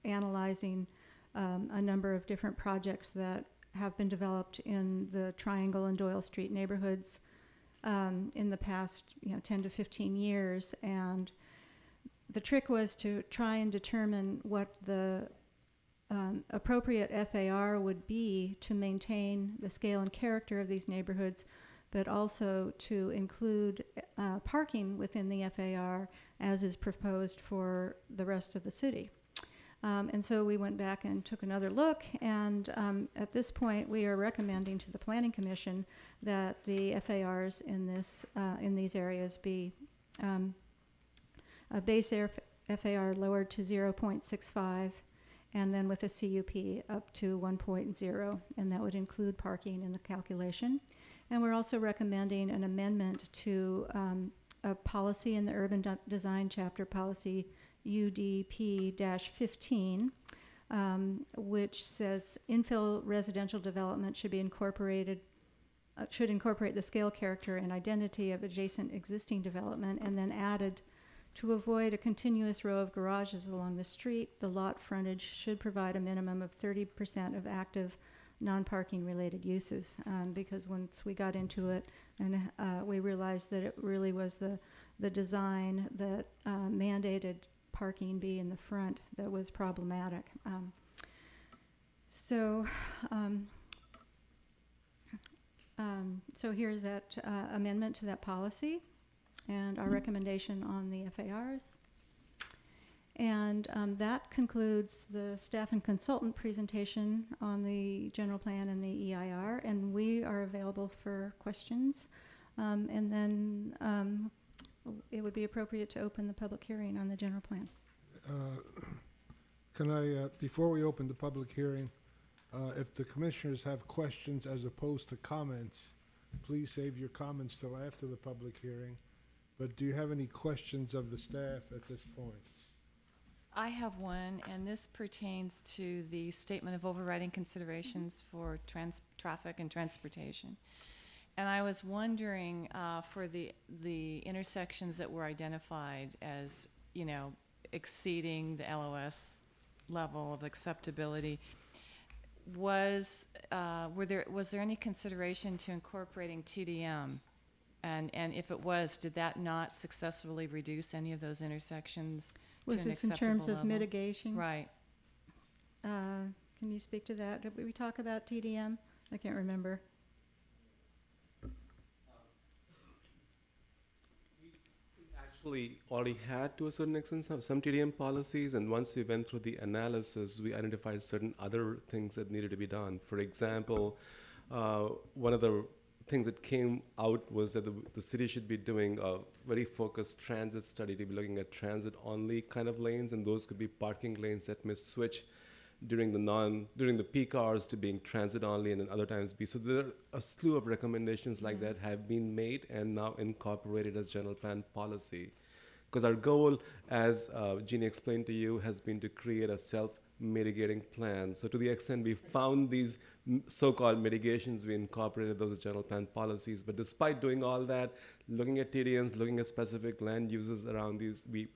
analyzing a number of different projects that have been developed in the Triangle and Doyle Street neighborhoods in the past 10 to 15 years. And the trick was to try and determine what the appropriate FAR would be to maintain the scale and character of these neighborhoods, but also to include parking within the FAR as is proposed for the rest of the city. And so we went back and took another look, and at this point we are recommending to the Planning Commission that the FARs in these areas be a base FAR lowered to 0.65, and then with a CUP up to 1.0, and that would include parking in the calculation. And we're also recommending an amendment to a policy in the Urban Design Chapter, policy UDP-15, which says infill residential development should incorporate the scale, character, and identity of adjacent existing development, and then added, to avoid a continuous row of garages along the street, the lot frontage should provide a minimum of 30% of active non-parking related uses, because once we got into it and we realized that it really was the design that mandated parking be in the front that was problematic. So here's that amendment to that policy and our recommendation on the FARs. And that concludes the staff and consultant presentation on the general plan and the EIR, and we are available for questions. And then it would be appropriate to open the public hearing on the general plan. Can I, before we open the public hearing, if the commissioners have questions as opposed to comments, please save your comments till after the public hearing. But do you have any questions of the staff at this point? I have one, and this pertains to the statement of overriding considerations for traffic and transportation. And I was wondering for the intersections that were identified as, exceeding the LOS level of acceptability, was there any consideration to incorporating TDM? And if it was, did that not successfully reduce any of those intersections to Was an this in acceptable terms of level? mitigation? Right. Can you speak to that? Did we talk about TDM? I can't remember. Actually already had, to a certain extent, some TDM policies, and once we went through the analysis, we identified certain other things that needed to be done. For example, one of the things that came out was that the city should be doing a very focused transit study, to be looking at transit-only kind of lanes, and those could be parking lanes that may switch during the peak hours to being transit-only, and then other times be. So there are a slew of recommendations like that have been made and now incorporated as general plan policy. Because our goal, as Jeannie explained to you, has been to create a self-mitigating plan. So to the extent we found these so-called mitigations, we incorporated those as general plan policies. But despite doing all that, looking at TDMs, looking at specific land uses around these, we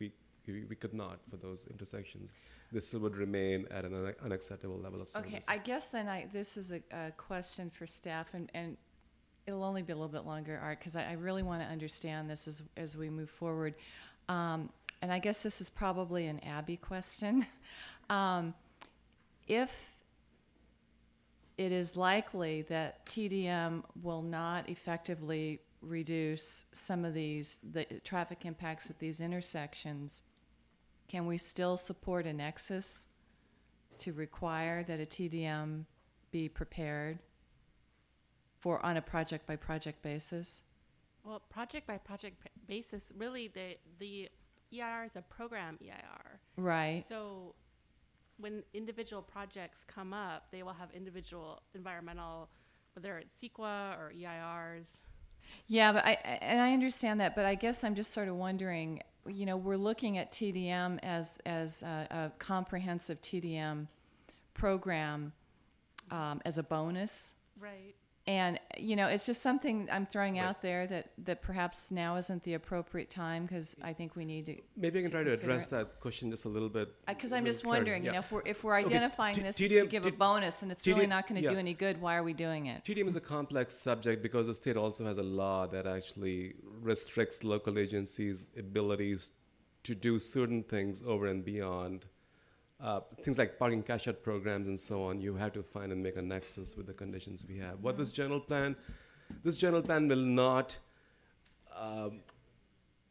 could not for those intersections. They still would remain at an unacceptable level of service. Okay, I guess then this is a question for staff, and it'll only be a little bit longer, Art, because I really want to understand this as we move forward. And I guess this is probably an Abby question. If it is likely that TDM will not effectively reduce some of the traffic impacts at these intersections, can we still support a nexus to require that a TDM be prepared on a project-by-project basis? Well, project-by-project basis, really the EIR is a program EIR. Right. So when individual projects come up, they will have individual environmental, whether it's CEQA or EIRs. Yeah, but I understand that, but I guess I'm just sort of wondering, we're looking at TDM as a comprehensive TDM program as a bonus. Right. And, it's just something I'm throwing out there that perhaps now isn't the appropriate time, because I think we need to. Maybe I can try to consider address it. that question just a little bit. Because I'm a just little further. wondering, Yeah. if we're Okay, identifying this as to TDM give a bonus and it's really not going to yeah. do any good, why are we doing it? TDM is a complex subject because the state also has a law that actually restricts local agencies' abilities to do certain things over and beyond. Things like parking cash-out programs and so on, you have to find and make a nexus with the conditions we have. What this general plan will not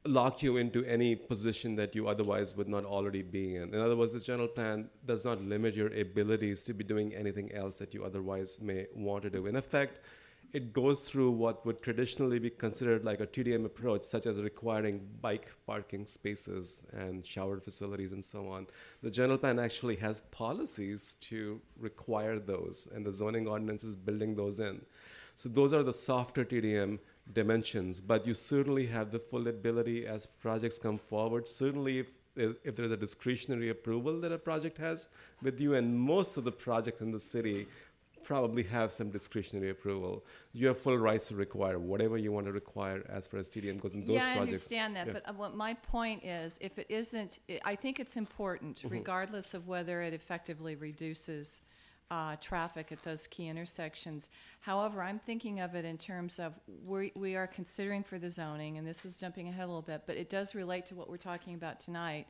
lock you into any position that you otherwise would not already be in. In other words, this general plan does not limit your abilities to be doing anything else that you otherwise may want to do. In effect, it goes through what would traditionally be considered like a TDM approach, such as requiring bike parking spaces and shower facilities and so on. The general plan actually has policies to require those, and the zoning ordinance is building those in. So those are the softer TDM dimensions, but you certainly have the full ability as projects come forward. Certainly if there's a discretionary approval that a project has with you, and most of the projects in the city probably have some discretionary approval, you have full rights to require whatever you want to require as far as TDM goes in those projects. Yeah, I understand that, Yeah. but what my point is, if it isn't, I think it's important, regardless of whether it effectively reduces traffic at those key intersections. However, I'm thinking of it in terms of we are considering for the zoning, and this is jumping ahead a little bit, but it does relate to what we're talking about tonight.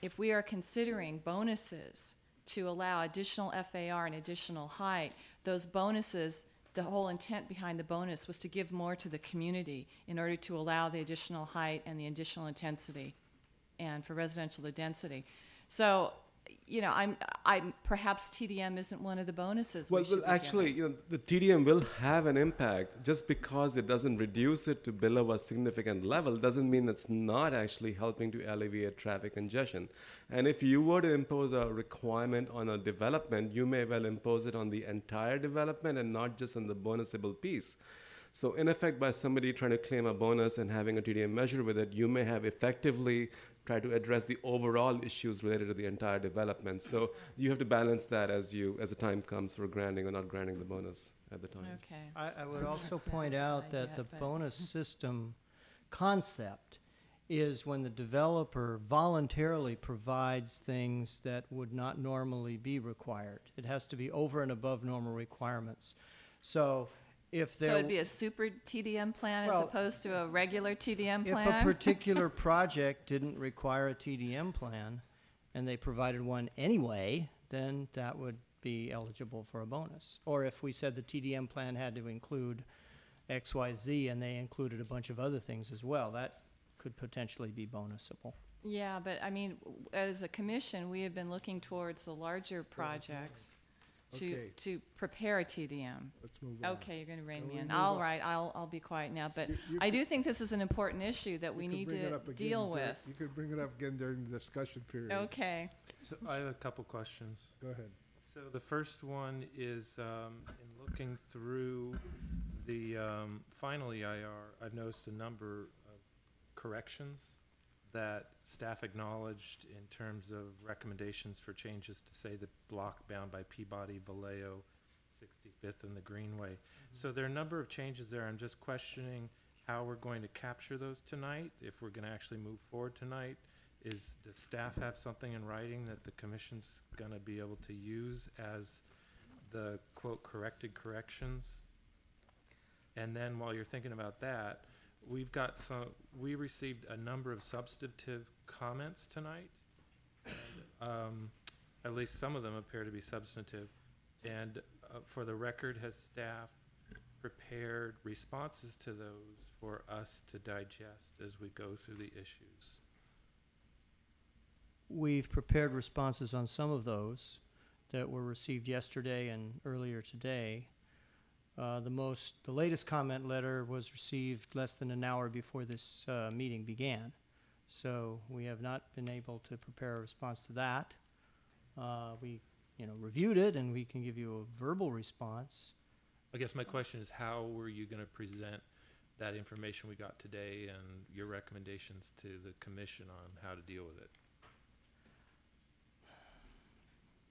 If we are considering bonuses to allow additional FAR and additional height, those bonuses, the whole intent behind the bonus was to give more to the community in order to allow the additional height and the additional intensity, and for residential, the density. So, I'm perhaps TDM isn't one of the bonuses. Well, we should be actually, giving. the TDM will have an impact. Just because it doesn't reduce it to below a significant level doesn't mean it's not actually helping to alleviate traffic congestion. And if you were to impose a requirement on a development, you may well impose it on the entire development and not just on the bonusable piece. So in effect, by somebody trying to claim a bonus and having a TDM measure with it, you may have effectively tried to address the overall issues related to the entire development. So you have to balance that as the time comes for granting or not granting the bonus at the time. Okay. I would I'm also not point out satisfied that yet, the but- bonus system concept is when the developer voluntarily provides things that would not normally be required. It has to be over and above normal requirements. So if there So it'd be a super TDM plan as Well, opposed to a regular TDM if plan? a particular project didn't require a TDM plan and they provided one anyway, then that would be eligible for a bonus. Or if we said the TDM plan had to include X, Y, Z, and they included a bunch of other things as well, that could potentially be bonusable. Yeah, but I mean, as a commission, we have been looking towards the larger projects Okay. to prepare a TDM. Let's move on. Okay, you're going to rein Can me we in. move All on? right, I'll be quiet now. But You I could- do think this is an important issue that we You could need bring it to up again deal during- with. You could bring it up again during the discussion period. Okay. So I have a couple questions. Go ahead. So the first one is, in looking through the final EIR, I've noticed a number of corrections that staff acknowledged in terms of recommendations for changes to, say, the block bound by Peabody, Vallejo, 65th, and the Greenway. So there are a number of changes there. I'm just questioning how we're going to capture those tonight, if we're going to actually move forward tonight. Does staff have something in writing that the commission's going to be able to use as the, quote, corrected corrections? And then while you're thinking about that, we received a number of substantive comments tonight. And, at least some of them appear to be substantive. And for the record, has staff prepared responses to those for us to digest as we go through the issues? We've prepared responses on some of those that were received yesterday and earlier today. The latest comment letter was received less than an hour before this meeting began. So we have not been able to prepare a response to that. We reviewed it, and we can give you a verbal response. I guess my question is, how were you going to present that information we got today and your recommendations to the commission on how to deal with it?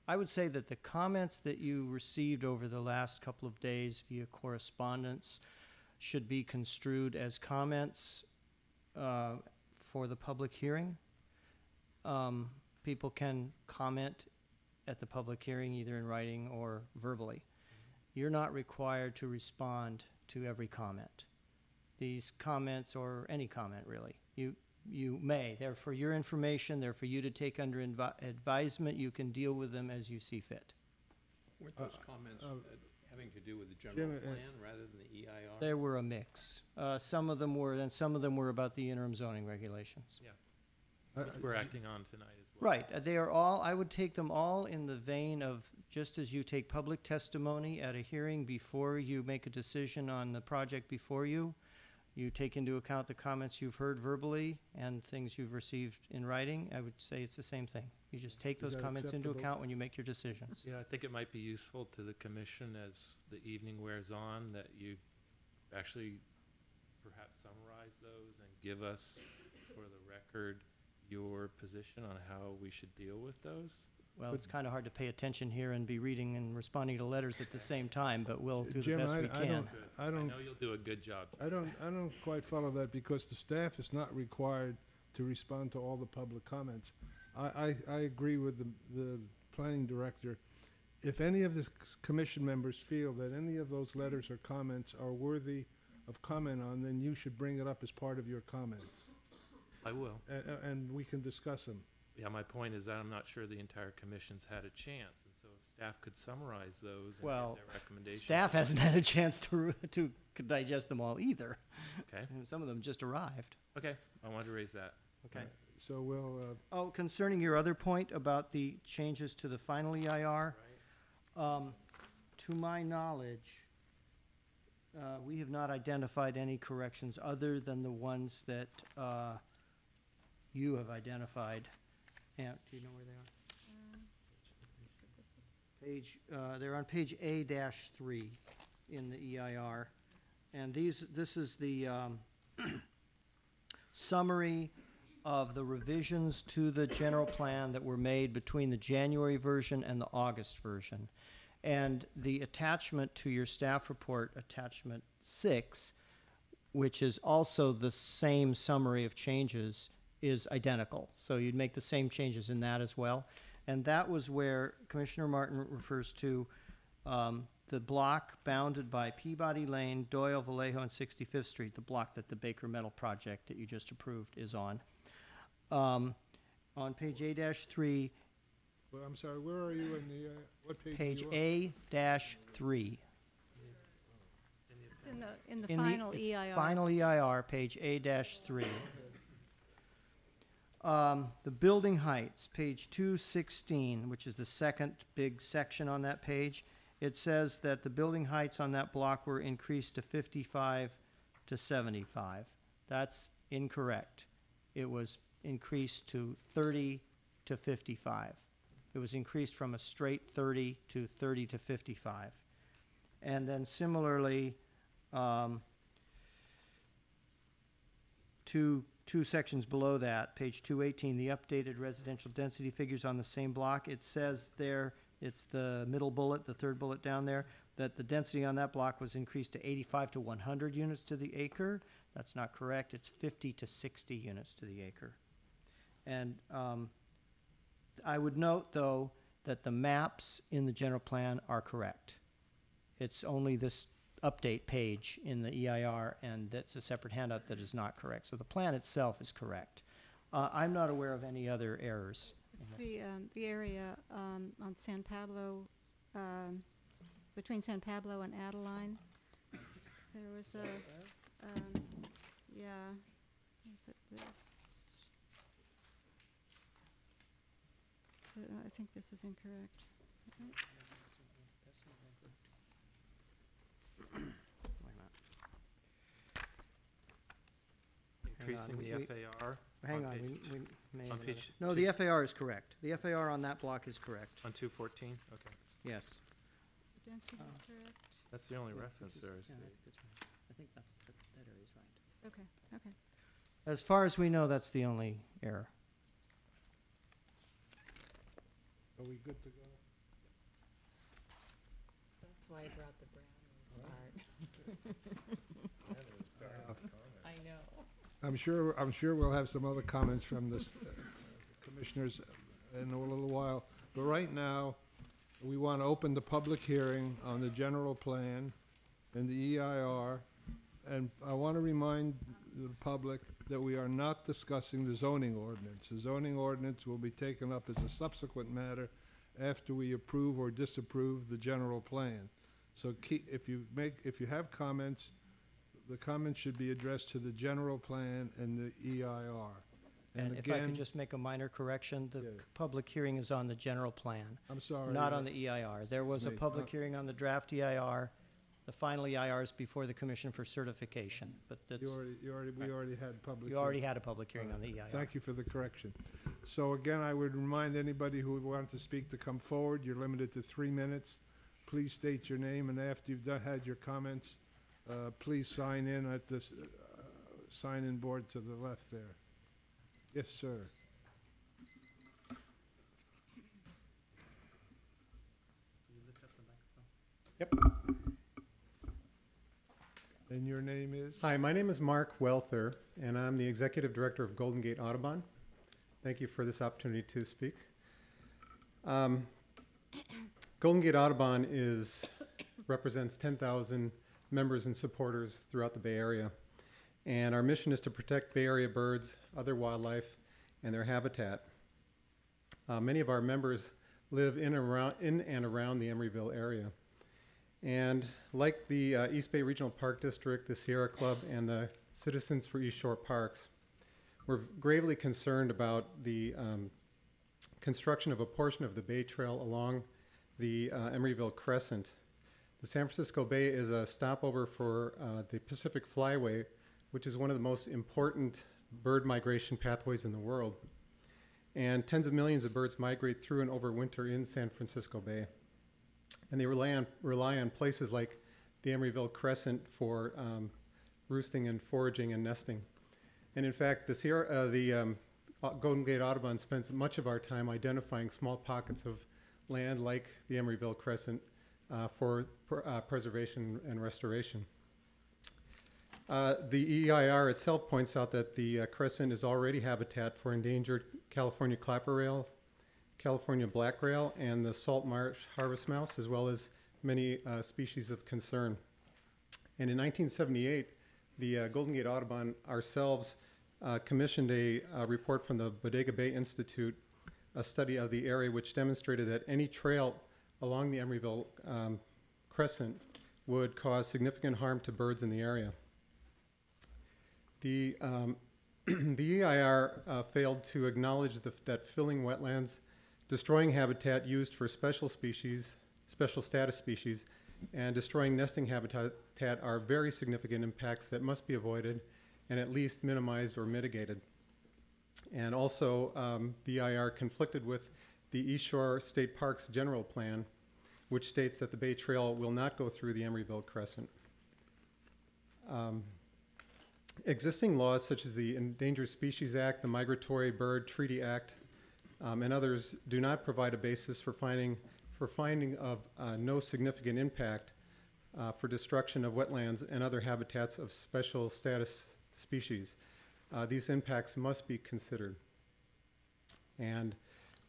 I would say that the comments that you received over the last couple of days via correspondence should be construed as comments for the public hearing. People can comment at the public hearing either in writing or verbally. You're not required to respond to every comment. These comments, or any comment really, you may. They're for your information. They're for you to take under advisement. You can deal with them as you see fit. Weren't those comments having to do with the general Jim, plan rather than the EIR? There were a mix. Some of them were, and some of them were about the interim zoning regulations. Yeah. Which we're acting on tonight as well. Right. They are all, I would take them all in the vein of just as you take public testimony at a hearing before you make a decision on the project before you, you take into account the comments you've heard verbally and things you've received in writing. I would say it's the same thing. You just take those that comments into acceptable? account when you make your decisions. Yeah, I think it might be useful to the commission as the evening wears on that you actually perhaps summarize those and give us, for the record, your position on how we should deal with those. Well, it's kind of hard to pay attention here and be reading and responding to letters at the same time, but we'll do Jim, the best we I can. don't- I know you'll do a good job. I don't quite follow that because the staff is not required to respond to all the public comments. I agree with the planning director. If any of the commission members feel that any of those letters or comments are worthy of comment on, then you should bring it up as part of your comments. I will. And we can discuss them. Yeah, my point is that I'm not sure the entire commission's had a chance, and so if staff could summarize those and Well, give their recommendations. staff hasn't had a chance to digest them all either. Okay. And some of them just arrived. Okay, I wanted to raise that. Okay. So we'll, Oh, concerning your other point about the changes to the final EIR, to my knowledge, we have not identified any corrections other than the ones that you have identified. And do you know where they are? They're on page A-3 in the EIR. And this is the summary of the revisions to the general plan that were made between the January version and the August version. And the attachment to your staff report, attachment 6, which is also the same summary of changes, is identical. So you'd make the same changes in that as well. And that was where Commissioner Martin refers to the block bounded by Peabody Lane, Doyle, Vallejo, and 65th Street, the block that the Baker Metal project that you just approved is on. On page A-3, well, I'm sorry, where are you in the, what page? page are you on? A-3. It's in the final it's EIR. Final EIR, page A-3. The building heights, page 216, which is the second big section on that page, it says that the building heights on that block were increased to 55 to 75. That's incorrect. It was increased to 30 to 55. It was increased from a straight 30 to 30 to 55. And then similarly, two sections below that, page 218, the updated residential density figures on the same block. It says there, it's the middle bullet, the third bullet down there, that the density on that block was increased to 85 to 100 units to the acre. That's not correct. It's 50 to 60 units to the acre. And I would note, though, that the maps in the general plan are correct. It's only this update page in the EIR, and that's a separate handout that is not correct. So the plan itself is correct. I'm not aware of any other errors. It's the area on San Pablo, between San Pablo and Adeline. There was a, yeah, is it this? I think this is incorrect. Increasing the FAR. Hang on, page- we may on have page no, the FAR is correct. The FAR on that block is correct. On 214, okay. Yes. The density is correct. That's the only Yeah, reference there, I yeah, see. that's right. I think that area is right. Okay, okay. As far as we know, that's the only error. Are we good to go? That's why I brought the brownies, Art. I know. I'm sure we'll have some other comments from the commissioners in a little while. But right now, we want to open the public hearing on the general plan and the EIR. And I want to remind the public that we are not discussing the zoning ordinance. The zoning ordinance will be taken up as a subsequent matter after we approve or disapprove the general plan. So if you have comments, the comments should be addressed to the general plan and the EIR. And if I could just make a minor correction, the public hearing is on the general plan. I'm sorry. Not on the EIR. There was a public hearing on the draft EIR. The final EIR is before the Commission for certification, but that's. We already had public. You already had a public hearing on the EIR. Thank you for the correction. So again, I would remind anybody who would want to speak to come forward. You're limited to 3 minutes. Please state your name, and after you've had your comments, please sign in at this sign-in board to the left there. Yes, sir. Yep. And your name is? Hi, my name is Mark Welther, and I'm the Executive Director of Golden Gate Audubon. Thank you for this opportunity to speak. Golden Gate Audubon represents 10,000 members and supporters throughout the Bay Area. And our mission is to protect Bay Area birds, other wildlife, and their habitat. Many of our members live in and around the Emeryville area. And like the East Bay Regional Park District, the Sierra Club, and the Citizens for East Shore Parks, we're gravely concerned about the construction of a portion of the Bay Trail along the Emeryville Crescent. The San Francisco Bay is a stopover for the Pacific Flyway, which is one of the most important bird migration pathways in the world. And tens of millions of birds migrate through and overwinter in San Francisco Bay. And they rely on places like the Emeryville Crescent for roosting and foraging and nesting. And in fact, the Golden Gate Audubon spends much of our time identifying small pockets of land like the Emeryville Crescent for preservation and restoration. The EIR itself points out that the crescent is already habitat for endangered California clapper rail, California black rail, and the salt marsh harvest mouse, as well as many species of concern. And in 1978, the Golden Gate Audubon ourselves commissioned a report from the Bodega Bay Institute, a study of the area which demonstrated that any trail along the Emeryville Crescent would cause significant harm to birds in the area. The EIR failed to acknowledge that filling wetlands, destroying habitat used for special status species, and destroying nesting habitat are very significant impacts that must be avoided and at least minimized or mitigated. And also, the EIR conflicted with the East Shore State Parks General Plan, which states that the Bay Trail will not go through the Emeryville Crescent. Existing laws such as the Endangered Species Act, the Migratory Bird Treaty Act, and others do not provide a basis for finding of no significant impact for destruction of wetlands and other habitats of special status species. These impacts must be considered. And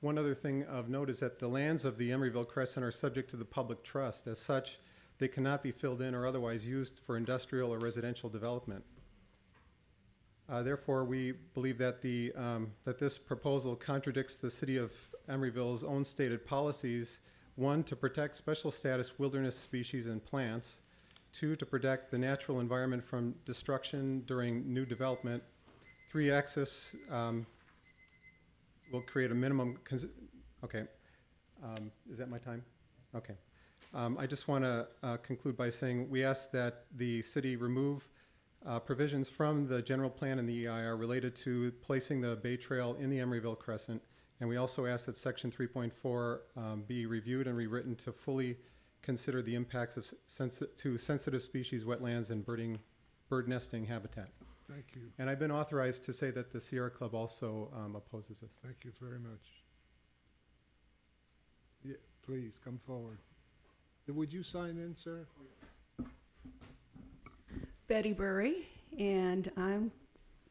one other thing of note is that the lands of the Emeryville Crescent are subject to the public trust. As such, they cannot be filled in or otherwise used for industrial or residential development. Therefore, we believe that that this proposal contradicts the City of Emeryville's own stated policies: 1, to protect special status wilderness species and plants; 2, to protect the natural environment from destruction during new development; 3, access will create a minimum. Okay, is that my time? Okay. I just want to conclude by saying we ask that the city remove provisions from the general plan and the EIR related to placing the Bay Trail in the Emeryville Crescent, and we also ask that Section 3.4 be reviewed and rewritten to fully consider the impacts of to sensitive species, wetlands, and bird nesting habitat. Thank you. And I've been authorized to say that the Sierra Club also opposes this. Thank you very much. Yeah, please come forward. Would you sign in, sir? Betty Burry, and I'm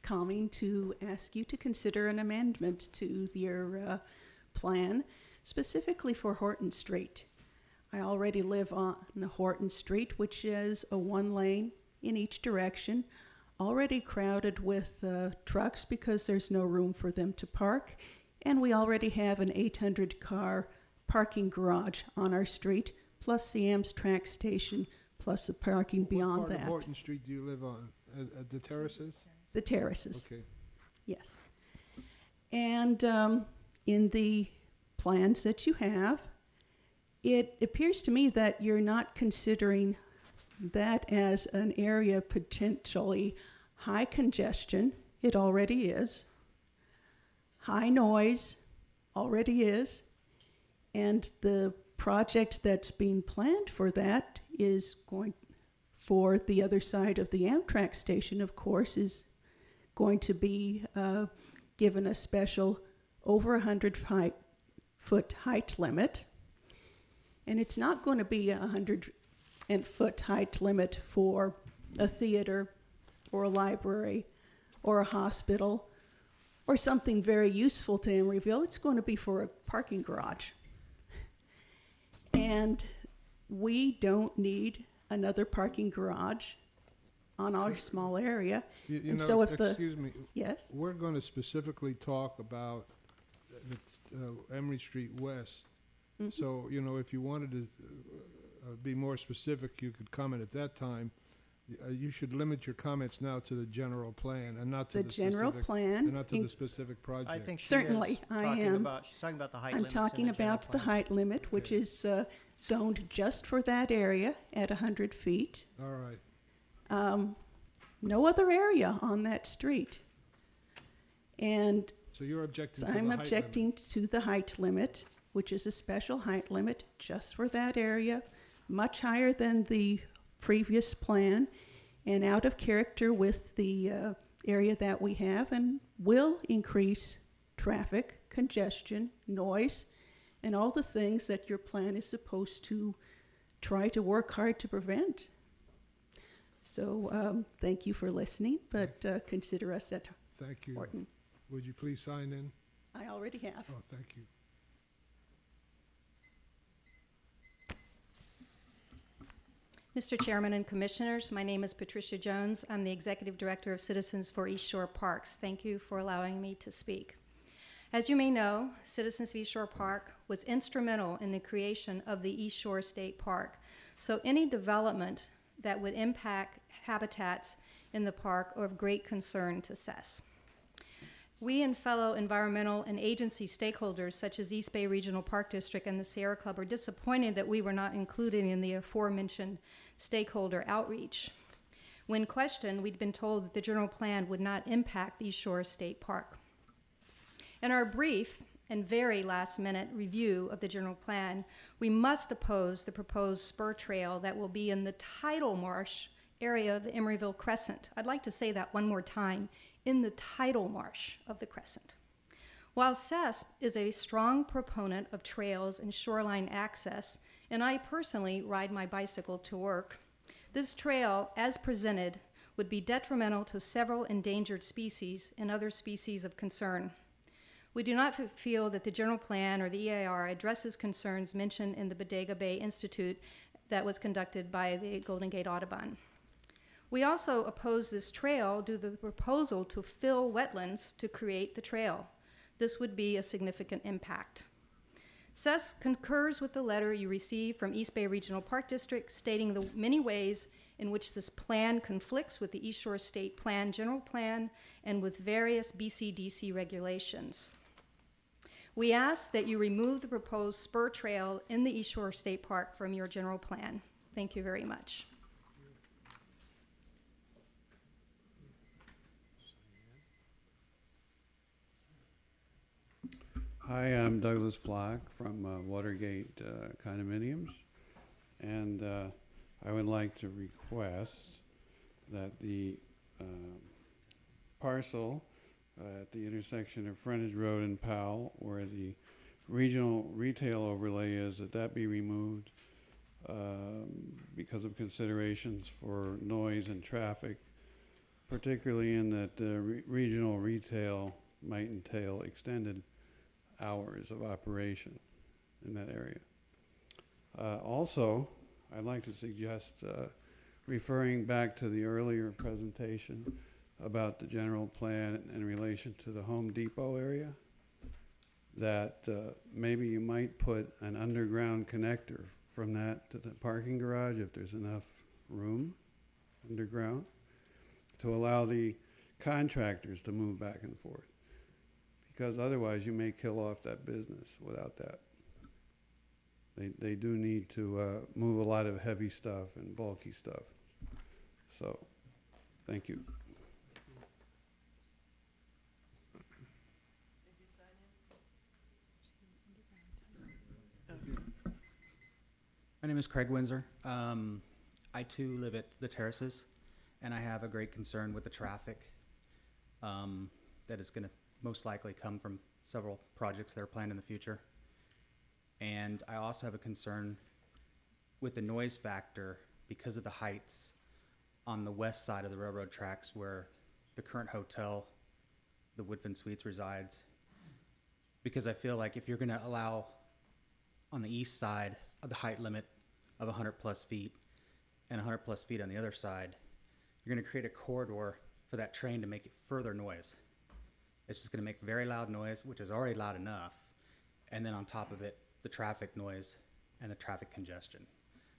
calling to ask you to consider an amendment to your plan, specifically for Horton Street. I already live on the Horton Street, which is a one-lane in each direction, already crowded with trucks because there's no room for them to park, and we already have an 800-car parking garage on our street, plus the Amtrak station, plus the parking beyond What part that. of Horton Street do you live on? At the terraces? The terraces. Okay. Yes. And in the plans that you have, it appears to me that you're not considering that as an area potentially high congestion. It already is. High noise already is. And the project that's being planned for that is going for the other side of the Amtrak station, of course, is going to be given a special over 100-foot height limit. And it's not going to be a 100-foot height limit for a theater or a library or a hospital or something very useful to Emeryville. It's going to be for a parking garage. And we don't need another parking garage on our small area. You And know, so if the- excuse me. Yes? We're going to specifically talk about Emery Street West. Mhm. So, you know, if you wanted to be more specific, you could comment at that time. You should limit your comments now to the general plan and not to The the general specific, plan and not to in- the specific project. I think she Certainly, is I talking am. about, she's talking about the height I'm limits in talking the general about the plan. height limit, which is zoned just for that area at 100 feet. All right. No other area on that street. And So you're objecting so to the I'm height limit. objecting to the height limit, which is a special height limit just for that area, much higher than the previous plan and out of character with the area that we have, and will increase traffic, congestion, noise, and all the things that your plan is supposed to try to work hard to prevent. So thank you for listening, but consider us at Thank you. Horton. Would you please sign in? I already have. Oh, thank you. Mr. Chairman and Commissioners, my name is Patricia Jones. I'm the Executive Director of Citizens for East Shore Parks. Thank you for allowing me to speak. As you may know, Citizens of East Shore Park was instrumental in the creation of the East Shore State Park. So any development that would impact habitats in the park are of great concern to CES. We and fellow environmental and agency stakeholders such as East Bay Regional Park District and the Sierra Club are disappointed that we were not included in the aforementioned stakeholder outreach. When questioned, we'd been told that the general plan would not impact East Shore State Park. In our brief and very last-minute review of the general plan, we must oppose the proposed spur trail that will be in the tidal marsh area of the Emeryville Crescent. I'd like to say that one more time, in the tidal marsh of the Crescent. While CESP is a strong proponent of trails and shoreline access, and I personally ride my bicycle to work, this trail, as presented, would be detrimental to several endangered species and other species of concern. We do not feel that the general plan or the EIR addresses concerns mentioned in the Bodega Bay Institute that was conducted by the Golden Gate Audubon. We also oppose this trail due to the proposal to fill wetlands to create the trail. This would be a significant impact. CES concurs with the letter you received from East Bay Regional Park District stating the many ways in which this plan conflicts with the East Shore State Plan, General Plan, and with various BCDC regulations. We ask that you remove the proposed spur trail in the East Shore State Park from your general plan. Thank you very much. Hi, I'm Douglas Flock from Watergate Condominiums, and I would like to request that the parcel at the intersection of Frontage Road and Powell, where the regional retail overlay is, that be removed. because of considerations for noise and traffic, particularly in that regional retail might entail extended hours of operation in that area. Also, I'd like to suggest referring back to the earlier presentation about the general plan in relation to the Home Depot area, that maybe you might put an underground connector from that to the parking garage if there's enough room underground to allow the contractors to move back and forth. Because otherwise you may kill off that business without that. They do need to move a lot of heavy stuff and bulky stuff. So, thank you. My name is Craig Windsor. I too live at the Terraces, and I have a great concern with the traffic that is going to most likely come from several projects that are planned in the future. And I also have a concern with the noise factor because of the heights on the west side of the railroad tracks where the current hotel, the Woodfin Suites, resides. Because I feel like if you're going to allow on the east side of the height limit of 100 plus feet and 100 plus feet on the other side, you're going to create a corridor for that train to make it further noise. It's just going to make very loud noise, which is already loud enough, and then on top of it, the traffic noise and the traffic congestion.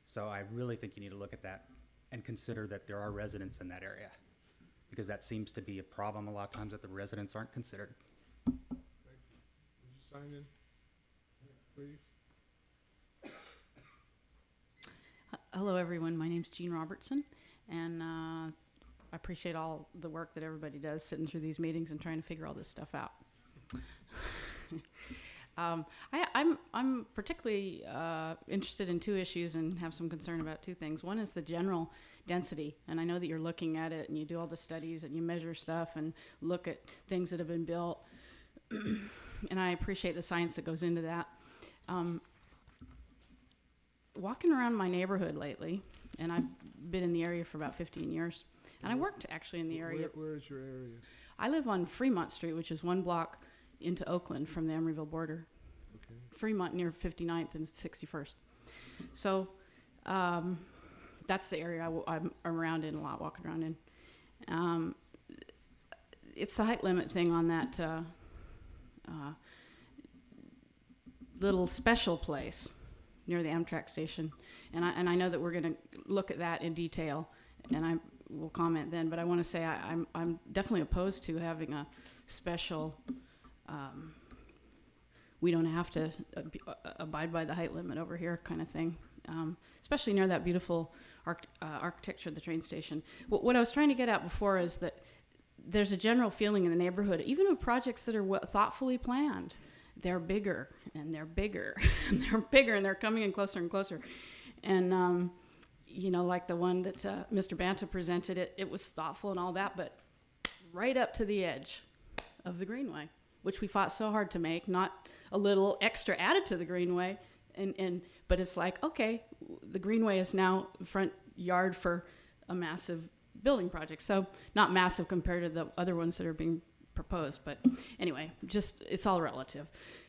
So I really think you need to look at that and consider that there are residents in that area, because that seems to be a problem a lot of times, that the residents aren't considered. Thank you. Would you sign in, please? Hello, everyone. My name's Jean Robertson, and I appreciate all the work that everybody does sitting through these meetings and trying to figure all this stuff out. I'm particularly interested in two issues and have some concern about two things. One is the general density, and I know that you're looking at it and you do all the studies and you measure stuff and look at things that have been built, and I appreciate the science that goes into that. Walking around my neighborhood lately, and I've been in the area for about 15 years, and I worked actually in the area. Where is your area? I live on Fremont Street, which is one block into Oakland from the Emeryville border. Okay. Fremont near 59th and 61st. So that's the area I'm around in a lot, walking around in. It's the height limit thing on that little special place near the Amtrak station. And I know that we're going to look at that in detail, and I will comment then. But I want to say I'm definitely opposed to having a special we don't have to abide by the height limit over here kind of thing, especially near that beautiful architecture of the train station. What I was trying to get at before is that there's a general feeling in the neighborhood, even of projects that are thoughtfully planned, they're bigger and they're bigger and they're bigger and they're coming in closer and closer. And, you know, like the one that Mr. Banta presented, it was thoughtful and all that, but right up to the edge of the Greenway, which we fought so hard to make, not a little extra added to the Greenway, but it's like, okay, the Greenway is now front yard for a massive building project. So not massive compared to the other ones that are being proposed, but anyway, just it's all relative.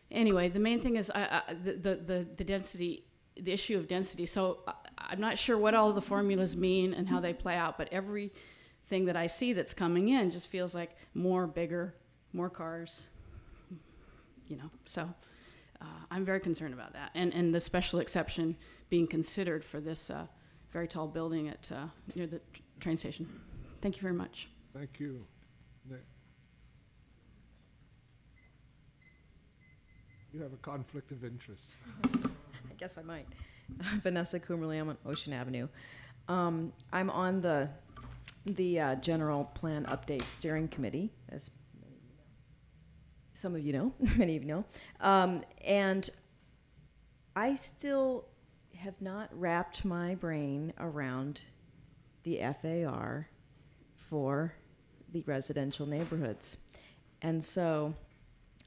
Anyway, the main thing is the density, the issue of density. So I'm not sure what all the formulas mean and how they play out, but everything that I see that's coming in just feels like more, bigger, more cars, you know. So I'm very concerned about that, and the special exception being considered for this very tall building at near the train station. Thank you very much. Thank you. Nick. You have a conflict of interest. I guess I might. Vanessa Coomerly, I'm on Ocean Avenue. I'm on the General Plan Update Steering Committee, as some of you know, many of you know. And I still have not wrapped my brain around the FAR for the residential neighborhoods. And so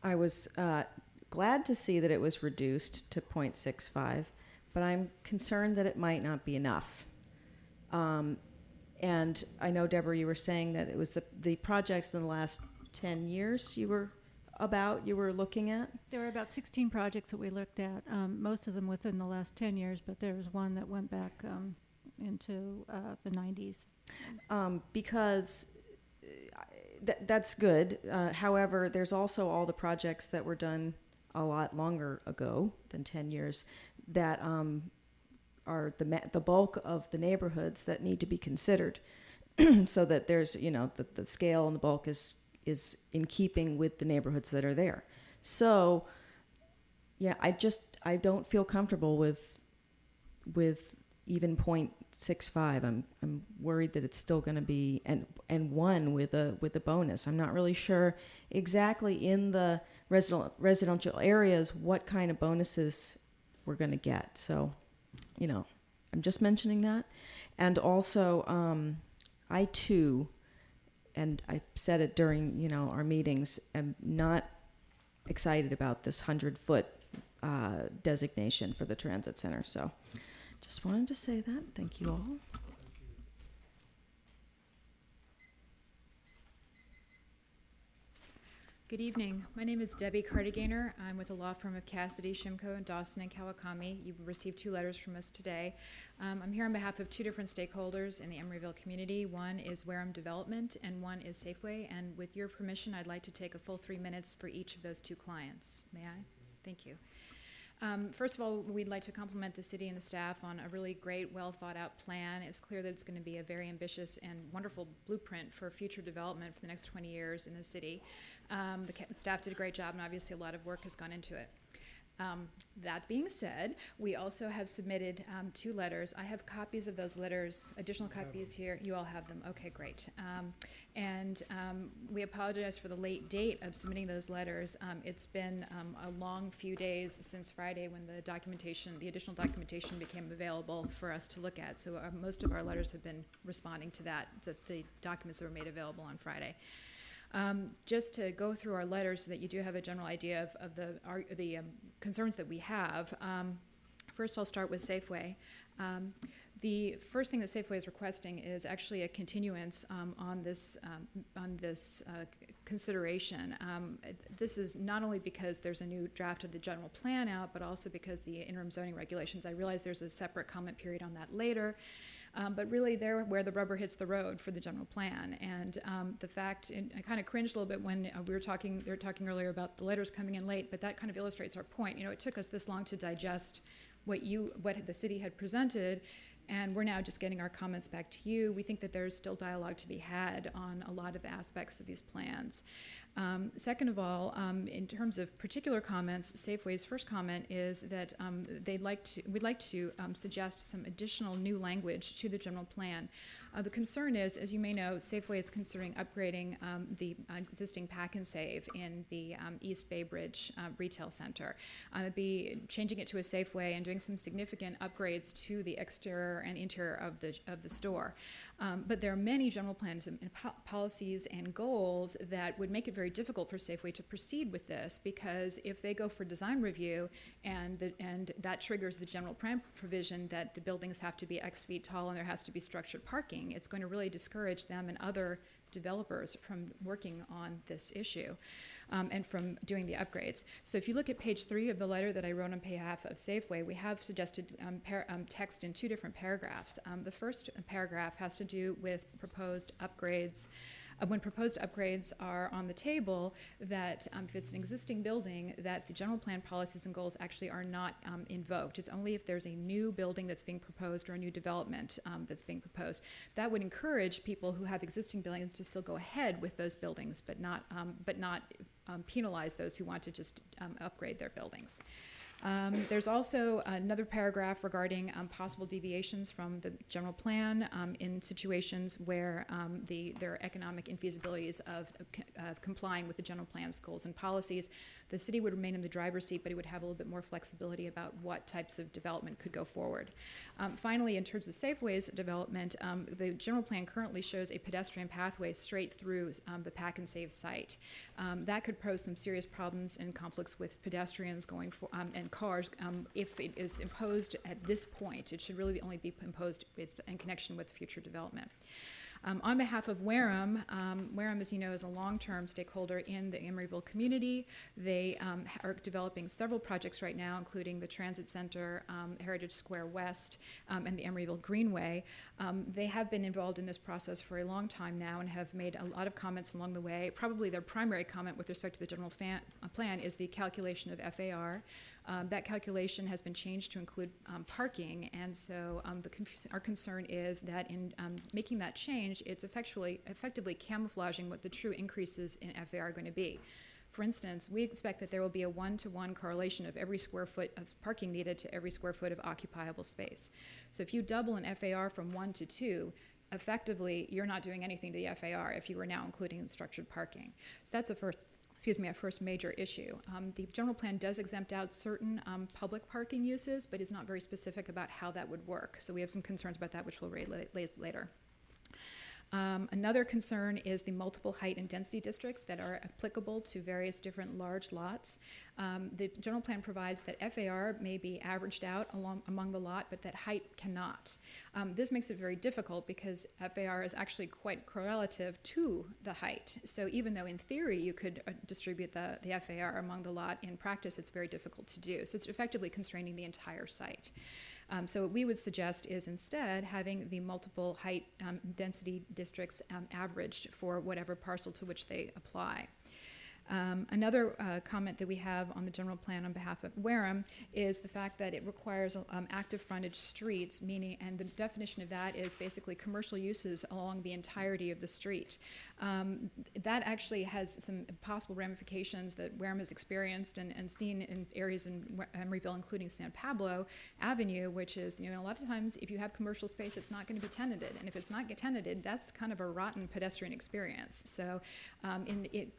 I was glad to see that it was reduced to 0.65, but I'm concerned that it might not be enough. And I know, Deborah, you were saying that it was the projects in the last 10 years you were looking at? There were about 16 projects that we looked at, most of them within the last 10 years, but there was one that went back into the 90s. Because that's good. However, there's also all the projects that were done a lot longer ago than 10 years that are the bulk of the neighborhoods that need to be considered, so that there's, the scale and the bulk is in keeping with the neighborhoods that are there. So, yeah, I don't feel comfortable with even 0.65. I'm worried that it's still going to be and one with a bonus. I'm not really sure exactly in the residential areas what kind of bonuses we're going to get. So, I'm just mentioning that. And also, I too, and I said it during, our meetings, am not excited about this 100-foot designation for the transit center. So just wanted to say that. Thank you all. Good evening. My name is Debbie Cardigainer. I'm with the law firm of Cassidy, Shimko, and Dawson and Kawakami. You've received 2 letters from us today. I'm here on behalf of 2 different stakeholders in the Emeryville community. One is Wareham Development, and one is Safeway. And with your permission, I'd like to take a full 3 minutes for each of those 2 clients. May I? Thank you. First of all, we'd like to compliment the city and the staff on a really great, well-thought-out plan. It's clear that it's going to be a very ambitious and wonderful blueprint for future development for the next 20 years in the city. The staff did a great job, and obviously a lot of work has gone into it. That being said, we also have submitted 2 letters. I have copies of those letters, additional copies here. You all have them. Okay, great. And we apologize for the late date of submitting those letters. It's been a long few days since Friday when the additional documentation became available for us to look at. So most of our letters have been responding to that, the documents that were made available on Friday. Just to go through our letters so that you do have a general idea of the concerns that we have. First, I'll start with Safeway. The first thing that Safeway is requesting is actually a continuance on this consideration. This is not only because there's a new draft of the general plan out, but also because the interim zoning regulations. I realize there's a separate comment period on that later. But really, they're where the rubber hits the road for the general plan. And the fact, and I kind of cringed a little bit when they were talking earlier about the letters coming in late, but that kind of illustrates our point. It took us this long to digest what the city had presented, and we're now just getting our comments back to you. We think that there's still dialogue to be had on a lot of aspects of these plans. Second of all, in terms of particular comments, Safeway's first comment is that we'd like to suggest some additional new language to the general plan. The concern is, as you may know, Safeway is considering upgrading the existing Pack and Save in the East Bay Bridge Retail Center. It'd be changing it to a Safeway and doing some significant upgrades to the exterior and interior of the store. But there are many general plans and policies and goals that would make it very difficult for Safeway to proceed with this, because if they go for design review and that triggers the general plan provision that the buildings have to be X feet tall and there has to be structured parking, it's going to really discourage them and other developers from working on this issue and from doing the upgrades. So if you look at page 3 of the letter that I wrote on behalf of Safeway, we have suggested text in 2 different paragraphs. The first paragraph has to do with proposed upgrades. When proposed upgrades are on the table, that if it's an existing building, that the general plan policies and goals actually are not invoked. It's only if there's a new building that's being proposed or a new development that's being proposed. That would encourage people who have existing buildings to still go ahead with those buildings, but not penalize those who want to just upgrade their buildings. There's also another paragraph regarding possible deviations from the general plan in situations where there are economic infeasibilities of complying with the general plan's goals and policies. The city would remain in the driver's seat, but it would have a little bit more flexibility about what types of development could go forward. Finally, in terms of Safeway's development, the general plan currently shows a pedestrian pathway straight through the Pack and Save site. That could pose some serious problems and conflicts with pedestrians going for, and cars. If it is imposed at this point, it should really only be imposed in connection with future development. On behalf of Wareham, Wareham, as you know, is a long-term stakeholder in the Emeryville community. They are developing several projects right now, including the Transit Center, Heritage Square West, and the Emeryville Greenway. They have been involved in this process for a long time now and have made a lot of comments along the way. Probably their primary comment with respect to the general plan is the calculation of FAR. That calculation has been changed to include parking, and so our concern is that in making that change, it's effectively camouflaging what the true increases in FAR are going to be. For instance, we expect that there will be a 1-to-1 correlation of every square foot of parking needed to every square foot of occupiable space. So if you double an FAR from 1 to 2, effectively, you're not doing anything to the FAR if you were now including structured parking. So that's a first major issue. The general plan does exempt out certain public parking uses, but is not very specific about how that would work. So we have some concerns about that, which we'll raise later. Another concern is the multiple height and density districts that are applicable to various different large lots. The general plan provides that FAR may be averaged out among the lot, but that height cannot. This makes it very difficult because FAR is actually quite correlative to the height. So even though in theory you could distribute the FAR among the lot, in practice it's very difficult to do. So it's effectively constraining the entire site. So what we would suggest is instead having the multiple height density districts averaged for whatever parcel to which they apply. Another comment that we have on the general plan on behalf of Wareham is the fact that it requires active frontage streets, meaning, and the definition of that is basically commercial uses along the entirety of the street. That actually has some possible ramifications that Wareham has experienced and seen in areas in Emeryville, including San Pablo Avenue, which is, a lot of times if you have commercial space, it's not going to be tenanted. And if it's not tenanted, that's kind of a rotten pedestrian experience. So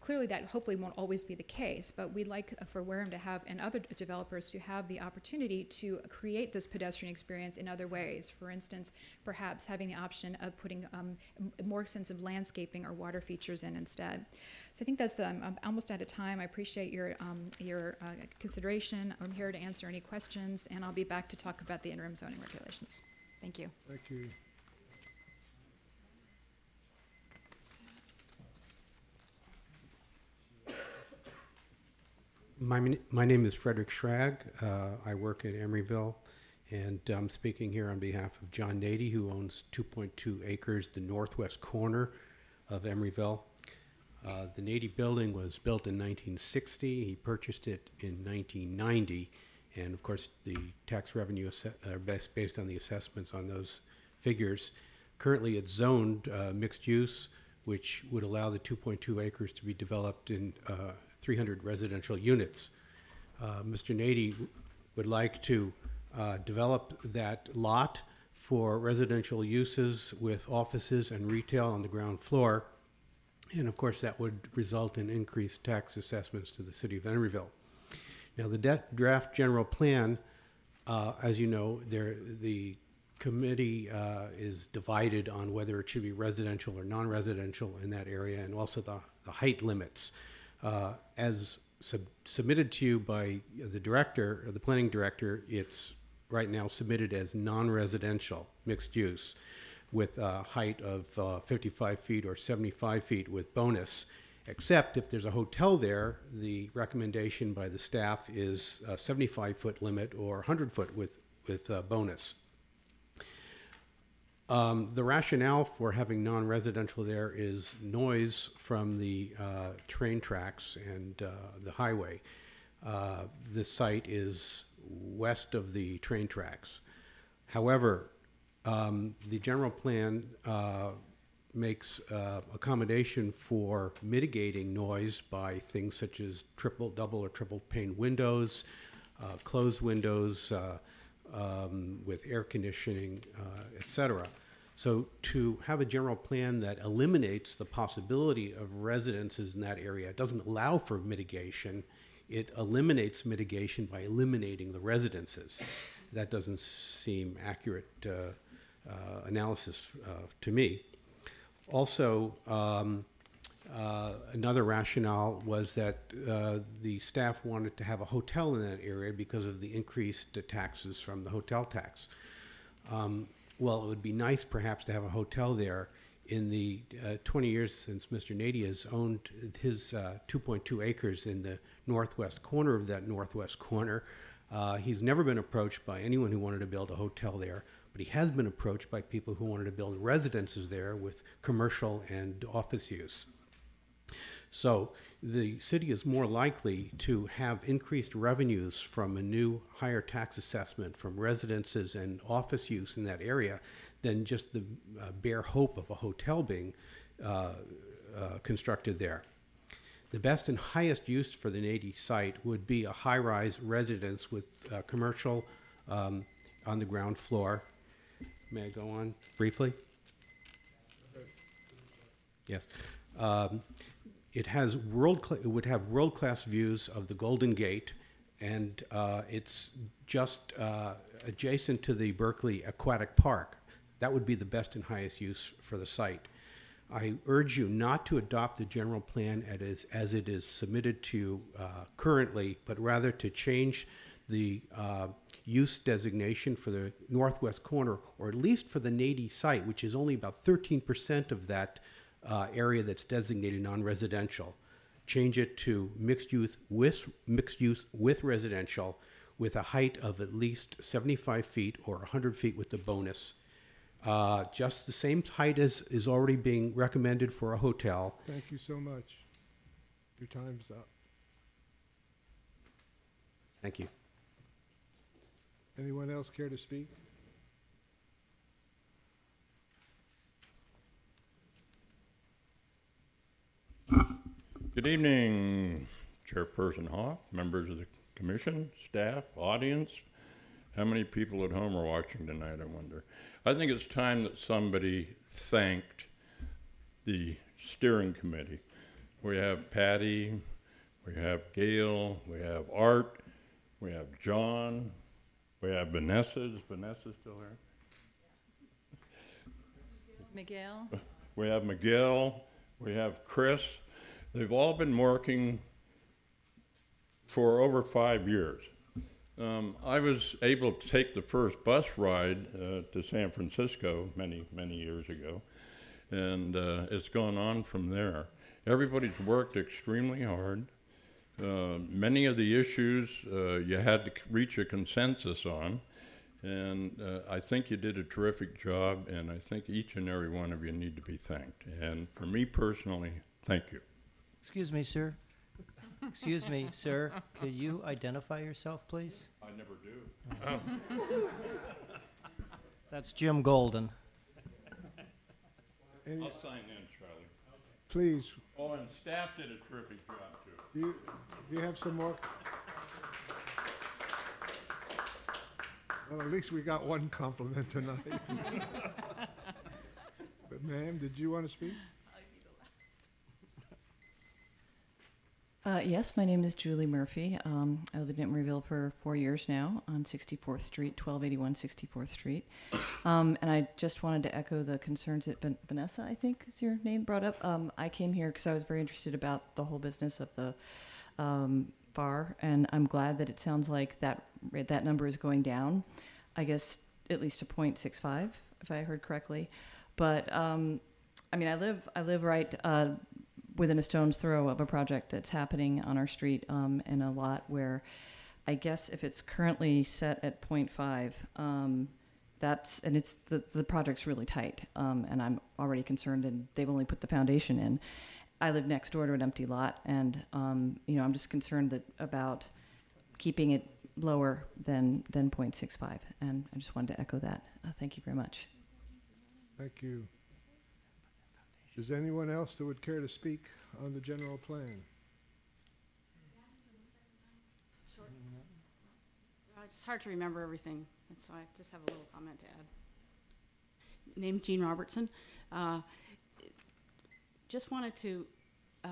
clearly that hopefully won't always be the case, but we'd like for Wareham to have, and other developers to have the opportunity to create this pedestrian experience in other ways. For instance, perhaps having the option of putting more extensive landscaping or water features in instead. So I think that's I'm almost out of time. I appreciate your consideration. I'm here to answer any questions, and I'll be back to talk about the interim zoning regulations. Thank you. Thank you. My name is Frederick Schrag. I work at Emeryville, and I'm speaking here on behalf of John Nady, who owns 2.2 acres, the northwest corner of Emeryville. The Nady building was built in 1960. He purchased it in 1990, and of course the tax revenue are based on the assessments on those figures. Currently it's zoned mixed use, which would allow the 2.2 acres to be developed in 300 residential units. Mr. Nady would like to develop that lot for residential uses with offices and retail on the ground floor. And of course that would result in increased tax assessments to the city of Emeryville. Now the draft general plan, as you know, the committee is divided on whether it should be residential or non-residential in that area, and also the height limits. As submitted to you by the director, or the planning director, it's right now submitted as non-residential mixed use with a height of 55 feet or 75 feet with bonus, except if there's a hotel there, the recommendation by the staff is a 75-foot limit or 100-foot with bonus. The rationale for having non-residential there is noise from the train tracks and the highway. This site is west of the train tracks. However, the general plan makes accommodation for mitigating noise by things such as double or triple pane windows, closed windows with air conditioning, etc. So to have a general plan that eliminates the possibility of residences in that area, it doesn't allow for mitigation. It eliminates mitigation by eliminating the residences. That doesn't seem accurate analysis to me. Also, Another rationale was that the staff wanted to have a hotel in that area because of the increased taxes from the hotel tax. Well, it would be nice perhaps to have a hotel there. In the 20 years since Mr. Nady has owned his 2.2 acres in the northwest corner of that northwest corner, he's never been approached by anyone who wanted to build a hotel there, but he has been approached by people who wanted to build residences there with commercial and office use. So the city is more likely to have increased revenues from a new higher tax assessment from residences and office use in that area than just the bare hope of a hotel being constructed there. The best and highest use for the Nady site would be a high-rise residence with commercial on the ground floor. May I go on briefly? Yes. It has it would have world-class views of the Golden Gate, and it's just adjacent to the Berkeley Aquatic Park. That would be the best and highest use for the site. I urge you not to adopt the general plan as it is submitted to you currently, but rather to change the use designation for the northwest corner, or at least for the Nady site, which is only about 13% of that area that's designated non-residential. Change it to mixed use with residential, with a height of at least 75 feet or 100 feet with the bonus. Just the same height as is already being recommended for a hotel. Thank you so much. Your time's up. Thank you. Anyone else care to speak? Good evening, Chairperson Hoff, members of the commission, staff, audience. How many people at home are watching tonight, I wonder? I think it's time that somebody thanked the steering committee. We have Patty, we have Gail, we have Art, we have John, we have Vanessa. Is Vanessa still here? Miguel? We have Miguel, we have Chris. They've all been working for over 5 years. I was able to take the first bus ride to San Francisco many, many years ago, and it's gone on from there. Everybody's worked extremely hard. Many of the issues you had to reach a consensus on, and I think you did a terrific job, and I think each and every one of you need to be thanked. And for me personally, thank you. Excuse me, sir. Excuse me, sir. Could you identify yourself, please? I never do. Oh. That's Jim Golden. I'll sign in, Charlie. Please. Oh, and staff did a terrific job, too. Do you have some more? Well, at least we got one compliment tonight. But ma'am, did you want to speak? Yes, my name is Julie Murphy. I lived in Emeryville for 4 years now on 64th Street, 1281 64th Street. And I just wanted to echo the concerns that Vanessa, I think is your name, brought up. I came here because I was very interested about the whole business of the FAR, and I'm glad that it sounds like that number is going down, I guess at least to 0.65, if I heard correctly. But I mean, I live right within a stone's throw of a project that's happening on our street in a lot where I guess if it's currently set at 0.5, and it's the project's really tight, and I'm already concerned, and they've only put the foundation in. I live next door to an empty lot, and I'm just concerned about keeping it lower than 0.65, and I just wanted to echo that. Thank you very much. Thank you. Is there anyone else that would care to speak on the general plan? It's hard to remember everything, and so I just have a little comment to add. Name's Jean Robertson. Just wanted to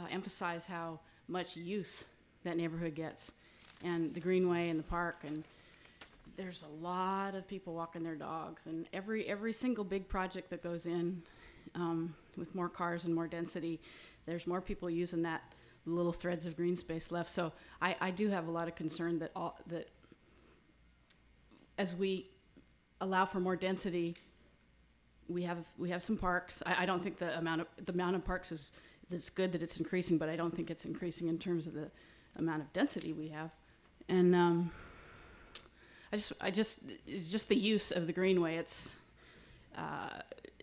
emphasize how much use that neighborhood gets, and the greenway and the park, and there's a lot of people walking their dogs, and every single big project that goes in with more cars and more density, there's more people using that little threads of green space left. So I do have a lot of concern that as we allow for more density, we have some parks. I don't think the amount of parks is, it's good that it's increasing, but I don't think it's increasing in terms of the amount of density we have. And it's just the use of the greenway. It's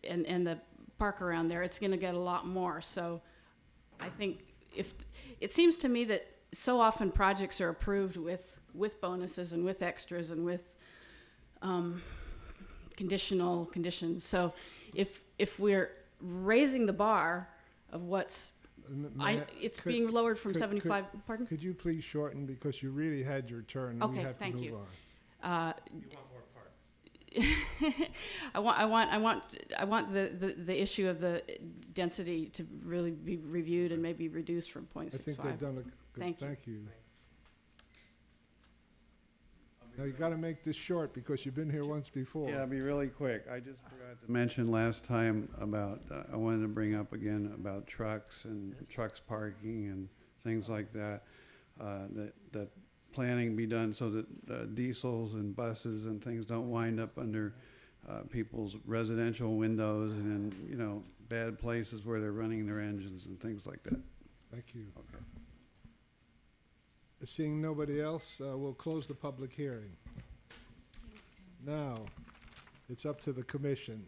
and the park around there. It's going to get a lot more. So I think if it seems to me that so often projects are approved with bonuses and with extras and with conditional conditions. So if we're raising the bar of what's it's being lowered from 75. Pardon? Could you please shorten, because you really had your turn and we Okay, have to thank move you. on. You want more parks? I want the issue of the density to really be reviewed and maybe reduced from 0.65. I think they've done a good, Thank you. Now you got to make this short because you've been here once before. Yeah, I'll be really quick. I just forgot to mention last time about, I wanted to bring up again about trucks and trucks parking and things like that, that planning be done so that diesels and buses and things don't wind up under people's residential windows and in, bad places where they're running their engines and things like that. Thank you. Okay. Seeing nobody else, we'll close the public hearing. Now, it's up to the commission.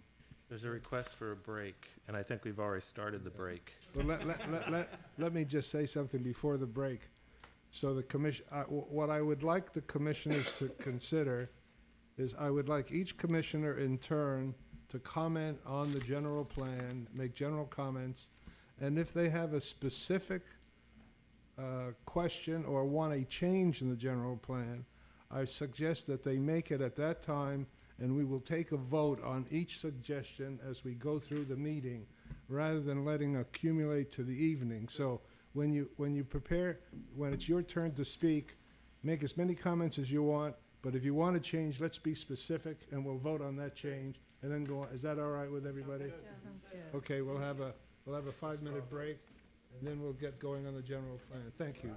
There's a request for a break, and I think we've already started the break. Well, let me just say something before the break. So the commission, what I would like the commissioners to consider is I would like each commissioner in turn to comment on the general plan, make general comments, and if they have a specific question or want a change in the general plan, I suggest that they make it at that time, and we will take a vote on each suggestion as we go through the meeting, rather than letting accumulate to the evening. So when you prepare, when it's your turn to speak, make as many comments as you want, but if you want to change, let's be specific, and we'll vote on that change, and then go on. Is that all right with everybody? Sounds good. Okay, we'll have a 5-minute break, and then we'll get going on the general plan. Thank you.